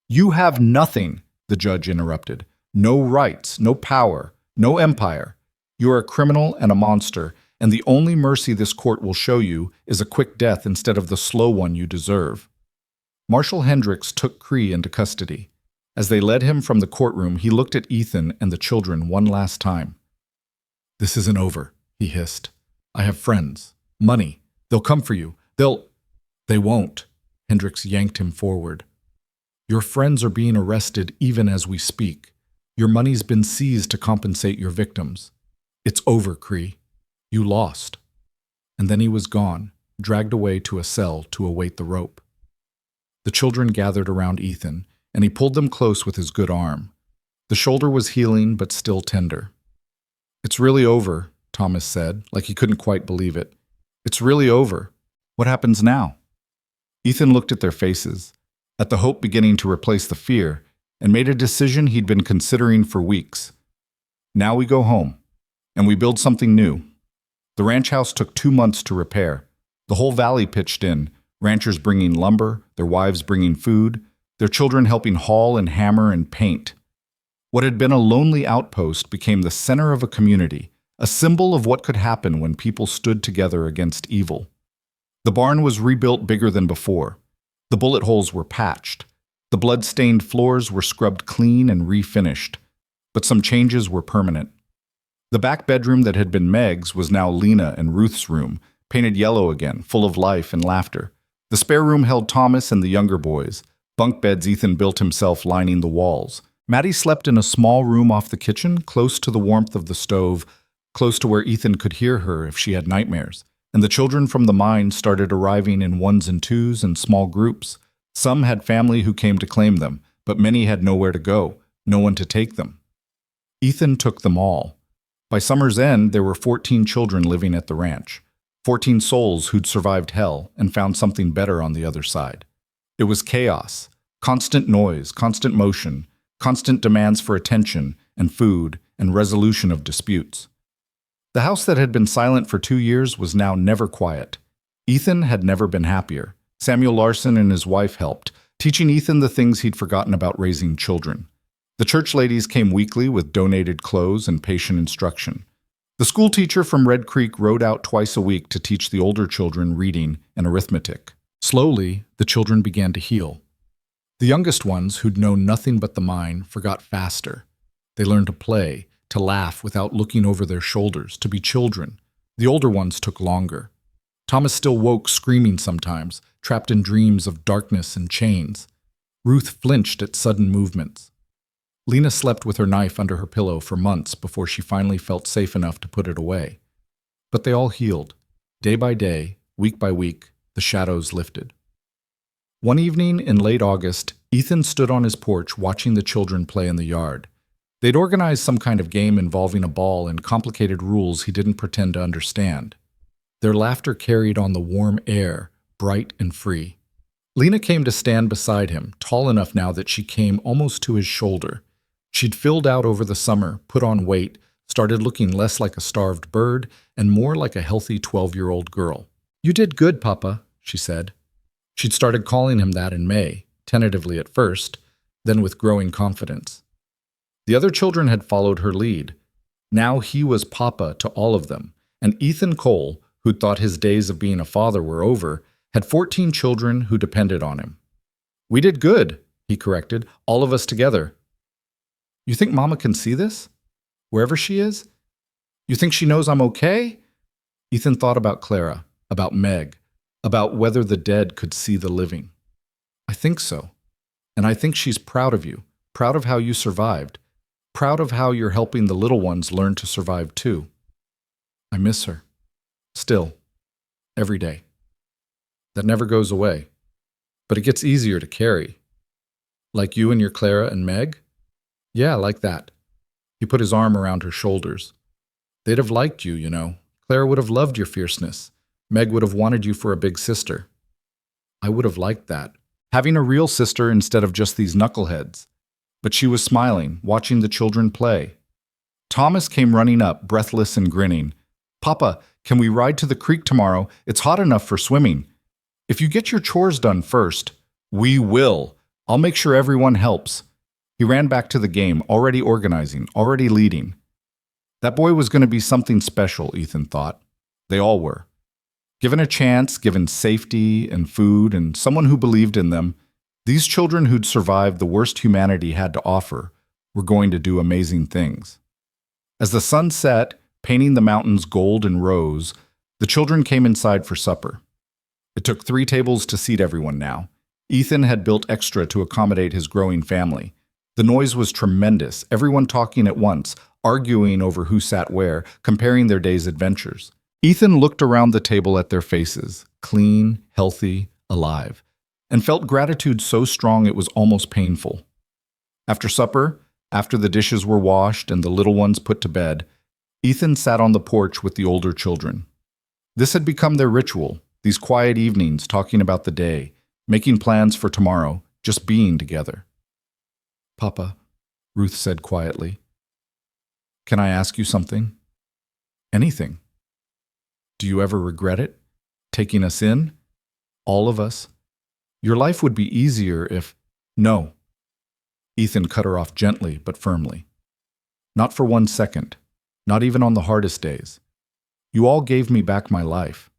[SPEAKER 1] "You have nothing," the judge interrupted. "No rights, no power, no empire. You are a criminal and a monster, and the only mercy this court will show you is a quick death instead of the slow one you deserve." Marshal Hendricks took Cree into custody. As they led him from the courtroom, he looked at Ethan and the children one last time. "This isn't over," he hissed. "I have friends, money. They'll come for you. They won't." Hendricks yanked him forward. "Your friends are being arrested even as we speak. Your money's been seized to compensate your victims. It's over, Cree. You lost." And then he was gone, dragged away to a cell to await the rope. The children gathered around Ethan, and he pulled them close with his good arm. The shoulder was healing, but still tender. "It's really over," Thomas said, like he couldn't quite believe it. "It's really over. What happens now?" Ethan looked at their faces, at the hope beginning to replace the fear, and made a decision he'd been considering for weeks. "Now we go home, and we build something new." The ranch house took 2 months to repair. The whole valley pitched in, ranchers bringing lumber, their wives bringing food, their children helping haul and hammer and paint. What had been a lonely outpost became the center of a community, a symbol of what could happen when people stood together against evil. The barn was rebuilt bigger than before. The bullet holes were patched. The blood-stained floors were scrubbed clean and refinished. But some changes were permanent. The back bedroom that had been Meg's was now Lena and Ruth's room, painted yellow again, full of life and laughter. The spare room held Thomas and the younger boys, bunk beds Ethan built himself lining the walls. Maddie slept in a small room off the kitchen, close to the warmth of the stove, close to where Ethan could hear her if she had nightmares. And the children from the mine started arriving in ones and twos and small groups. Some had family who came to claim them, but many had nowhere to go, no one to take them. Ethan took them all. By summer's end, there were 14 children living at the ranch, 14 souls who'd survived hell and found something better on the other side. It was chaos, constant noise, constant motion, constant demands for attention and food and resolution of disputes. The house that had been silent for 2 years was now never quiet. Ethan had never been happier. Samuel Larson and his wife helped, teaching Ethan the things he'd forgotten about raising children. The church ladies came weekly with donated clothes and patient instruction. The school teacher from Red Creek rode out twice a week to teach the older children reading and arithmetic. Slowly, the children began to heal. The youngest ones, who'd known nothing but the mine, forgot faster. They learned to play, to laugh without looking over their shoulders, to be children. The older ones took longer. Thomas still woke screaming sometimes, trapped in dreams of darkness and chains. Ruth flinched at sudden movements. Lena slept with her knife under her pillow for months before she finally felt safe enough to put it away. But they all healed. Day by day, week by week, the shadows lifted. One evening in late August, Ethan stood on his porch watching the children play in the yard. They'd organized some kind of game involving a ball and complicated rules he didn't pretend to understand. Their laughter carried on the warm air, bright and free. Lena came to stand beside him, tall enough now that she came almost to his shoulder. She'd filled out over the summer, put on weight, started looking less like a starved bird and more like a healthy 12-year-old girl. "You did good, Papa," she said. She'd started calling him that in May, tentatively at first, then with growing confidence. The other children had followed her lead. Now he was Papa to all of them, and Ethan Cole, who'd thought his days of being a father were over, had 14 children who depended on him. "We did good," he corrected, "all of us together." "You think Mama can see this? Wherever she is? You think she knows I'm okay?" Ethan thought about Clara, about Meg, about whether the dead could see the living. "I think so. And I think she's proud of you, proud of how you survived, proud of how you're helping the little ones learn to survive too. I miss her. Still. Every day. That never goes away. But it gets easier to carry. Like you and your Clara and Meg? Yeah, like that." He put his arm around her shoulders. "They'd have liked you, you know. Clara would have loved your fierceness. Meg would have wanted you for a big sister. I would have liked that. Having a real sister instead of just these knuckleheads." But she was smiling, watching the children play. Thomas came running up, breathless and grinning. "Papa, can we ride to the creek tomorrow? It's hot enough for swimming. If you get your chores done first." "We will. I'll make sure everyone helps." He ran back to the game, already organizing, already leading. That boy was going to be something special, Ethan thought. They all were. Given a chance, given safety and food and someone who believed in them, these children who'd survived the worst humanity had to offer were going to do amazing things. As the sun set, painting the mountains gold and rose, the children came inside for supper. It took 3 tables to seat everyone now. Ethan had built extra to accommodate his growing family. The noise was tremendous, everyone talking at once, arguing over who sat where, comparing their day's adventures. Ethan looked around the table at their faces, clean, healthy, alive. and felt gratitude so strong it was almost painful. After supper, after the dishes were washed and the little ones put to bed, Ethan sat on the porch with the older children. This had become their ritual, these quiet evenings talking about the day, making plans for tomorrow, just being together. "Papa," Ruth said quietly, "can I ask you something?" "Anything." "Do you ever regret it? Taking us in? All of us? Your life would be easier if—" "No." Ethan cut her off gently but firmly. "Not for 1 second. Not even on the hardest days. You all gave me back my life.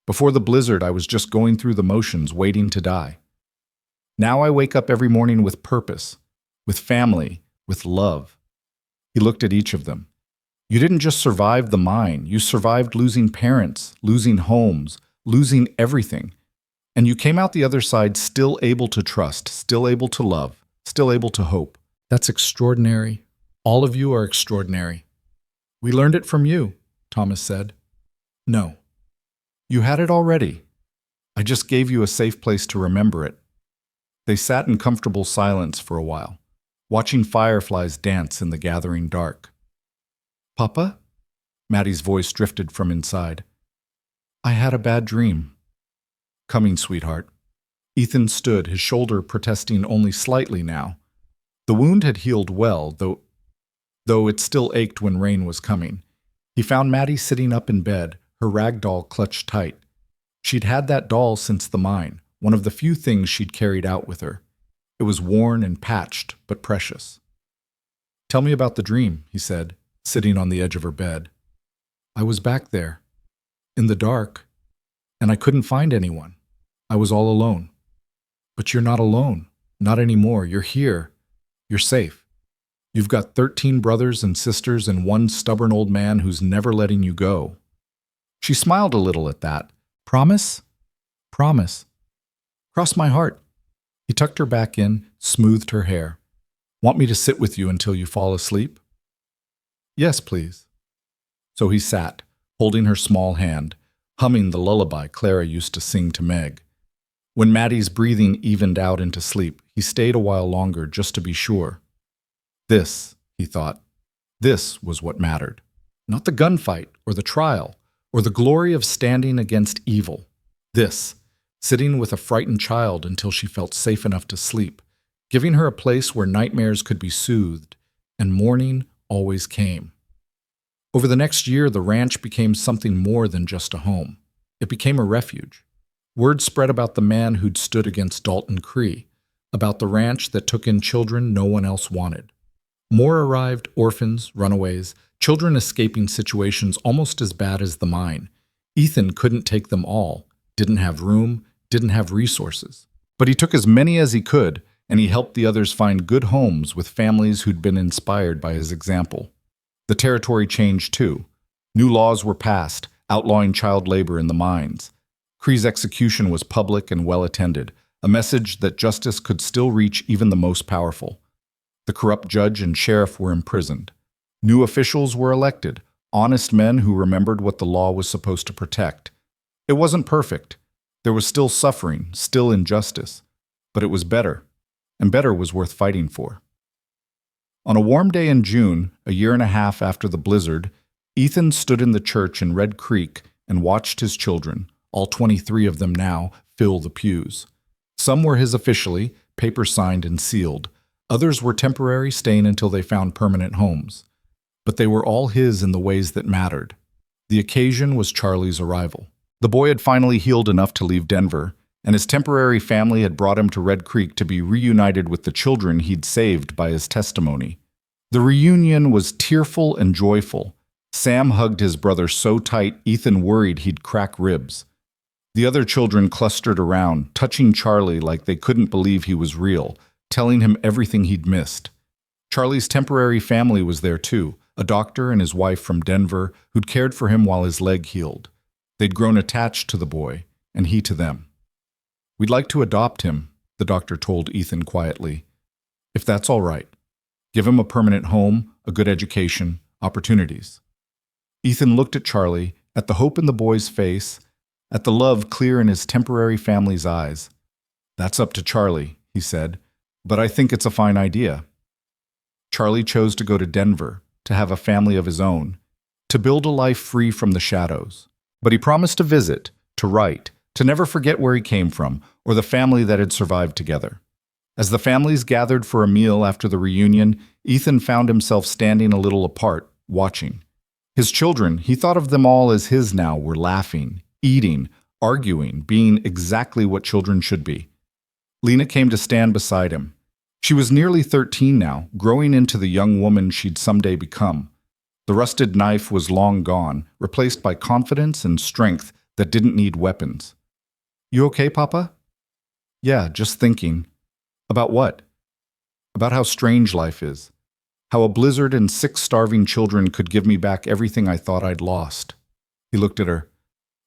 [SPEAKER 1] Before the blizzard, I was just going through the motions, waiting to die. Now I wake up every morning with purpose, with family, with love." He looked at each of them. "You didn't just survive the mine. You survived losing parents, losing homes, losing everything. And you came out the other side still able to trust, still able to love, still able to hope. That's extraordinary. All of you are extraordinary." "We learned it from you," Thomas said. "No. You had it already. I just gave you a safe place to remember it." They sat in comfortable silence for a while, watching fireflies dance in the gathering dark. "Papa?" Maddie's voice drifted from inside. "I had a bad dream." "Coming, sweetheart." Ethan stood, his shoulder protesting only slightly now. The wound had healed well, though it still ached when rain was coming. He found Maddie sitting up in bed, her rag doll clutched tight. She'd had that doll since the mine, one of the few things she'd carried out with her. It was worn and patched, but precious. "Tell me about the dream," he said, sitting on the edge of her bed. "I was back there, in the dark, and I couldn't find anyone. I was all alone." "But you're not alone. Not anymore. You're here. You're safe. You've got 13 brothers and sisters and one stubborn old man who's never letting you go." She smiled a little at that. "Promise?" "Promise." "Cross my heart." He tucked her back in, smoothed her hair. "Want me to sit with you until you fall asleep?" "Yes, please." So he sat, holding her small hand, humming the lullaby Clara used to sing to Meg. When Maddie's breathing evened out into sleep, he stayed a while longer just to be sure. This, he thought, this was what mattered. Not the gunfight or the trial or the glory of standing against evil. This, sitting with a frightened child until she felt safe enough to sleep, giving her a place where nightmares could be soothed, and morning always came. Over the next year, the ranch became something more than just a home. It became a refuge. Word spread about the man who'd stood against Dalton Cree, about the ranch that took in children no one else wanted. More arrived, orphans, runaways, children escaping situations almost as bad as the mine. Ethan couldn't take them all, didn't have room, didn't have resources. But he took as many as he could, and he helped the others find good homes with families who'd been inspired by his example. The territory changed too. New laws were passed, outlawing child labor in the mines. Cree's execution was public and well-attended, a message that justice could still reach even the most powerful. The corrupt judge and sheriff were imprisoned. New officials were elected, honest men who remembered what the law was supposed to protect. It wasn't perfect. There was still suffering, still injustice. But it was better, and better was worth fighting for. On a warm day in June, a year and a half after the blizzard, Ethan stood in the church in Red Creek and watched his children, all 23 of them now, fill the pews. Some were his officially, papers signed and sealed. Others were temporary, staying until they found permanent homes. But they were all his in the ways that mattered. The occasion was Charlie's arrival. The boy had finally healed enough to leave Denver, and his temporary family had brought him to Red Creek to be reunited with the children he'd saved by his testimony. The reunion was tearful and joyful. Sam hugged his brother so tight Ethan worried he'd crack ribs. The other children clustered around, touching Charlie like they couldn't believe he was real, telling him everything he'd missed. Charlie's temporary family was there too, a doctor and his wife from Denver who'd cared for him while his leg healed. They'd grown attached to the boy, and he to them. "We'd like to adopt him," the doctor told Ethan quietly. "If that's all right. Give him a permanent home, a good education, opportunities." Ethan looked at Charlie, at the hope in the boy's face, at the love clear in his temporary family's eyes. "That's up to Charlie," he said, "but I think it's a fine idea." Charlie chose to go to Denver, to have a family of his own, to build a life free from the shadows. But he promised to visit, to write, to never forget where he came from, or the family that had survived together. As the families gathered for a meal after the reunion, Ethan found himself standing a little apart, watching. His children, he thought of them all as his now, were laughing, eating, arguing, being exactly what children should be. Lena came to stand beside him. She was nearly 13 now, growing into the young woman she'd someday become. The rusted knife was long gone, replaced by confidence and strength that didn't need weapons. "You okay, Papa?" "Yeah, just thinking." "About what?" "About how strange life is. How a blizzard and 6 starving children could give me back everything I thought I'd lost." He looked at her.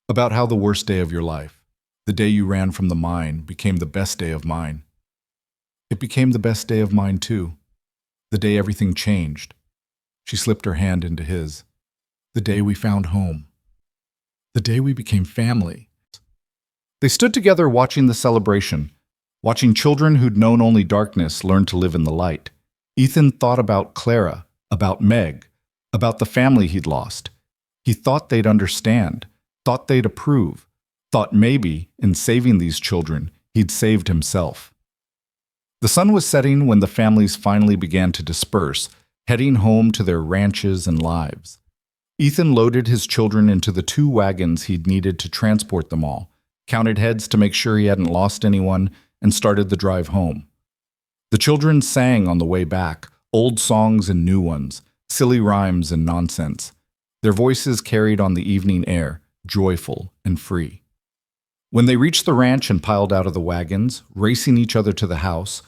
[SPEAKER 1] "About how the worst day of your life, the day you ran from the mine, became the best day of mine." "It became the best day of mine, too. The day everything changed." She slipped her hand into his. "The day we found home. The day we became family." They stood together watching the celebration, watching children who'd known only darkness learn to live in the light. Ethan thought about Clara, about Meg, about the family he'd lost. He thought they'd understand, thought they'd approve, thought maybe, in saving these children, he'd saved himself. The sun was setting when the families finally began to disperse, heading home to their ranches and lives. Ethan loaded his children into the 2 wagons he'd needed to transport them all, counted heads to make sure he hadn't lost anyone, and started the drive home. The children sang on the way back, old songs and new ones, silly rhymes and nonsense. Their voices carried on the evening air, joyful and free. When they reached the ranch and piled out of the wagons, racing each other to the house,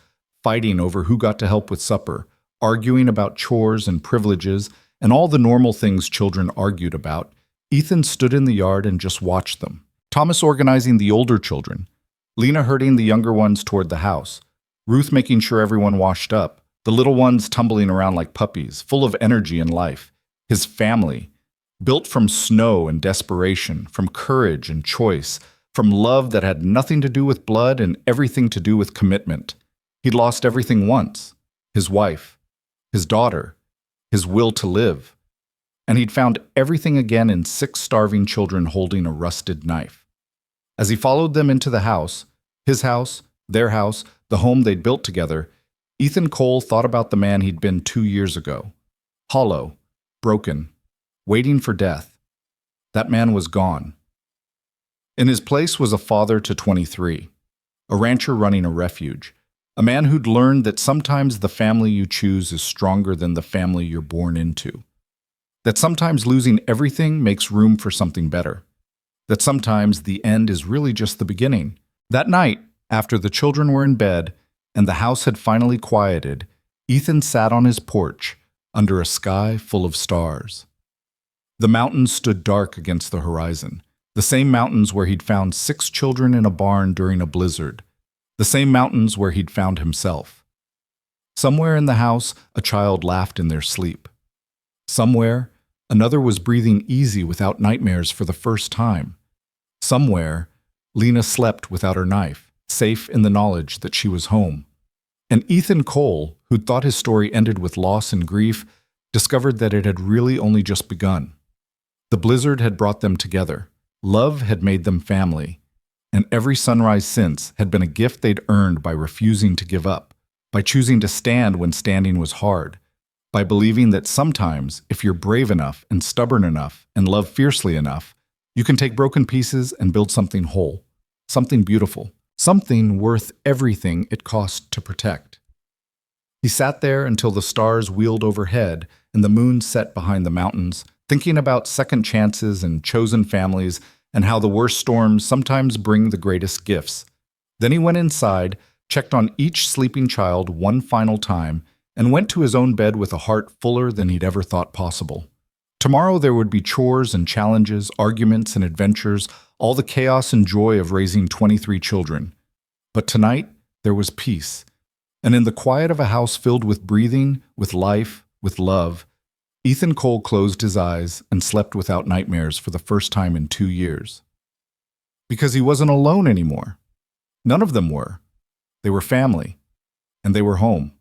[SPEAKER 1] fighting over who got to help with supper, arguing about chores and privileges, and all the normal things children argued about, Ethan stood in the yard and just watched them. Thomas organizing the older children, Lena herding the younger ones toward the house, Ruth making sure everyone washed up, the little ones tumbling around like puppies, full of energy and life. His family, built from snow and desperation, from courage and choice, from love that had nothing to do with blood and everything to do with commitment. He'd lost everything once, his wife, his daughter, his will to live. And he'd found everything again in 6 starving children holding a rusted knife. As he followed them into the house, his house, their house, the home they'd built together, Ethan Cole thought about the man he'd been 2 years ago. Hollow, broken, waiting for death. That man was gone. In his place was a father to 23, a rancher running a refuge, a man who'd learned that sometimes the family you choose is stronger than the family you're born into. That sometimes losing everything makes room for something better. That sometimes the end is really just the beginning. That night, after the children were in bed and the house had finally quieted, Ethan sat on his porch under a sky full of stars. The mountains stood dark against the horizon, the same mountains where he'd found 6 children in a barn during a blizzard, the same mountains where he'd found himself. Somewhere in the house, a child laughed in their sleep. Somewhere, another was breathing easy without nightmares for the first time. Somewhere, Lena slept without her knife, safe in the knowledge that she was home. And Ethan Cole, who'd thought his story ended with loss and grief, discovered that it had really only just begun. The blizzard had brought them together. Love had made them family. And every sunrise since had been a gift they'd earned by refusing to give up, by choosing to stand when standing was hard, by believing that sometimes, if you're brave enough and stubborn enough and love fiercely enough, you can take broken pieces and build something whole, something beautiful, something worth everything it cost to protect. He sat there until the stars wheeled overhead and the moon set behind the mountains, thinking about second chances and chosen families and how the worst storms sometimes bring the greatest gifts. Then he went inside, checked on each sleeping child one final time, and went to his own bed with a heart fuller than he'd ever thought possible. Tomorrow there would be chores and challenges, arguments and adventures, all the chaos and joy of raising 23 children. But tonight, there was peace. And in the quiet of a house filled with breathing, with life, with love, Ethan Cole closed his eyes and slept without nightmares for the first time in 2 years. Because he wasn't alone anymore. None of them were. They were family, and they were home.